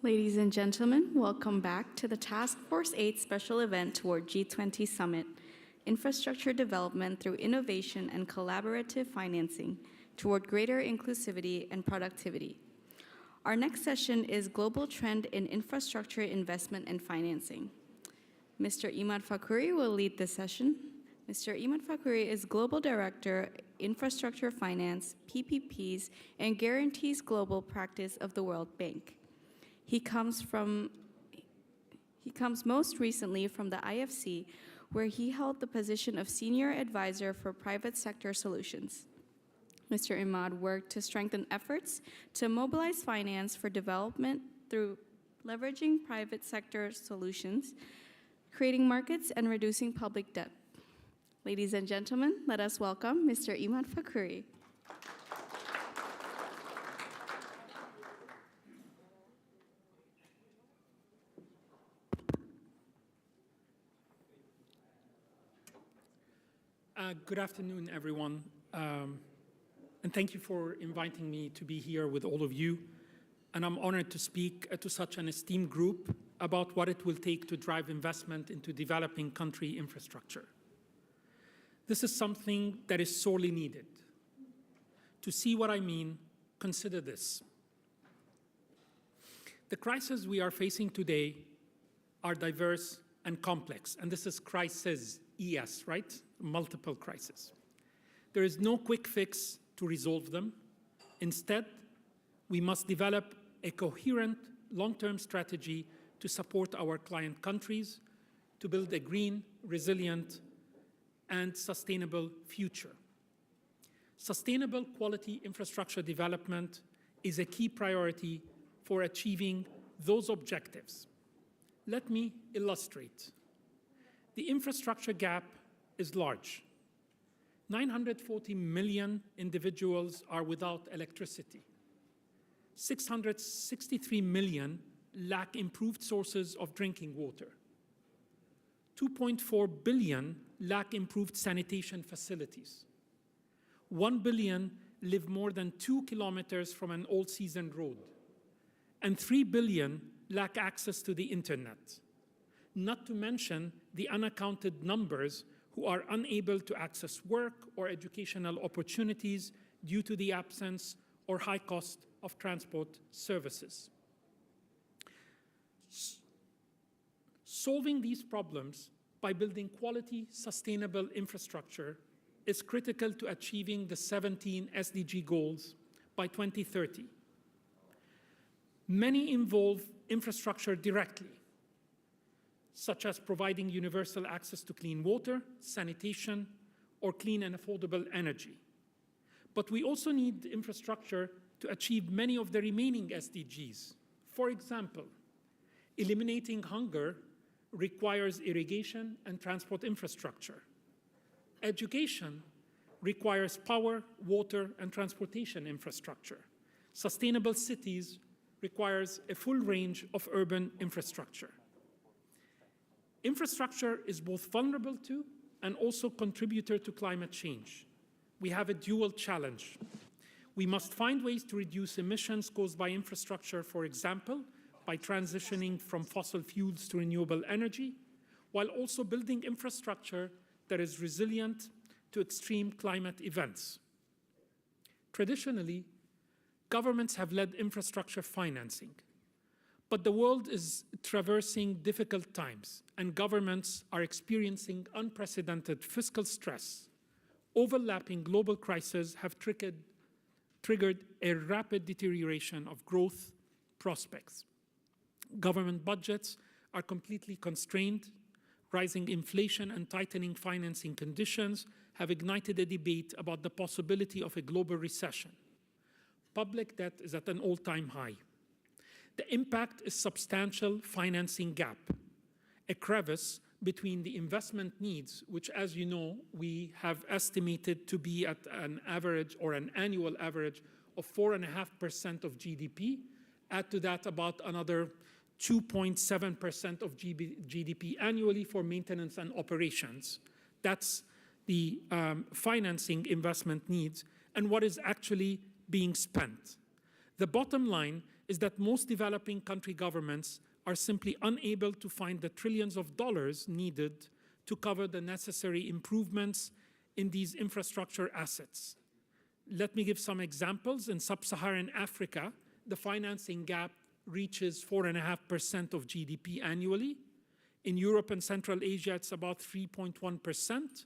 Ladies and gentlemen, welcome back to the Task Force 8 special event toward G20 Summit, Infrastructure Development through Innovation and Collaborative Financing toward Greater Inclusivity and Productivity. Our next session is Global Trend in Infrastructure Investment and Financing. Mr. Imad Fakhuri will lead this session. Mr. Imad Fakhuri is Global Director, Infrastructure Finance, PPPs, and Guarantees Global Practice of the World Bank. He comes most recently from the IFC, where he held the position of Senior Advisor for Private Sector Solutions. Mr. Imad worked to strengthen efforts to mobilize finance for development through leveraging private sector solutions, creating markets, and reducing public debt. Ladies and gentlemen, let us welcome Mr. Imad Fakhuri. Good afternoon, everyone. And thank you for inviting me to be here with all of you. And I'm honored to speak to such an esteemed group about what it will take to drive investment into developing country infrastructure. This is something that is sorely needed. To see what I mean, consider this. The crises we are facing today are diverse and complex, and this is crisis, ES, right? Multiple crises. There is no quick fix to resolve them. Instead, we must develop a coherent long-term strategy to support our client countries to build a green, resilient, and sustainable future. Sustainable quality infrastructure development is a key priority for achieving those objectives. Let me illustrate. The infrastructure gap is large. 940 million individuals are without electricity. 663 million lack improved sources of drinking water. 2.4 billion lack improved sanitation facilities. 1 billion live more than 2 kilometers from an all-season road. And 3 billion lack access to the internet. Not to mention the unaccounted numbers who are unable to access work or educational opportunities due to the absence or high cost of transport services. Solving these problems by building quality, sustainable infrastructure is critical to achieving the 17 SDG goals by 2030. Many involve infrastructure directly, such as providing universal access to clean water, sanitation, or clean and affordable energy. But we also need infrastructure to achieve many of the remaining SDGs. For example, eliminating hunger requires irrigation and transport infrastructure. Education requires power, water, and transportation infrastructure. Sustainable cities requires a full range of urban infrastructure. Infrastructure is both vulnerable to and also contributor to climate change. We have a dual challenge. We must find ways to reduce emissions caused by infrastructure, for example, by transitioning from fossil fuels to renewable energy, while also building infrastructure that is resilient to extreme climate events. Traditionally, governments have led infrastructure financing. But the world is traversing difficult times, and governments are experiencing unprecedented fiscal stress. Overlapping global crises have triggered a rapid deterioration of growth prospects. Government budgets are completely constrained. Rising inflation and tightening financing conditions have ignited a debate about the possibility of a global recession. Public debt is at an all-time high. The impact is substantial financing gap, a crevice between the investment needs, which, as you know, we have estimated to be at an average or an annual average of 4.5% of GDP. Add to that about another 2.7% of GDP annually for maintenance and operations. That's the financing investment needs and what is actually being spent. The bottom line is that most developing country governments are simply unable to find the trillions of dollars needed to cover the necessary improvements in these infrastructure assets. Let me give some examples. In sub-Saharan Africa, the financing gap reaches 4.5% of GDP annually. In Europe and Central Asia, it's about 3.1%,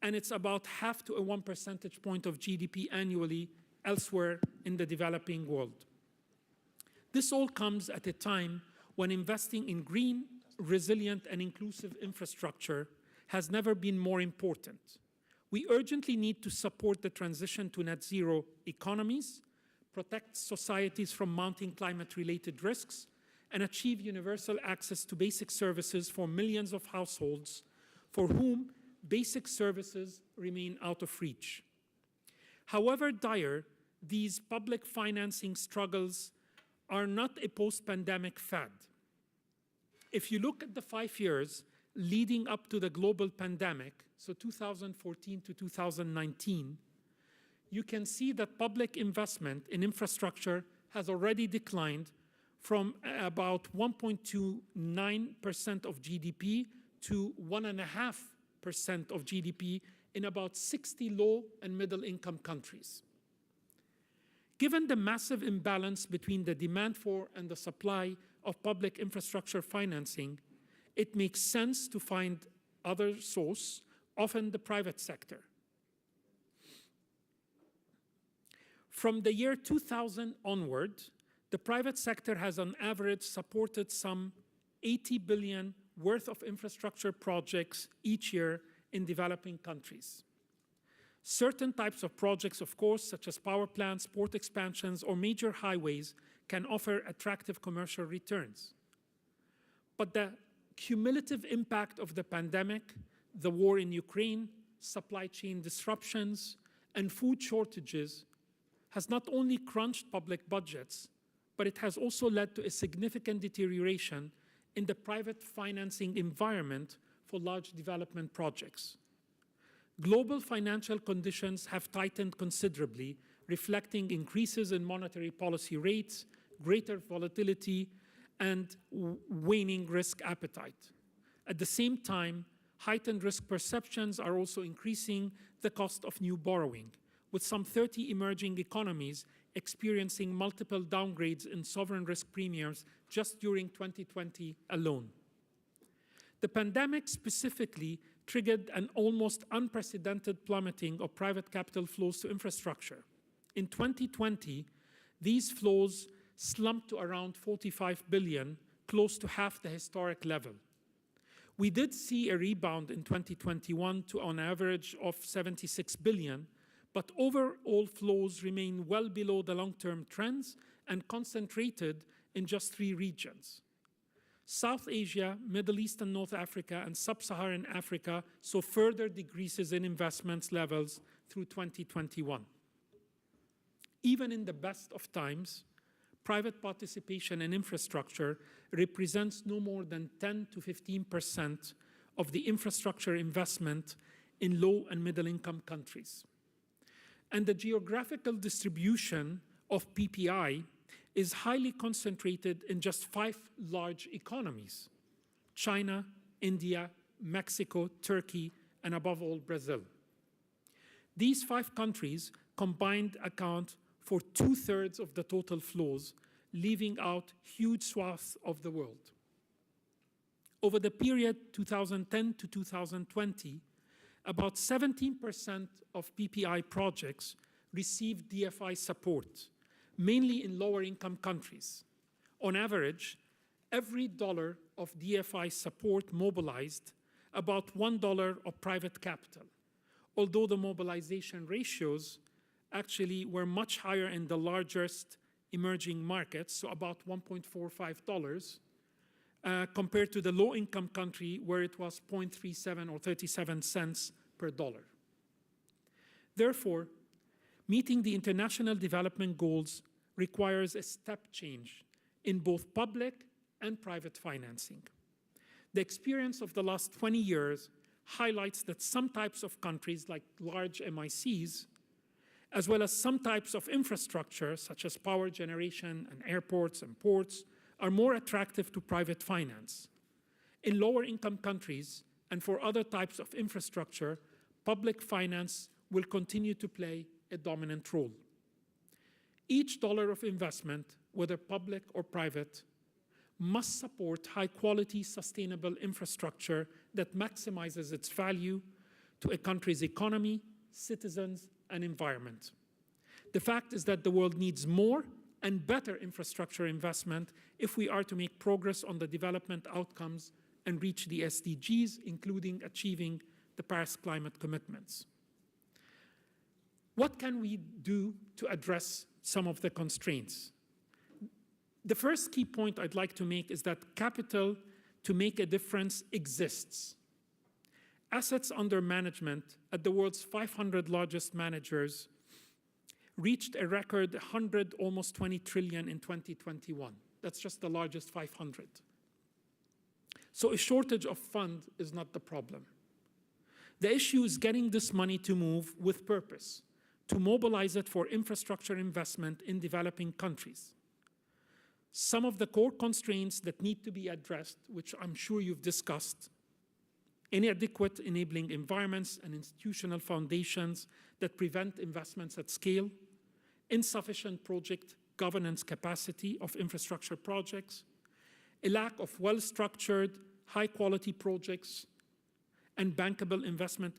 and it's about half to a 1 percentage point of GDP annually elsewhere in the developing world. This all comes at a time when investing in green, resilient, and inclusive infrastructure has never been more important. We urgently need to support the transition to net zero economies, protect societies from mounting climate-related risks, and achieve universal access to basic services for millions of households for whom basic services remain out of reach. However dire, these public financing struggles are not a post-pandemic fad. If you look at the 5 years leading up to the global pandemic, so 2014 to 2019, you can see that public investment in infrastructure has already declined from about 1.29% of GDP to 1.5% of GDP in about 60 low and middle income countries. Given the massive imbalance between the demand for and the supply of public infrastructure financing, it makes sense to find other source, often the private sector. From the year 2000 onward, the private sector has on average supported some 80 billion worth of infrastructure projects each year in developing countries. Certain types of projects, of course, such as power plants, port expansions, or major highways, can offer attractive commercial returns. But the cumulative impact of the pandemic, the war in Ukraine, supply chain disruptions, and food shortages has not only crunched public budgets, but it has also led to a significant deterioration in the private financing environment for large development projects. Global financial conditions have tightened considerably, reflecting increases in monetary policy rates, greater volatility, and waning risk appetite. At the same time, heightened risk perceptions are also increasing the cost of new borrowing, with some 30 emerging economies experiencing multiple downgrades in sovereign risk premiums just during 2020 alone. The pandemic specifically triggered an almost unprecedented plummeting of private capital flows to infrastructure. In 2020, these flows slumped to around 45 billion, close to half the historic level. We did see a rebound in 2021 to an average of 76 billion, but overall flows remain well below the long-term trends and concentrated in just 3 regions. South Asia, Middle East and North Africa, and Sub-Saharan Africa saw further decreases in investments levels through 2021. Even in the best of times, private participation in infrastructure represents no more than 10 to 15% of the infrastructure investment in low and middle income countries. And the geographical distribution of PPI is highly concentrated in just 5 large economies: China, India, Mexico, Turkey, and above all, Brazil. These 5 countries combined account for 2/3 of the total flows, leaving out huge swaths of the world. Over the period 2010 to 2020, about 17% of PPI projects received DFI support, mainly in lower income countries. On average, every dollar of DFI support mobilized about $1 of private capital, although the mobilization ratios actually were much higher in the largest emerging markets, so about $1.45, compared to the low-income country where it was 0.37 or 37 cents per dollar. Therefore, meeting the international development goals requires a step change in both public and private financing. The experience of the last 20 years highlights that some types of countries, like large MICs, as well as some types of infrastructure, such as power generation and airports and ports, are more attractive to private finance. In lower income countries and for other types of infrastructure, public finance will continue to play a dominant role. Each dollar of investment, whether public or private, must support high-quality, sustainable infrastructure that maximizes its value to a country's economy, citizens, and environment. The fact is that the world needs more and better infrastructure investment if we are to make progress on the development outcomes and reach the SDGs, including achieving the Paris climate commitments. What can we do to address some of the constraints? The first key point I'd like to make is that capital to make a difference exists. Assets under management at the world's 500 largest managers reached a record 100, almost 20 trillion in 2021. That's just the largest 500. So a shortage of fund is not the problem. The issue is getting this money to move with purpose, to mobilize it for infrastructure investment in developing countries. Some of the core constraints that need to be addressed, which I'm sure you've discussed, inadequate enabling environments and institutional foundations that prevent investments at scale, insufficient project governance capacity of infrastructure projects, a lack of well-structured, high-quality projects, and bankable investment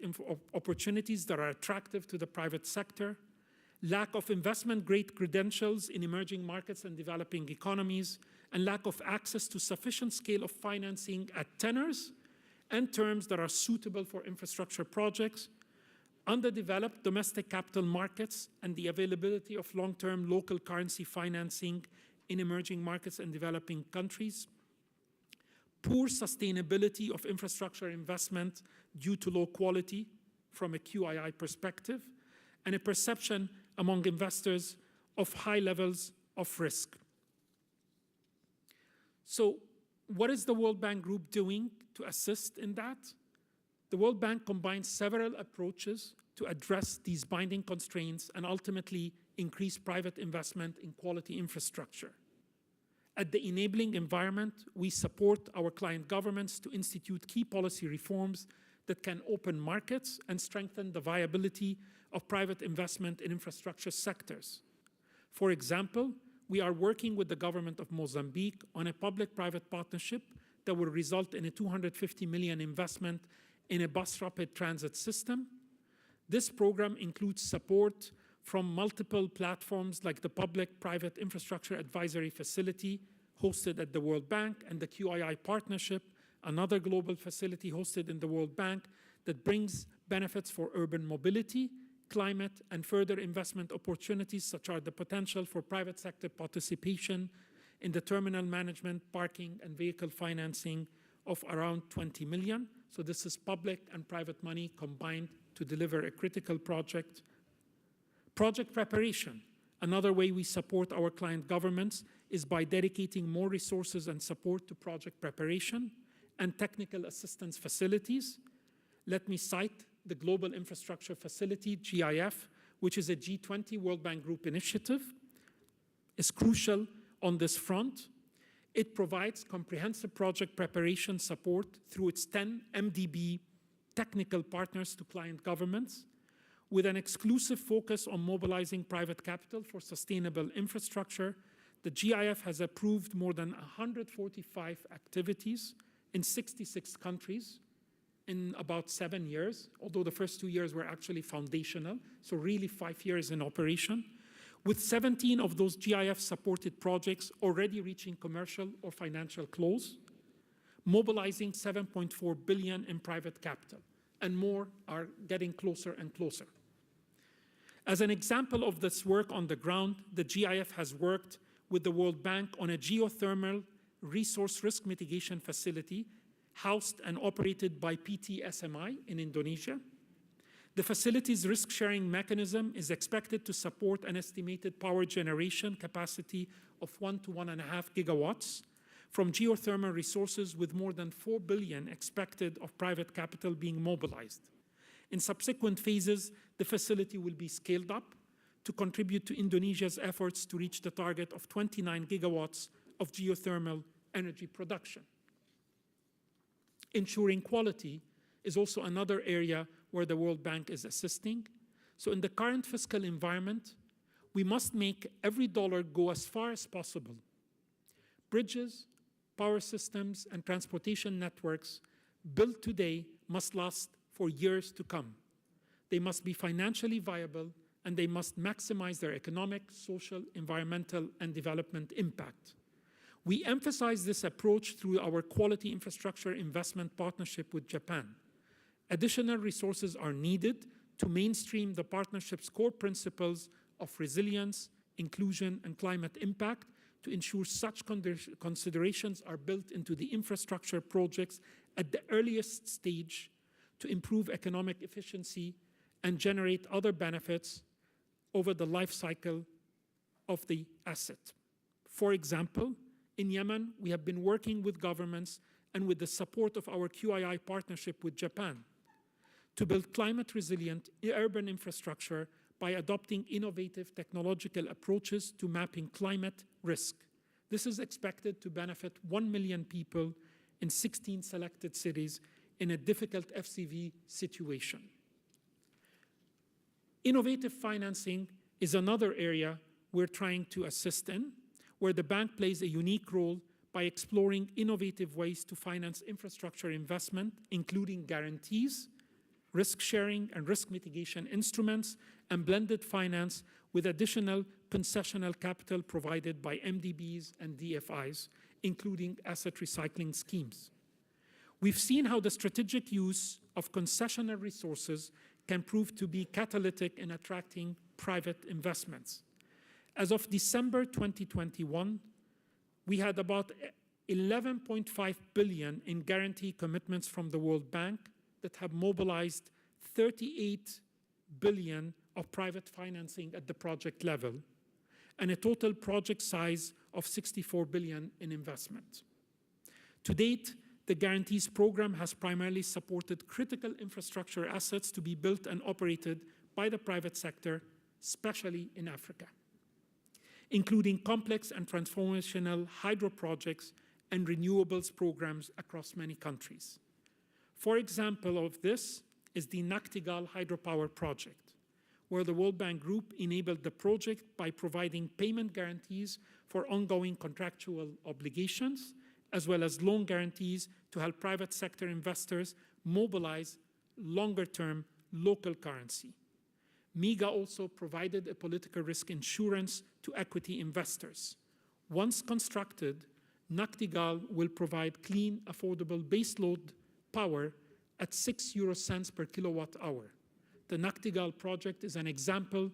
opportunities that are attractive to the private sector, lack of investment-grade credentials in emerging markets and developing economies, and lack of access to sufficient scale of financing at tenors and terms that are suitable for infrastructure projects, underdeveloped domestic capital markets, and the availability of long-term local currency financing in emerging markets and developing countries, poor sustainability of infrastructure investment due to low quality from a QII perspective, and a perception among investors of high levels of risk. So what is the World Bank Group doing to assist in that? The World Bank combines several approaches to address these binding constraints and ultimately increase private investment in quality infrastructure. At the enabling environment, we support our client governments to institute key policy reforms that can open markets and strengthen the viability of private investment in infrastructure sectors. For example, we are working with the government of Mozambique on a public-private partnership that will result in a 250 million investment in a bus rapid transit system. This program includes support from multiple platforms like the Public-Private Infrastructure Advisory Facility hosted at the World Bank and the QII Partnership, another global facility hosted in the World Bank that brings benefits for urban mobility, climate, and further investment opportunities, such as the potential for private sector participation in the terminal management, parking, and vehicle financing of around 20 million. So this is public and private money combined to deliver a critical project. Project preparation. Another way we support our client governments is by dedicating more resources and support to project preparation and technical assistance facilities. Let me cite the Global Infrastructure Facility, GIF, which is a G20 World Bank Group initiative. It's crucial on this front. It provides comprehensive project preparation support through its 10 MDB technical partners to client governments, with an exclusive focus on mobilizing private capital for sustainable infrastructure. The GIF has approved more than 145 activities in 66 countries in about 7 years, although the first 2 years were actually foundational, so really 5 years in operation, with 17 of those GIF-supported projects already reaching commercial or financial close, mobilizing 7.4 billion in private capital, and more are getting closer and closer. As an example of this work on the ground, the GIF has worked with the World Bank on a geothermal resource risk mitigation facility housed and operated by PT SMI in Indonesia. The facility's risk-sharing mechanism is expected to support an estimated power generation capacity of 1 to 1.5 gigawatts from geothermal resources, with more than 4 billion expected of private capital being mobilized. In subsequent phases, the facility will be scaled up to contribute to Indonesia's efforts to reach the target of 29 gigawatts of geothermal energy production. Ensuring quality is also another area where the World Bank is assisting. So in the current fiscal environment, we must make every dollar go as far as possible. Bridges, power systems, and transportation networks built today must last for years to come. They must be financially viable, and they must maximize their economic, social, environmental, and development impact. We emphasize this approach through our Quality Infrastructure Investment Partnership with Japan. Additional resources are needed to mainstream the partnership's core principles of resilience, inclusion, and climate impact to ensure such considerations are built into the infrastructure projects at the earliest stage to improve economic efficiency and generate other benefits over the life cycle of the asset. For example, in Yemen, we have been working with governments and with the support of our QII partnership with Japan to build climate-resilient urban infrastructure by adopting innovative technological approaches to mapping climate risk. This is expected to benefit 1 million people in 16 selected cities in a difficult FCV situation. Innovative financing is another area we're trying to assist in, where the bank plays a unique role by exploring innovative ways to finance infrastructure investment, including guarantees, risk sharing and risk mitigation instruments, and blended finance with additional concessional capital provided by MDBs and DFIs, including asset recycling schemes. We've seen how the strategic use of concessional resources can prove to be catalytic in attracting private investments. As of December 2021, we had about 11.5 billion in guarantee commitments from the World Bank that have mobilized 38 billion of private financing at the project level, and a total project size of 64 billion in investment. To date, the Guarantees program has primarily supported critical infrastructure assets to be built and operated by the private sector, especially in Africa, including complex and transformational hydro projects and renewables programs across many countries. For example of this is the Nachtigal hydropower project, where the World Bank Group enabled the project by providing payment guarantees for ongoing contractual obligations, as well as loan guarantees to help private sector investors mobilize longer-term local currency. MIGA also provided a political risk insurance to equity investors. Once constructed, Nachtigal will provide clean, affordable baseload power at 6 euro cents per kilowatt hour. The Nachtigal project is an example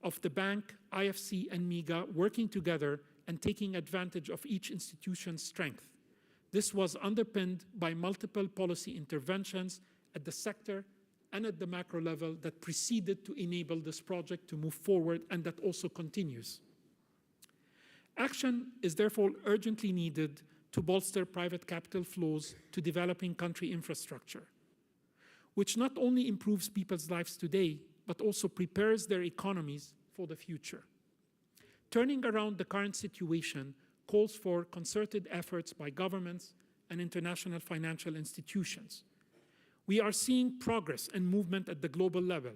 of the bank, IFC, and MIGA working together and taking advantage of each institution's strength. This was underpinned by multiple policy interventions at the sector and at the macro level that preceded to enable this project to move forward, and that also continues. Action is therefore urgently needed to bolster private capital flows to developing country infrastructure, which not only improves people's lives today, but also prepares their economies for the future. Turning around the current situation calls for concerted efforts by governments and international financial institutions. We are seeing progress and movement at the global level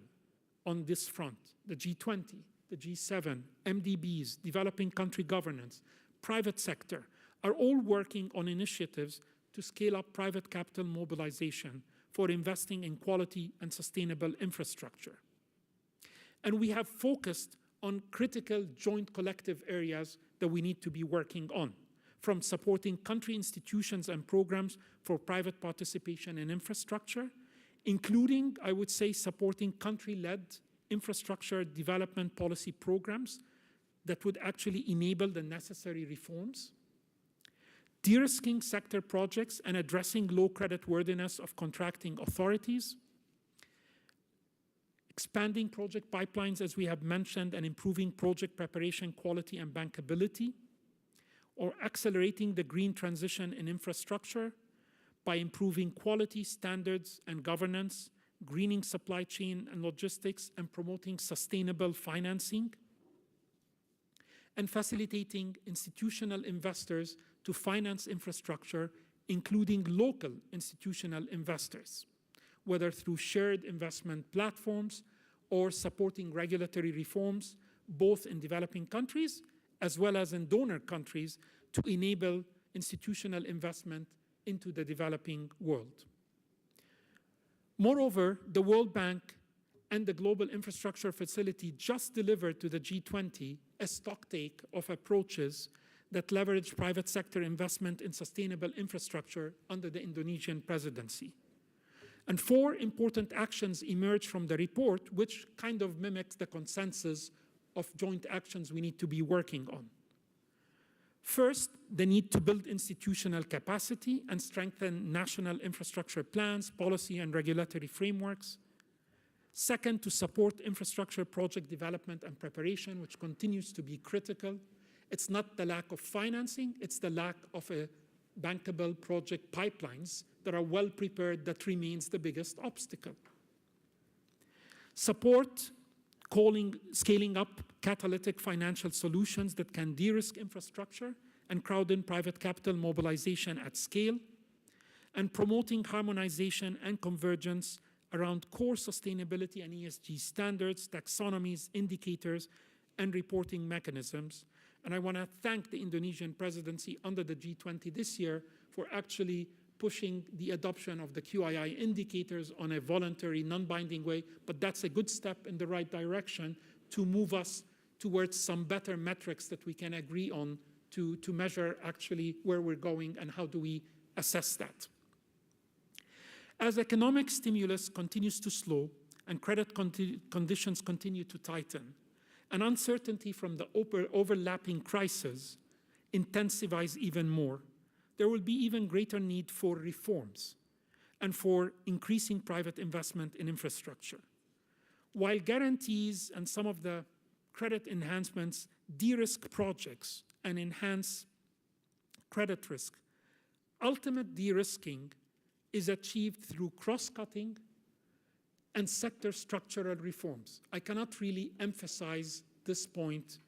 on this front. The G20, the G7, MDBs, developing country governance, private sector are all working on initiatives to scale up private capital mobilization for investing in quality and sustainable infrastructure. And we have focused on critical joint collective areas that we need to be working on, from supporting country institutions and programs for private participation in infrastructure, including, I would say, supporting country-led infrastructure development policy programs that would actually enable the necessary reforms, de-risking sector projects and addressing low creditworthiness of contracting authorities, expanding project pipelines, as we have mentioned, and improving project preparation quality and bankability, or accelerating the green transition in infrastructure by improving quality standards and governance greening supply chain and logistics, and promoting sustainable financing, and facilitating institutional investors to finance infrastructure, including local institutional investors, whether through shared investment platforms or supporting regulatory reforms, both in developing countries as well as in donor countries, to enable institutional investment into the developing world. Moreover, the World Bank and the Global Infrastructure Facility just delivered to the G20 a stocktake of approaches that leverage private sector investment in sustainable infrastructure under the Indonesian presidency. And 4 important actions emerged from the report, which kind of mimics the consensus of joint actions we need to be working on. First, the need to build institutional capacity and strengthen national infrastructure plans, policy, and regulatory frameworks. Second, to support infrastructure project development and preparation, which continues to be critical. It's not the lack of financing, it's the lack of a bankable project pipelines that are well prepared that remains the biggest obstacle. Support scaling up catalytic financial solutions that can de-risk infrastructure and crowd in private capital mobilization at scale, and promoting harmonization and convergence around core sustainability and ESG standards, taxonomies, indicators, and reporting mechanisms. And I want to thank the Indonesian presidency under the G20 this year for actually pushing the adoption of the QII indicators on a voluntary, non-binding way, but that's a good step in the right direction to move us towards some better metrics that we can agree on to measure actually where we're going and how do we assess that. As economic stimulus continues to slow and credit conditions continue to tighten, and uncertainty from the overlapping crises intensifies even more, there will be even greater need for reforms and for increasing private investment in infrastructure. While guarantees and some of the credit enhancements de-risk projects and enhance credit risk, ultimate de-risking is achieved through cross-cutting and sector structural reforms. I cannot really emphasize this point.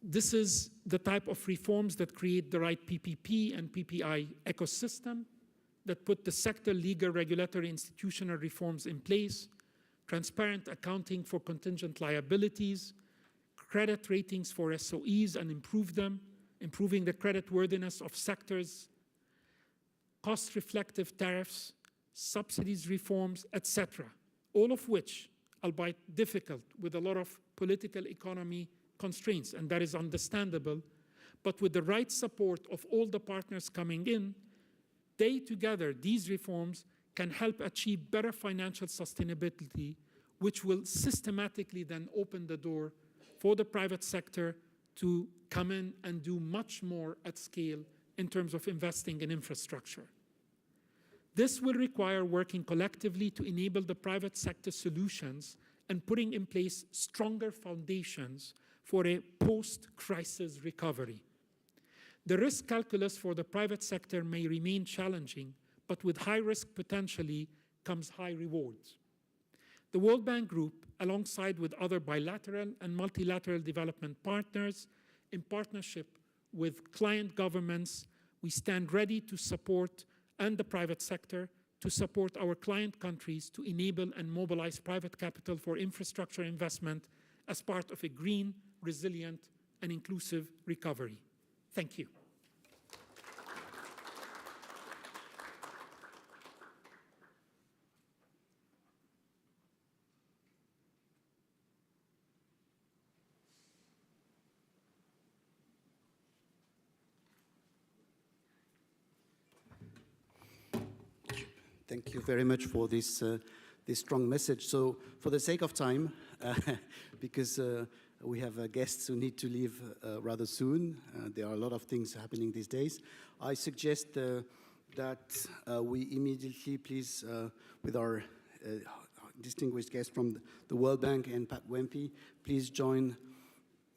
This is the type of reforms that create the right PPP and PPI ecosystem, that put the sector legal, regulatory, institutional reforms in place, transparent accounting for contingent liabilities, credit ratings for SOEs and improve them, improving the creditworthiness of sectors, cost-reflective tariffs, subsidies reforms, etc. All of which, albeit difficult with a lot of political economy constraints, and that is understandable, but with the right support of all the partners coming in, they together, these reforms, can help achieve better financial sustainability, which will systematically then open the door for the private sector to come in and do much more at scale in terms of investing in infrastructure. This will require working collectively to enable the private sector solutions and putting in place stronger foundations for a post-crisis recovery. The risk calculus for the private sector may remain challenging, but with high risk potentially comes high rewards. The World Bank Group, alongside with other bilateral and multilateral development partners, in partnership with client governments, we stand ready to support, and the private sector, to support our client countries to enable and mobilize private capital for infrastructure investment as part of a green, resilient, and inclusive recovery. Thank you. Thank you very much for this strong message. So for the sake of time, because we have guests who need to leave rather soon, there are a lot of things happening these days, I suggest that we immediately, please, with our distinguished guests from the World Bank and Pat Wempe, please join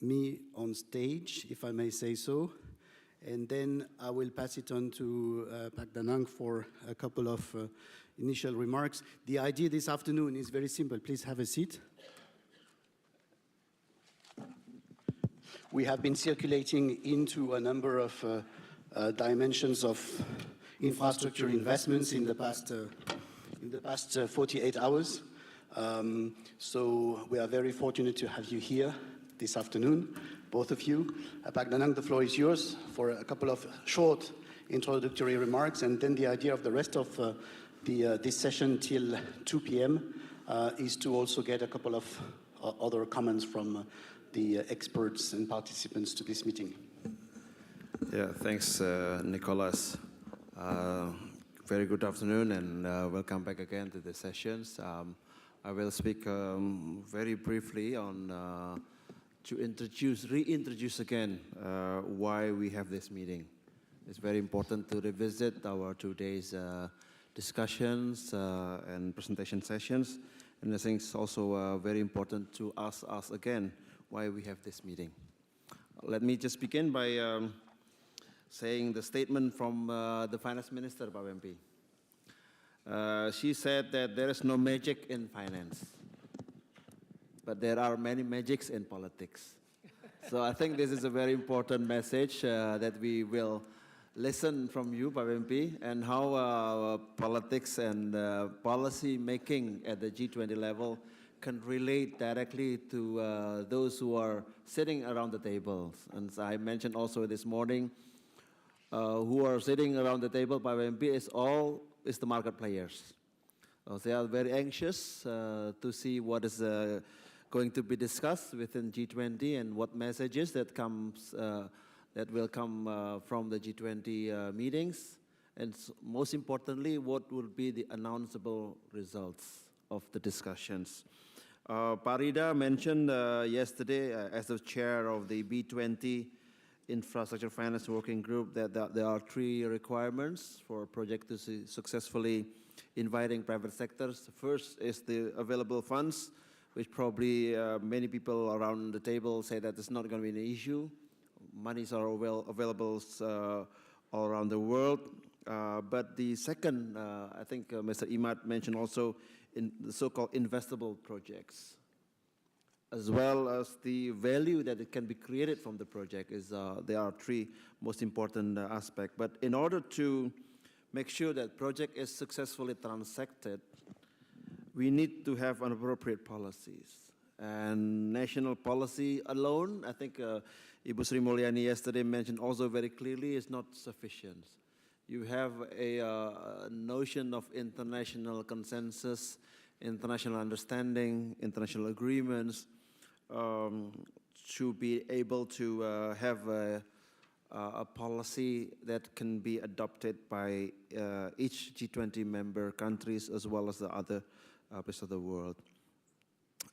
me on stage, if I may say so. And then I will pass it on to Pak Danang for a couple of initial remarks. The idea this afternoon is very simple. Please have a seat. We have been circulating into a number of dimensions of infrastructure investments in the past 48 hours. So we are very fortunate to have you here this afternoon, both of you. Pak Danang, the floor is yours for a couple of short introductory remarks, and then the idea of the rest of this session till 2 p.m. Is to also get a couple of other comments from the experts and participants to this meeting. Yeah, thanks, Nicholas. Very good afternoon, and welcome back again to the sessions. I will speak very briefly on to reintroduce again why we have this meeting. It's very important to revisit our 2 days discussions and presentation sessions, and I think it's also very important to ask us again why we have this meeting. Let me just begin by saying the statement from the finance minister, Pak Wempi. She said that there is no magic in finance, but there are many magics in politics. So I think this is a very important message that we will listen from you, Pak Wempi, and how politics and policy making at the G20 level can relate directly to those who are sitting around the tables. And as I mentioned also this morning, who are sitting around the table, Pak Wempi, is the market players. They are very anxious to see what is going to be discussed within G20 and what messages that will come from the G20 meetings, and most importantly, what will be the announceable results of the discussions. Parida mentioned yesterday, as the chair of the B20 Infrastructure Finance Working Group, that there are 3 requirements for a project to successfully inviting private sectors. First is the available funds, which probably many people around the table say that it's not going to be an issue. Monies are available all around the world. But the second, I think Mr. Imad mentioned also, in the so-called investable projects, as well as the value that it can be created from the project. There are 3 most important aspects. But in order to make sure that project is successfully transacted, we need to have an appropriate policies. And national policy alone, I think Ibu Sri Mulyani yesterday mentioned also very clearly, is not sufficient. You have a notion of international consensus, international understanding, international agreements, to be able to have a policy that can be adopted by each G20 member countries as well as the other rest of the world.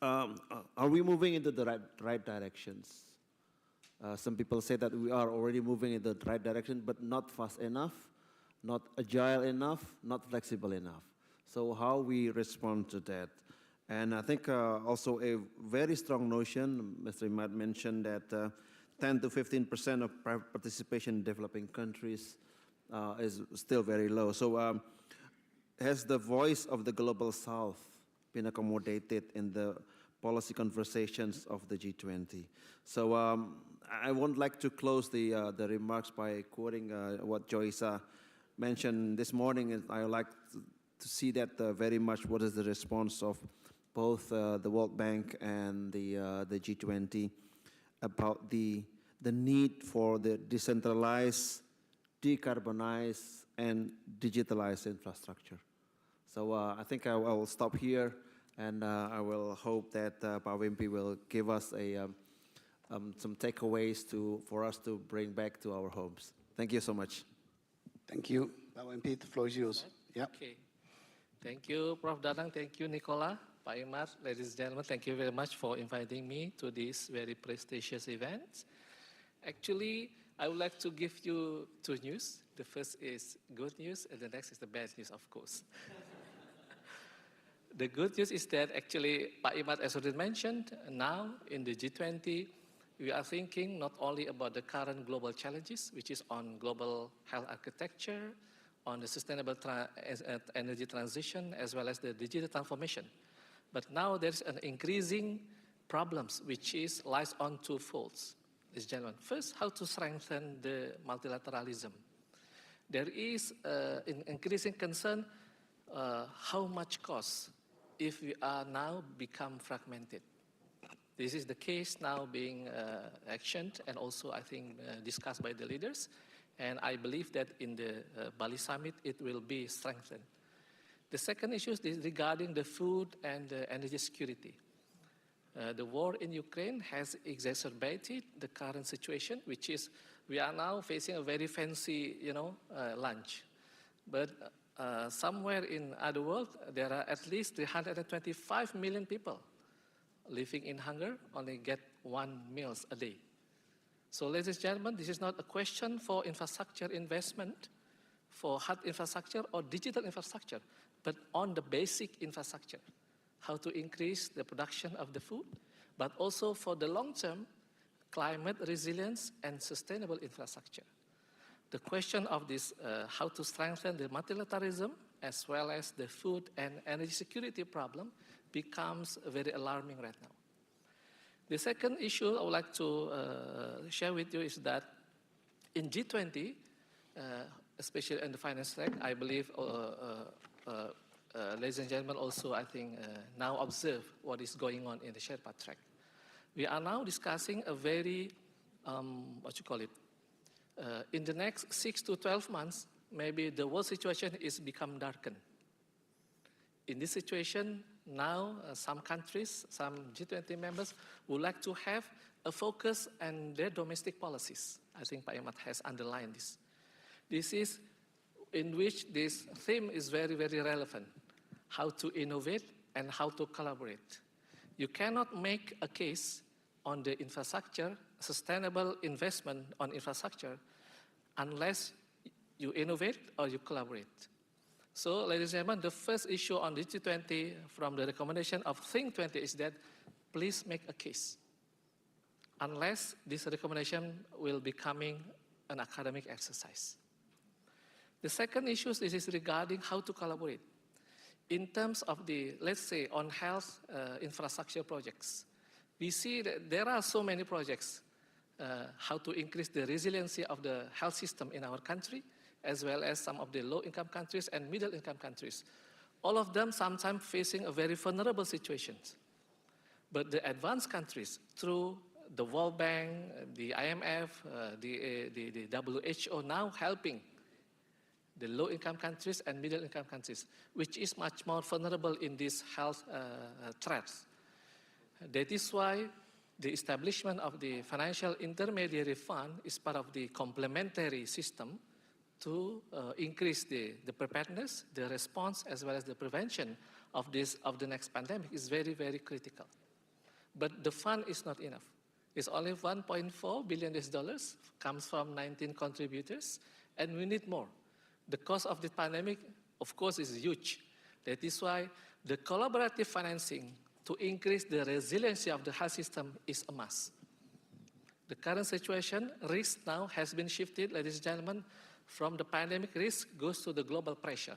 Are we moving into the right directions? Some people say that we are already moving in the right direction, but not fast enough, not agile enough, not flexible enough. So how we respond to that? And I think also a very strong notion, Mr. Imad mentioned that 10 to 15% of private participation in developing countries is still very low. So has the voice of the Global South been accommodated in the policy conversations of the G20? So I would like to close the remarks by quoting what Joysa mentioned this morning, and I would like to see that very much what is the response of both the World Bank and the G20 about the need for the decentralized, decarbonized, and digitalized infrastructure. So I think I will stop here, and I will hope that Pak Wempi will give us some takeaways for us to bring back to our homes. Thank you so much. Thank you. Pak Wempi, the floor is yours. Yeah. Okay. Thank you, Prof. Danang. Thank you, Nicola. Pak Imad, ladies and gentlemen, thank you very much for inviting me to this very prestigious event. Actually, I would like to give you 2 news. The first is good news, and the next is the bad news, of course. The good news is that actually, Pak Imad, as already mentioned, now in the G20, we are thinking not only about the current global challenges, which is on global health architecture, on the sustainable energy transition as well as the digital transformation. But now there's an increasing problems which lies on two folds, ladies and gentlemen. First, how to strengthen the multilateralism. There is an increasing concern how much cost if we are now become fragmented. This is the case now being actioned and also I think discussed by the leaders. And I believe that in the Bali summit, it will be strengthened. The second issue is regarding the food and energy security. The war in Ukraine has exacerbated the current situation, which is we are now facing a very fancy, lunch. But somewhere in other world, there are at least 325 million people living in hunger, only get 1 meal a day. So, ladies and gentlemen, this is not a question for infrastructure investment, for hard infrastructure or digital infrastructure, but on the basic infrastructure, how to increase the production of the food, but also for the long term, climate resilience and sustainable infrastructure. The question of this, how to strengthen the multilateralism as well as the food and energy security problem becomes very alarming right now. The second issue I would like to share with you is that in G20, especially in the finance track, I believe, ladies and gentlemen, also I think now observe what is going on in the Sherpa track. We are now discussing a very, in the next 6 to 12 months, maybe the world situation is become darkened. In this situation, now some countries, some G20 members would like to have a focus on their domestic policies. I think Pak Imad has underlined this. This is in which this theme is very, very relevant, how to innovate and how to collaborate. You cannot make a case on the infrastructure, sustainable investment on infrastructure, unless you innovate or you collaborate. So, ladies and gentlemen, the first issue on the G20 from the recommendation of Think 20 is that please make a case, unless this recommendation will becoming an academic exercise. The second issue is regarding how to collaborate. In terms of the, let's say, on health infrastructure projects, we see that there are so many projects, how to increase the resiliency of the health system in our country, as well as some of the low-income countries and middle-income countries. All of them sometimes facing a very vulnerable situations. But the advanced countries, through the World Bank, the IMF, the WHO now helping the low-income countries and middle-income countries, which is much more vulnerable in these health threats. That is why the establishment of the Financial Intermediary Fund is part of the complementary system to increase the preparedness, the response, as well as the prevention of the next pandemic is very, very critical. But the fund is not enough. It's only $1.4 billion comes from 19 contributors, and we need more. The cost of the pandemic, of course, is huge. That is why the collaborative financing to increase the resiliency of the health system is a must. The current situation, risk now has been shifted, ladies and gentlemen, from the pandemic risk goes to the global pressure.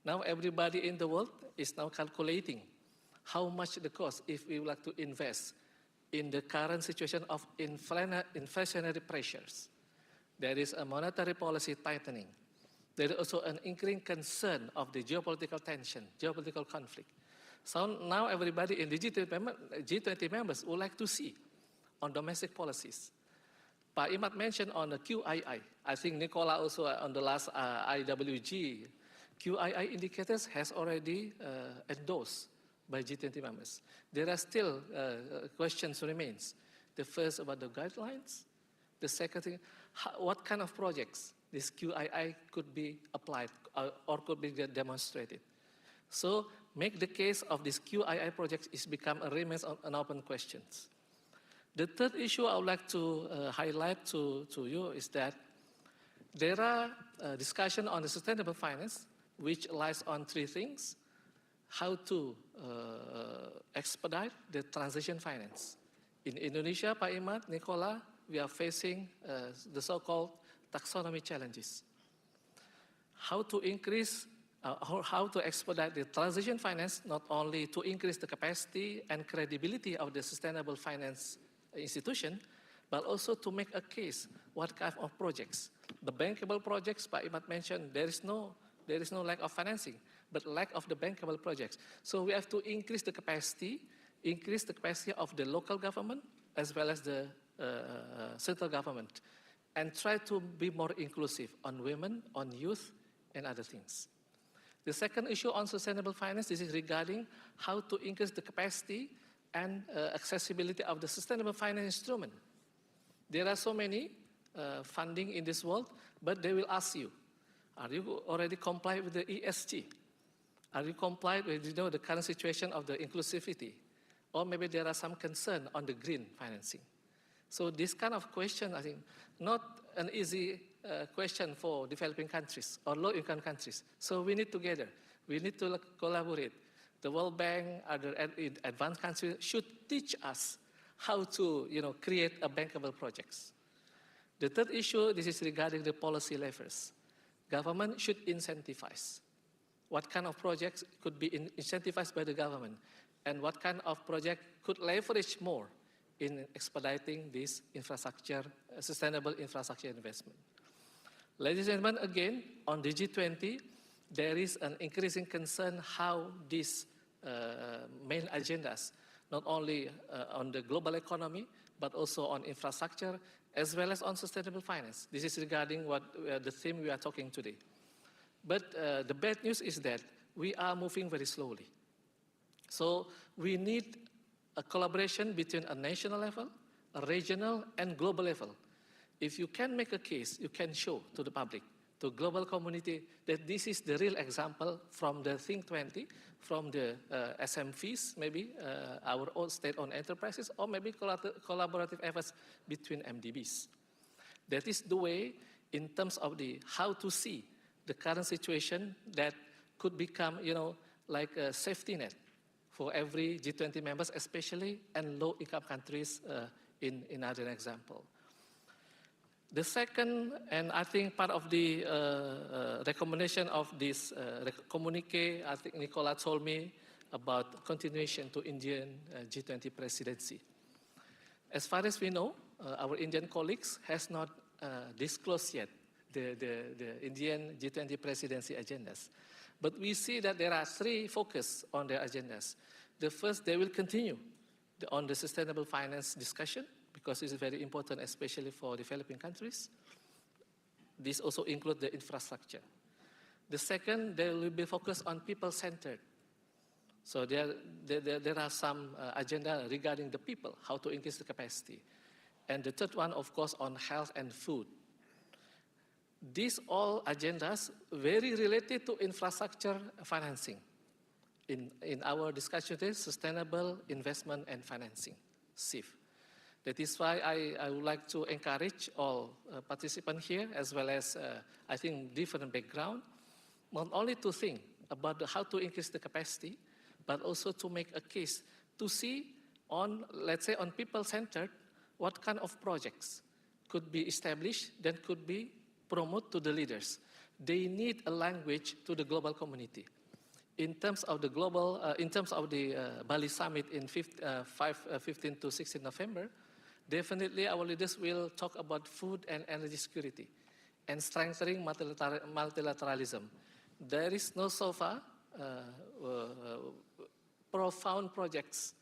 Now everybody in the world is now calculating how much the cost if we would like to invest in the current situation of inflationary pressures. There is a monetary policy tightening. There is also an increasing concern of the geopolitical tension, geopolitical conflict. So now everybody in the G20 members would like to see on domestic policies. Pak Imad mentioned on the QII. I think Nicola also on the last IWG, QII indicators has already endorsed by G20 members. There are still questions remains. The first about the guidelines. The second thing, what kind of projects this QII could be applied or could be demonstrated. So make the case of this QII projects is become a remains an open questions. The third issue I would like to highlight to you is that there are discussion on the sustainable finance, which lies on three things. How to expedite the transition finance. In Indonesia, Pak Imad, Nicola, we are facing the so-called taxonomy challenges. how to increase, how to expedite the transition finance, not only to increase the capacity and credibility of the sustainable finance institution, but also to make a case what kind of projects. The bankable projects, Pak Imad mentioned, there is no lack of financing, but lack of the bankable projects. So we have to increase the capacity of the local government as well as the central government, and try to be more inclusive on women, on youth, and other things. The second issue on sustainable finance, this is regarding how to increase the capacity and accessibility of the sustainable finance instrument. There are so many funding in this world, but they will ask you, are you already compliant with the ESG? Are you compliant with the current situation of the inclusivity? Or maybe there are some concern on the green financing. So this kind of question, I think, not an easy question for developing countries or low-income countries. So we need together, we need to collaborate. The World Bank, other advanced countries should teach us how to create a bankable projects. The third issue, this is regarding the policy levers. Government should incentivize. What kind of projects could be incentivized by the government? And what kind of project could leverage more in expediting this infrastructure, sustainable infrastructure investment? Ladies and gentlemen, again, on the G20, there is an increasing concern how these main agendas, not only on the global economy, but also on infrastructure, as well as on sustainable finance. This is regarding what the theme we are talking today. But the bad news is that we are moving very slowly. So we need a collaboration between a national level, a regional, and global level. If you can make a case, you can show to the public, to global community, that this is the real example from the Think 20, from the SMVs, maybe our own state-owned enterprises, or maybe collaborative efforts between MDBs. That is the way in terms of the how to see the current situation that could become, like a safety net for every G20 members, especially and low-income countries in other example. The second, and I think part of the recommendation of this communique, I think Nicola told me about continuation to Indian G20 presidency. As far as we know, our Indian colleagues has not disclosed yet the Indian G20 presidency agendas. But we see that there are three focus on their agendas. The first, they will continue on the sustainable finance discussion, because it's very important, especially for developing countries. This also includes the infrastructure. The second, they will be focused on people-centered. So there are some agenda regarding the people, how to increase the capacity. And the third one, of course, on health and food. These all agendas very related to infrastructure financing. In our discussion today, sustainable investment and financing, SIF. That is why I would like to encourage all participants here, as well as, I think, different background, not only to think about how to increase the capacity, but also to make a case to see on, let's say, on people-centered, what kind of projects could be established that could be promoted to the leaders. They need a language to the global community. In terms of the global, in terms of the Bali summit in 15 to 16 November, definitely our leaders will talk about food and energy security and strengthening multilateralism. There is no so far profound projects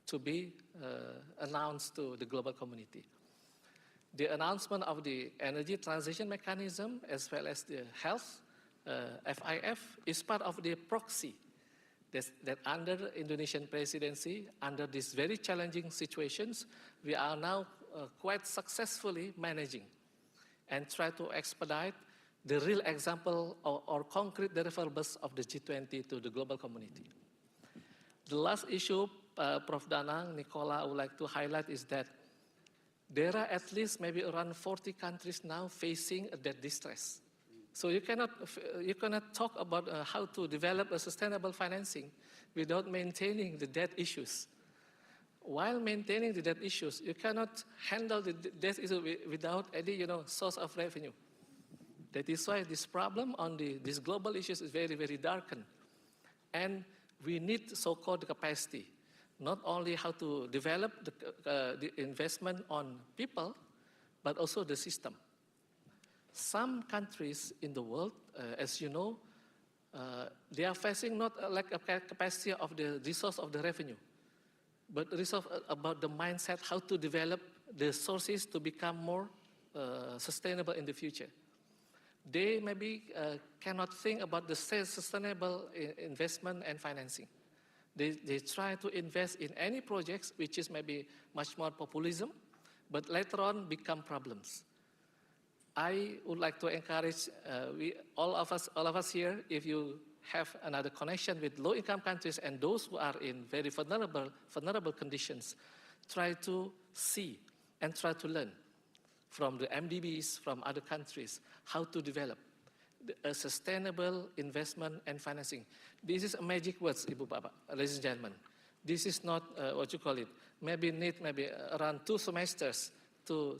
to be announced to the global community. The announcement of the energy transition mechanism as well as the health FIF is part of the proxy that under Indonesian presidency, under these very challenging situations, we are now quite successfully managing and try to expedite the real example or concrete deliverables of the G20 to the global community. The last issue, Prof. Danang, Nicola, I would like to highlight is that there are at least maybe around 40 countries now facing a debt distress. So you cannot talk about how to develop a sustainable financing without maintaining the debt issues. While maintaining the debt issues, you cannot handle the debt issue without any source of revenue. That is why this problem on these global issues is very, very darkened. And we need so-called capacity, not only how to develop the investment on people, but also the system. Some countries in the world, as you know, they are facing not a lack of capacity of the resource of the revenue, but resource about the mindset, how to develop the sources to become more sustainable in the future. They maybe cannot think about the sustainable investment and financing. They try to invest in any projects which is maybe much more populism, but later on become problems. I would like to encourage all of us here, if you have another connection with low-income countries and those who are in very vulnerable conditions, try to see and try to learn from the MDBs from other countries how to develop a sustainable investment and financing. This is a magic words, Ibu Bapak, ladies and gentlemen. This is not what you call it. Maybe need around 2 semesters to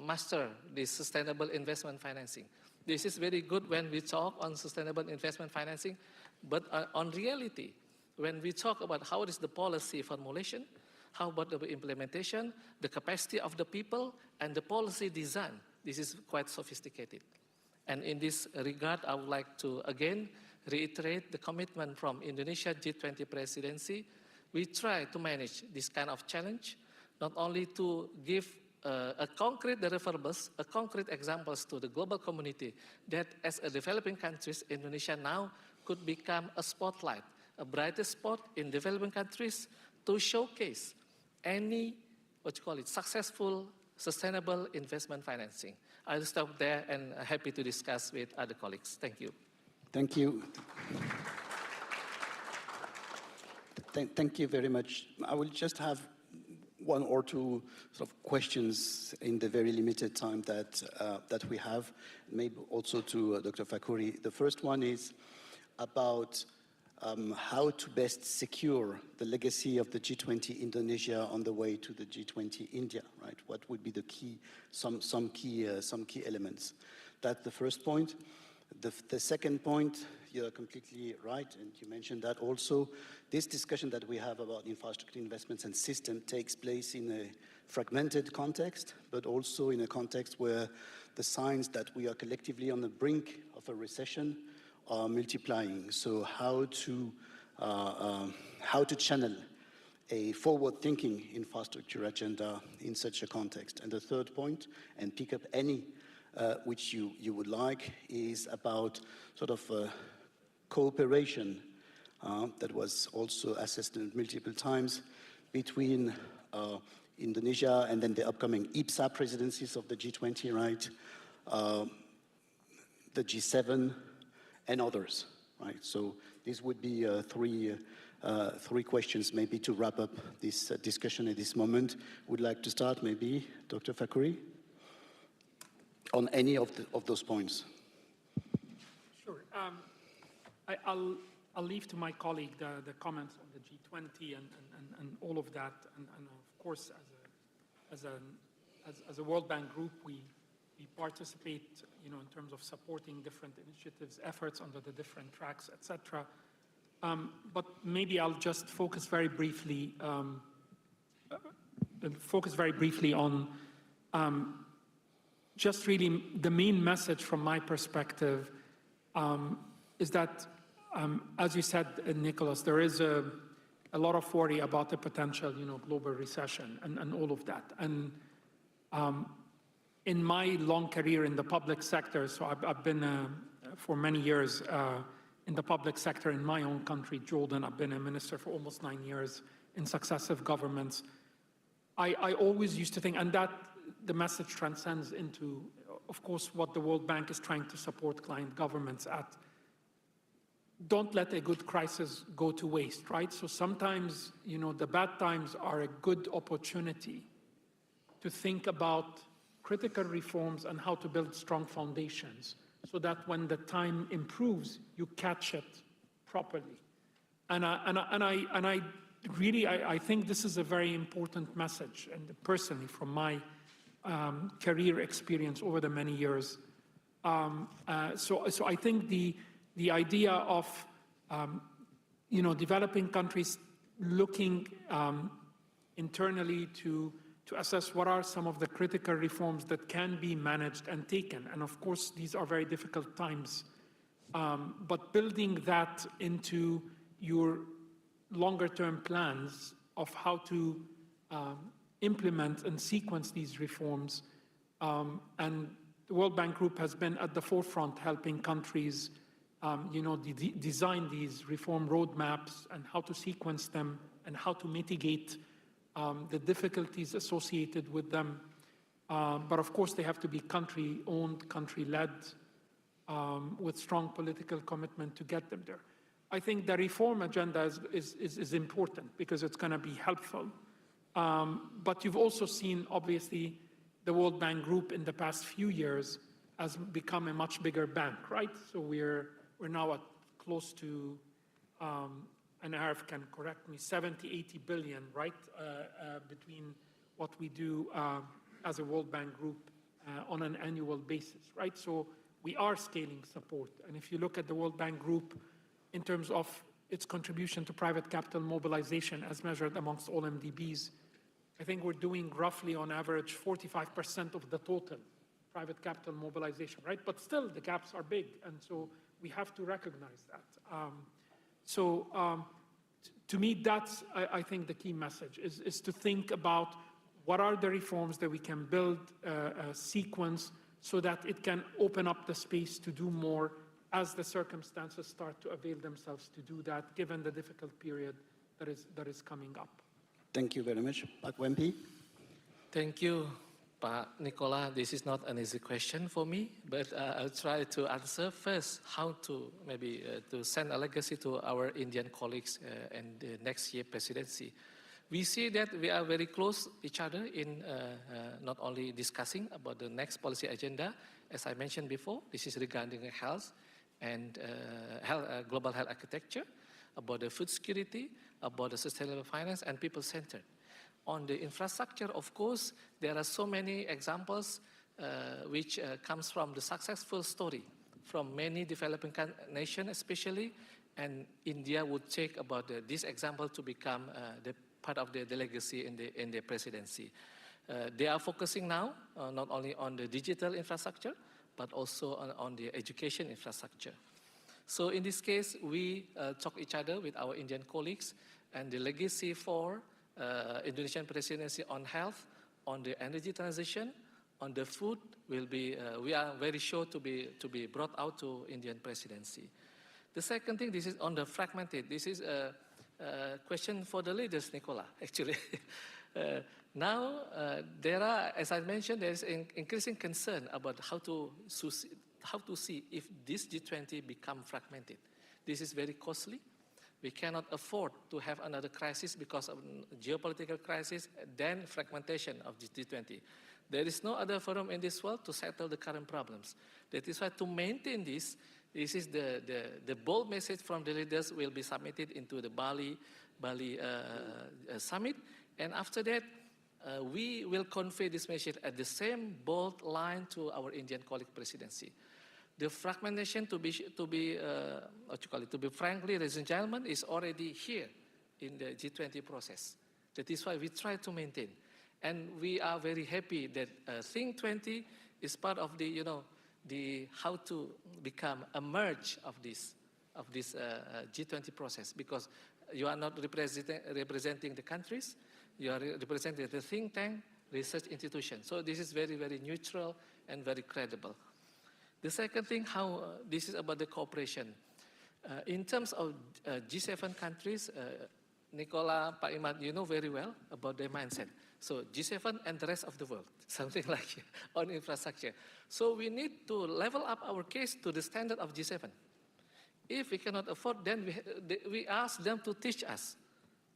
master this sustainable investment financing. This is very good when we talk on sustainable investment financing, but on reality, when we talk about how is the policy formulation, how about the implementation, the capacity of the people, and the policy design, this is quite sophisticated. And in this regard, I would like to again reiterate the commitment from Indonesia G20 presidency. We try to manage this kind of challenge, not only to give a concrete deliverables, concrete examples to the global community that as a developing countries, Indonesia now could become a spotlight, a brighter spot in developing countries to showcase any, successful, sustainable investment financing. I'll stop there and happy to discuss with other colleagues. Thank you. Thank you. Thank you very much. I will just have 1 or 2 sort of questions in the very limited time that we have, maybe also to Dr. Fakhuri. The first one is about how to best secure the legacy of the G20 Indonesia on the way to the G20 India, right? What would be the key, some key elements? That's the first point. The second point, you're completely right, and you mentioned that also. This discussion that we have about infrastructure investments and system takes place in a fragmented context, but also in a context where the signs that we are collectively on the brink of a recession are multiplying. So how to channel a forward-thinking infrastructure agenda in such a context? And the third point, and pick up any which you would like, is about sort of cooperation that was also assessed multiple times between Indonesia and then the upcoming IPSA presidencies of the G20, right? The G7 and others, right? So these would be 3 questions maybe to wrap up this discussion at this moment. Would like to start maybe Dr. Fakhuri on any of those points. Sure. I'll leave to my colleague the comments on the G20 and all of that. And of course, as a World Bank group, we participate, in terms of supporting different initiatives, efforts under the different tracks, etc. But maybe I'll just focus very briefly on just really the main message from my perspective is that, as you said, Nicholas, there is a lot of worry about the potential, global recession and all of that. And in my long career in the public sector, so I've been for many years in the public sector in my own country, Jordan. I've been a minister for almost 9 years in successive governments. I always used to think, and that the message transcends into, of course, what the World Bank is trying to support client governments at. Don't let a good crisis go to waste, right? So sometimes, the bad times are a good opportunity to think about critical reforms and how to build strong foundations so that when the time improves, you catch it properly. And I really think this is a very important message. And personally, from my career experience over the many years, So I think the idea of developing countries looking internally to assess what are some of the critical reforms that can be managed and taken. And of course, these are very difficult times. But building that into your longer-term plans of how to implement and sequence these reforms. And the World Bank Group has been at the forefront helping countries design these reform roadmaps and how to sequence them and how to mitigate the difficulties associated with them. But of course, they have to be country-owned, country-led, with strong political commitment to get them there. I think the reform agenda is important because it's going to be helpful. But you've also seen, obviously, the World Bank Group in the past few years has become a much bigger bank, right? So we're now at close to, and Arif can correct me, 70, 80 billion, right? Between what we do as a World Bank Group on an annual basis, right? So we are scaling support. And if you look at the World Bank Group in terms of its contribution to private capital mobilization as measured amongst all MDBs, I think we're doing roughly on average 45% of the total private capital mobilization, right? But still the gaps are big. And so we have to recognize that. To me, that's, I think, the key message is to think about what are the reforms that we can build a sequence so that it can open up the space to do more as the circumstances start to avail themselves to do that, given the difficult period that is coming up. Thank you very much. Pak Wempi. Thank you, Pak Nicola. This is not an easy question for me, but I'll try to answer first how to maybe to send a legacy to our Indian colleagues and the next year presidency. We see that we are very close each other in not only discussing about the next policy agenda, as I mentioned before, this is regarding health and global health architecture, about the food security, about the sustainable finance and people-centered. On the infrastructure, of course, there are so many examples which comes from the successful story from many developing nations especially, and India would take about this example to become the part of the legacy in the presidency. They are focusing now not only on the digital infrastructure, but also on the education infrastructure. So in this case, we talk each other with our Indian colleagues, and the legacy for Indonesian presidency on health, on the energy transition, on the food will be, we are very sure to be brought out to Indian presidency. The second thing, this is on the fragmented. This is a question for the leaders, Nicola, actually. Now, there are, as I mentioned, there's increasing concern about how to see if this G20 become fragmented. This is very costly. We cannot afford to have another crisis because of geopolitical crisis, then fragmentation of the G20. There is no other forum in this world to settle the current problems. That is why to maintain this is the bold message from the leaders will be submitted into the Bali summit. And after that, we will convey this message at the same bold line to our Indian colleague presidency. The fragmentation, to be frankly, ladies and gentlemen, is already here in the G20 process. That is why we try to maintain. And we are very happy that Think 20 is part of the, the how to become a merge of this G20 process, because you are not representing the countries, you are representing the think tank, research institution. So this is very, very neutral and very credible. The second thing, how this is about the cooperation. In terms of G7 countries, Nicola, Pak Imad, you know very well about their mindset. So G7 and the rest of the world, something like on infrastructure. So we need to level up our case to the standard of G7. If we cannot afford, then we ask them to teach us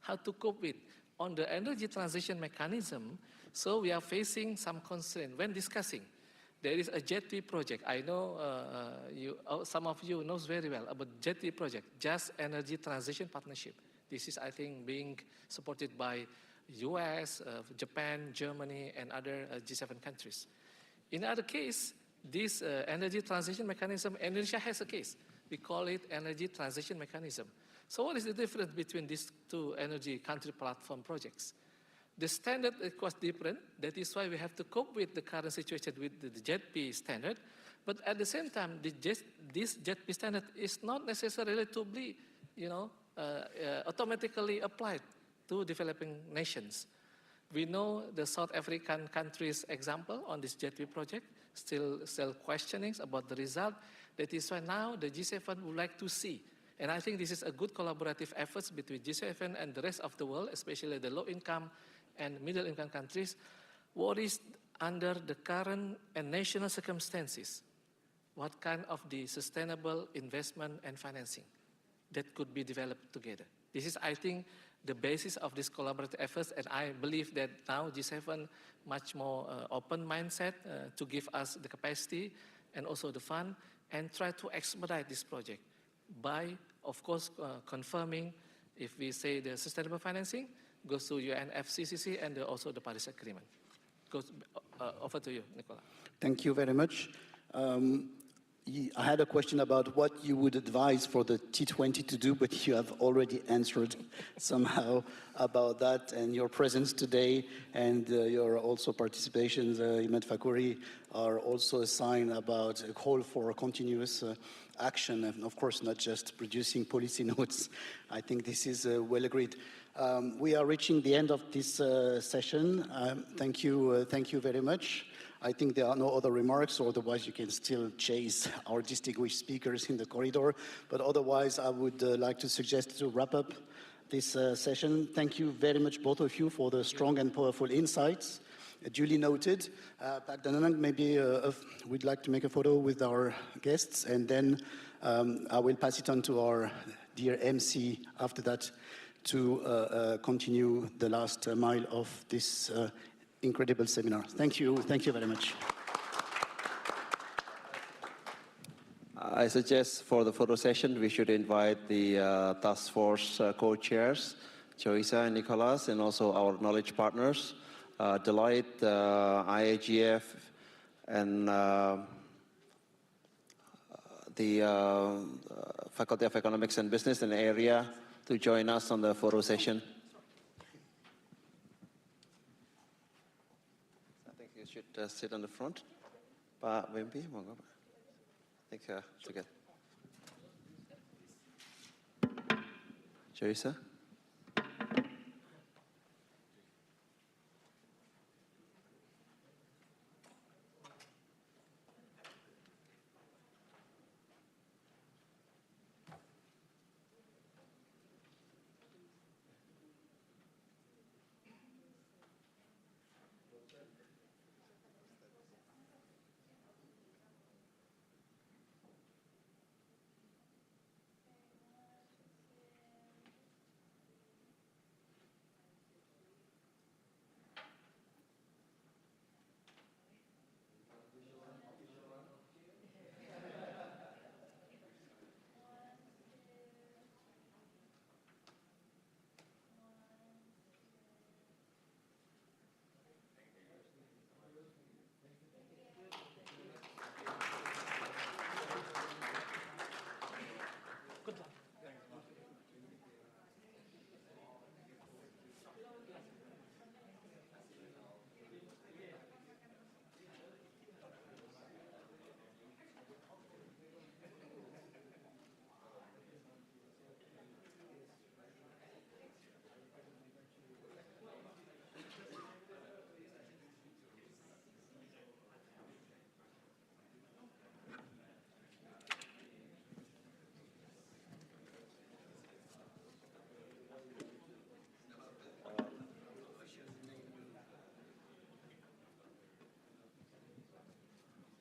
how to cope with. On the energy transition mechanism, so we are facing some constraint when discussing. There is a JETI project. I know some of you knows very well about JETI project, Just Energy Transition Partnership. This is, I think, being supported by US, Japan, Germany, and other G7 countries. In other case, This energy transition mechanism, Indonesia has a case. We call it energy transition mechanism. So what is the difference between these two energy country platform projects? The standard is quite different. That is why we have to cope with the current situation with the JETP standard. But at the same time, this JETP standard is not necessarily to be, automatically applied to developing nations. We know the South African countries' example on this JETP project, still questionings about the result. That is why now the G7 would like to see. And I think this is a good collaborative efforts between G7 and the rest of the world, especially the low-income and middle-income countries. What is under the current and national circumstances? What kind of the sustainable investment and financing that could be developed together? This is, I think, the basis of this collaborative efforts, and I believe that now G7 much more open mindset to give us the capacity and also the fund and try to expedite this project by, of course, confirming if we say the sustainable financing goes to UNFCCC and also the Paris Agreement. Goes over to you, Nicola. Thank you very much. I had a question about what you would advise for the T20 to do, but you have already answered somehow about that, and your presence today and your also participations, Imad Fakouri, are also a sign about a call for continuous action, and of course not just producing policy notes. I think this is well agreed. We are reaching the end of this session. Thank you very much. I think there are no other remarks, or otherwise you can still chase our distinguished speakers in the corridor. But otherwise, I would like to suggest to wrap up this session. Thank you very much, both of you, for the strong and powerful insights. Duly noted. Pak Dananang, maybe we'd like to make a photo with our guests, and then I will pass it on to our dear MC after that to continue the last mile of this incredible seminar. Thank you very much. I suggest for the photo session, we should invite the task force co-chairs, Joisa and Nicolas, and also our knowledge partners, Deloitte, IAGF, and the Faculty of Economics and Business and Area to join us on the photo session. Should sit on the front. Pak Wempi, monggo Pak. Thank you. Together. Joisa.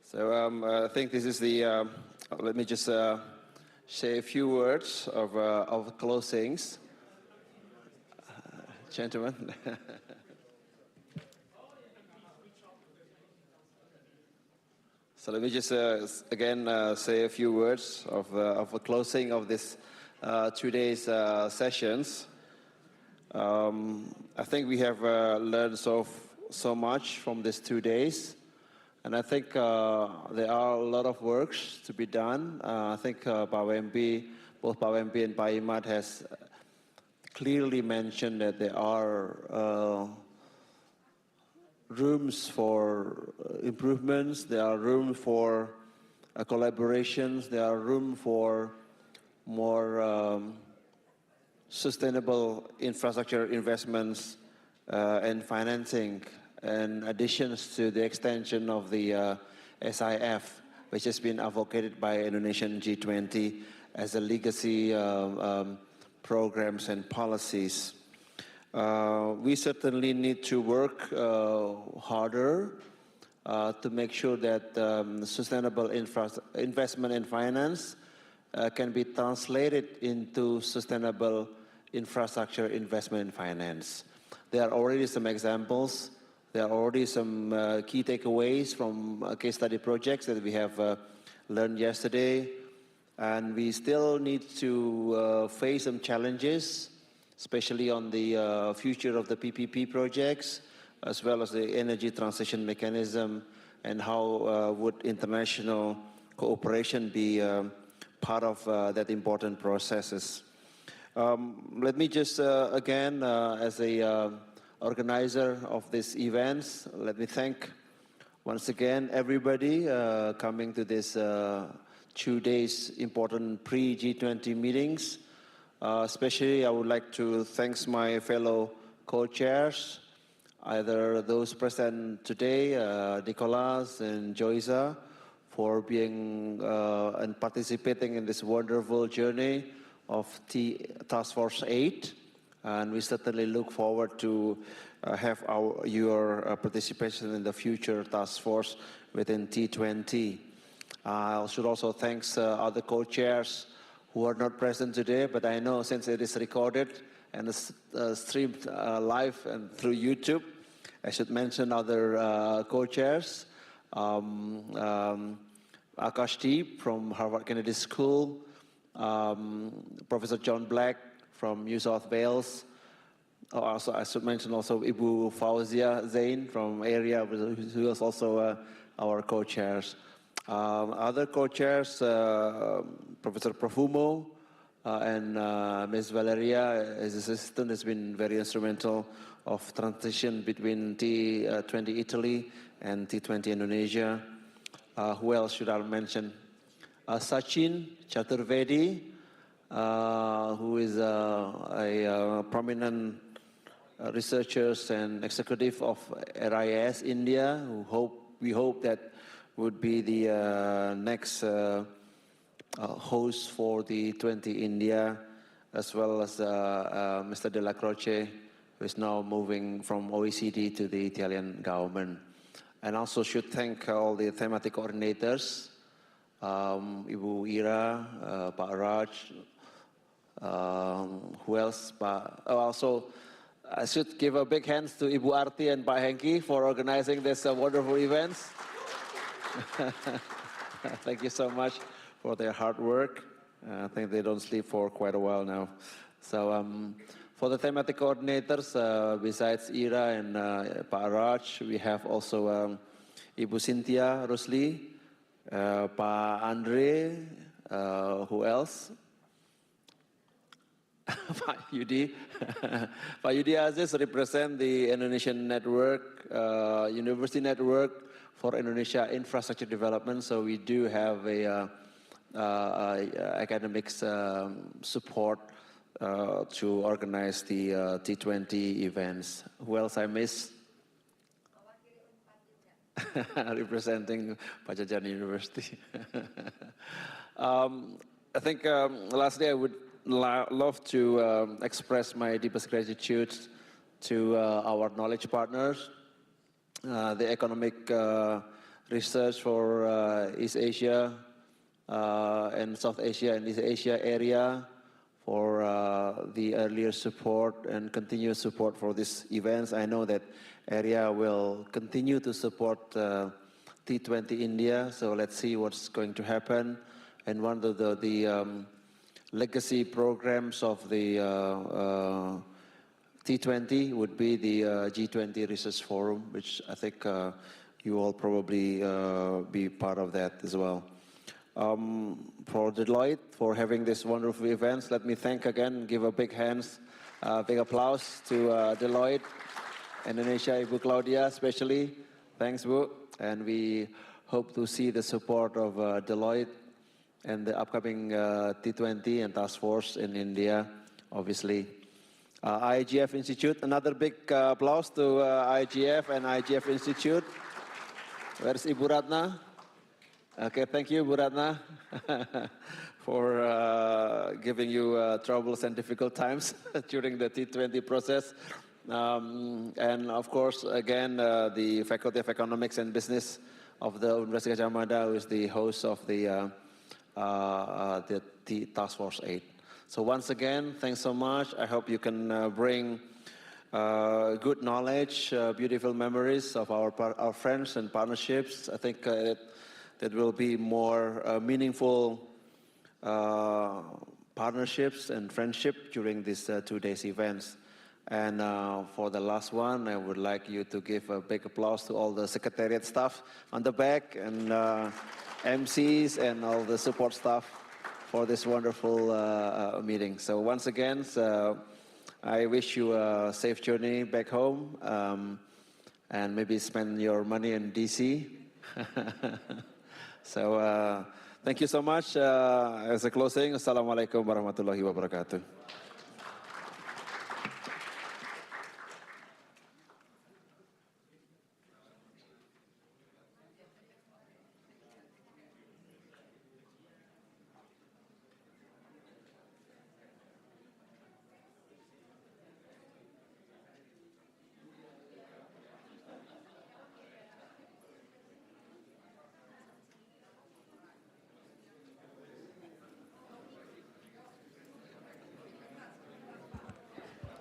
So I think this is the, let me just say a few words of closings. Gentlemen. So let me just again say a few words of a closing of this 2 days sessions. I think we have learned so much from these 2 days. And I think there are a lot of works to be done. I think both Pak Wempi and Pak Imad has clearly mentioned that there are rooms for improvements, there are room for collaborations, there are room for more sustainable infrastructure investments and financing, and additions to the extension of the SIF, which has been advocated by Indonesian G20 as a legacy programs and policies. We certainly need to work harder to make sure that sustainable investment and finance can be translated into sustainable infrastructure investment and finance. There are already some examples. There are already some key takeaways from case study projects that we have learned yesterday. And we still need to face some challenges, especially on the future of the PPP projects, as well as the energy transition mechanism, and how would international cooperation be part of that important processes. Let me just, again, as a organizer of these events, let me thank once again everybody coming to this 2 days important pre-G20 meetings. Especially I would like to thank my fellow co-chairs, either those present today, Nicolas and Joyza, for being and participating in this wonderful journey of Task Force 8. And we certainly look forward to have your participation in the future task force within T20. I should also thank other co-chairs who are not present today, but I know since it is recorded and streamed live and through YouTube, I should mention other co-chairs. Akashdeep from Harvard Kennedy School, Professor John Black from New South Wales. Also, I should mention also Ibu Fauzia Zain from area, who is also our co-chairs. Other co-chairs, Professor Profumo and Ms. Valeria, as assistant, has been very instrumental of transition between T20 Italy and T20 Indonesia. Who else should I mention? Sachin Chaturvedi, who is a prominent researcher and executive of RIS India, we hope that would be the next host for the 20 India, as well as Mr. Della Croce, who is now moving from OECD to the Italian government. And also should thank all the thematic coordinators, Ibu Ira, Pak Raj, who else? Also, I should give a big hand to Ibu Arti and Pak Hengki for organizing this wonderful events. Thank you so much for their hard work. I think they don't sleep for quite a while now. So for the thematic coordinators, besides Ira and Pak Raj, we have also Ibu Cynthia Rusli, Pak Andre, who else? Pak Yudi. Pak Yudi Aziz represent the Indonesian network, university network for Indonesia Infrastructure Development. So we do have a academics support to organize the T20 events. Who else I miss? Representing Pajajaran University. I think lastly I would love to express my deepest gratitude to our knowledge partners, the economic research for East Asia and South Asia and East Asia area for the earlier support and continuous support for these events. I know that area will continue to support T20 India, so let's see what's going to happen. And one of the legacy programs of the T20 would be the G20 Research Forum, which I think you all probably be part of that as well. For Deloitte for having this wonderful events, let me thank again, give a big big applause to Deloitte, Indonesia, Ibu Claudia especially. Thanks, Bu. And we hope to see the support of Deloitte and the upcoming T20 and task force in India, obviously. IGF Institute, another big applause to IGF and IGF Institute. Where's Ibu Ratna? Okay, thank you, Ibu Ratna, for giving you troubles and difficult times during the T20 process. And of course, again, the Faculty of Economics and Business of the University Gadjah Mada, who is the host of the Task Force 8. So once again, thanks so much. I hope you can bring good knowledge, beautiful memories of our friends and partnerships. I think that will be more meaningful partnerships and friendship during these 2 days events. And for the last one, I would like you to give a big applause to all the secretariat staff on the back and MCs and all the support staff for this wonderful meeting. So once again, I wish you a safe journey back home and maybe spend your money in DC. So thank you so much. As a closing, Assalamualaikum warahmatullahi wabarakatuh.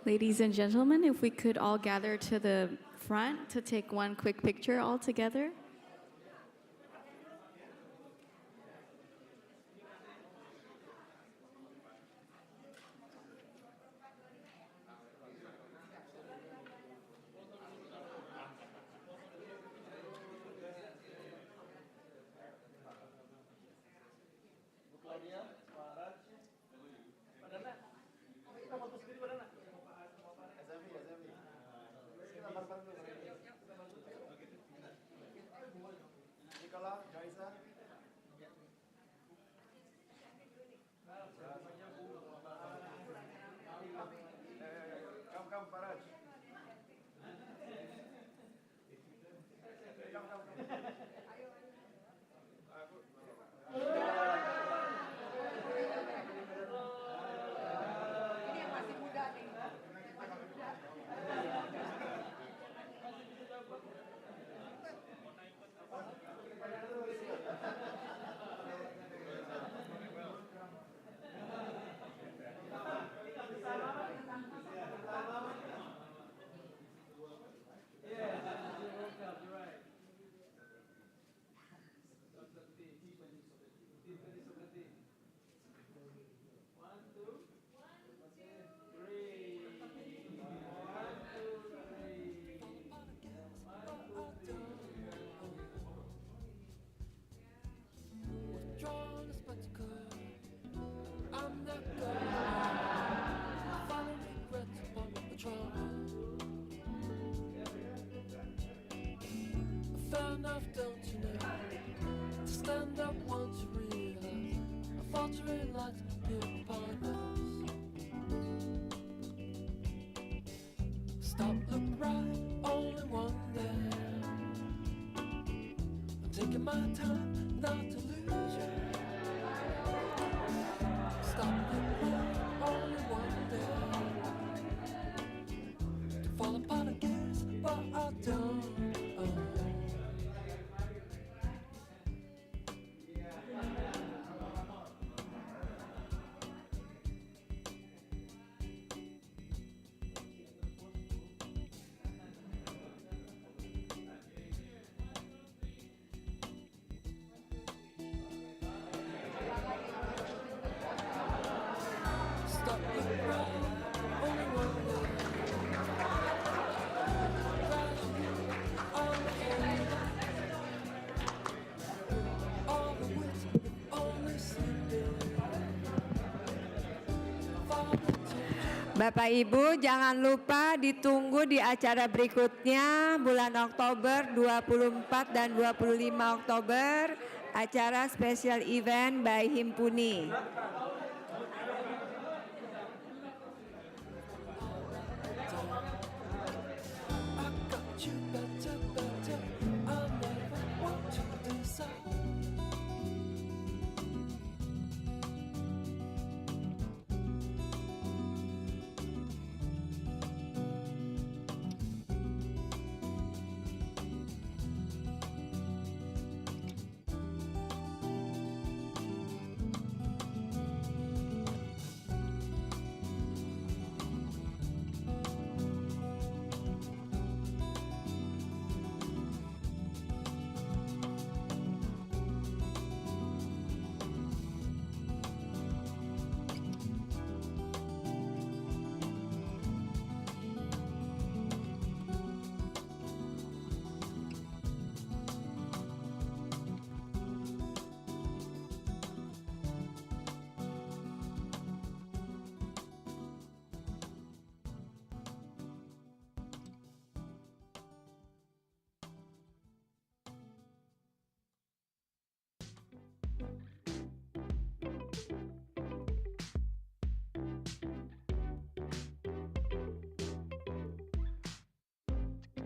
Ladies and gentlemen, if we could all gather to the front to take one quick picture all together. Stop, look right, only one there. I'm taking my time not to lose you. Stop, look right, only one there. To fall apart, I guess, but I don't. Stop, look right, only one there. Bapak Ibu jangan lupa ditunggu di acara berikutnya bulan Oktober 24 dan 25 Oktober acara special event by Himpuni.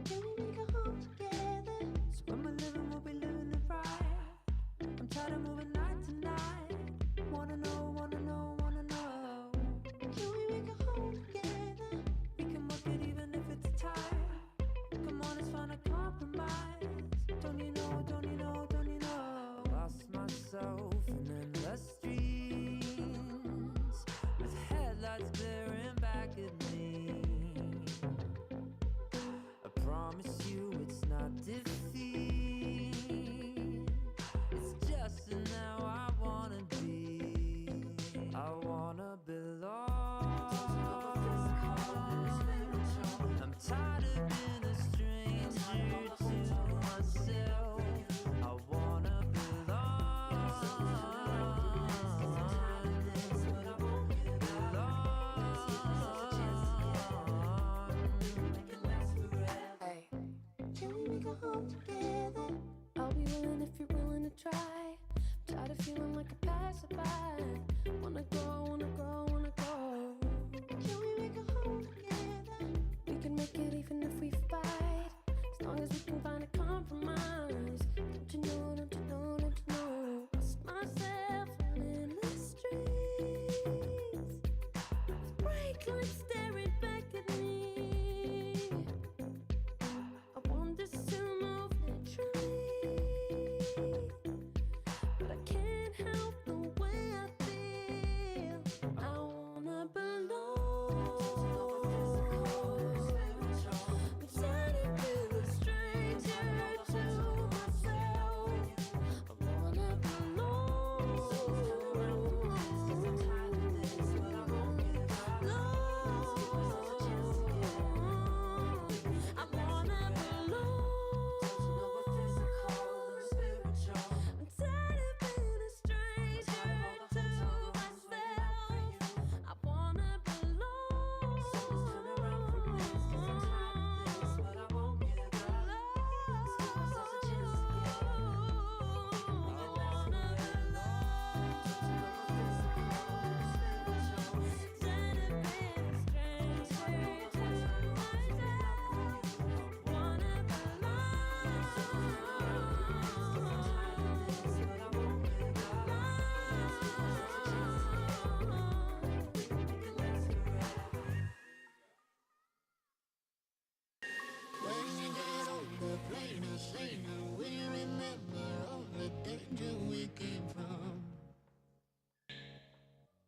Can we make a home together? So when we're living, we'll be living it right. I'm tired of moving night to night. Wanna know, wanna know, wanna know. Can we make a home together? We can work it even if it's tight. Come on, let's find a compromise. Don't you know, don't you know, don't you know? Lost myself in endless streams with headlights glaring back at me. I promise you it's not defeat. It's just an how I wanna be. I wanna belong. I'm tired of being a stranger to myself. I wanna Hey. Can we make a home together? I'll be willing if you're willing to try. Tired of feeling like a passerby. Wanna go, wanna go, wanna go. Can we make a home together? We can make it even if we fight. As long as we can find a compromise. Don't you know, don't you know, don't you know? Lost myself in the streets. Bright lights staring back at me. I want this to move naturally, but I can't help the way I feel. I wanna belong. I'm tired of being a stranger to myself. I wanna belong. I wanna belong. I'm tired of being a stranger to myself. I wanna belong. When you get on the plane or train, will you remember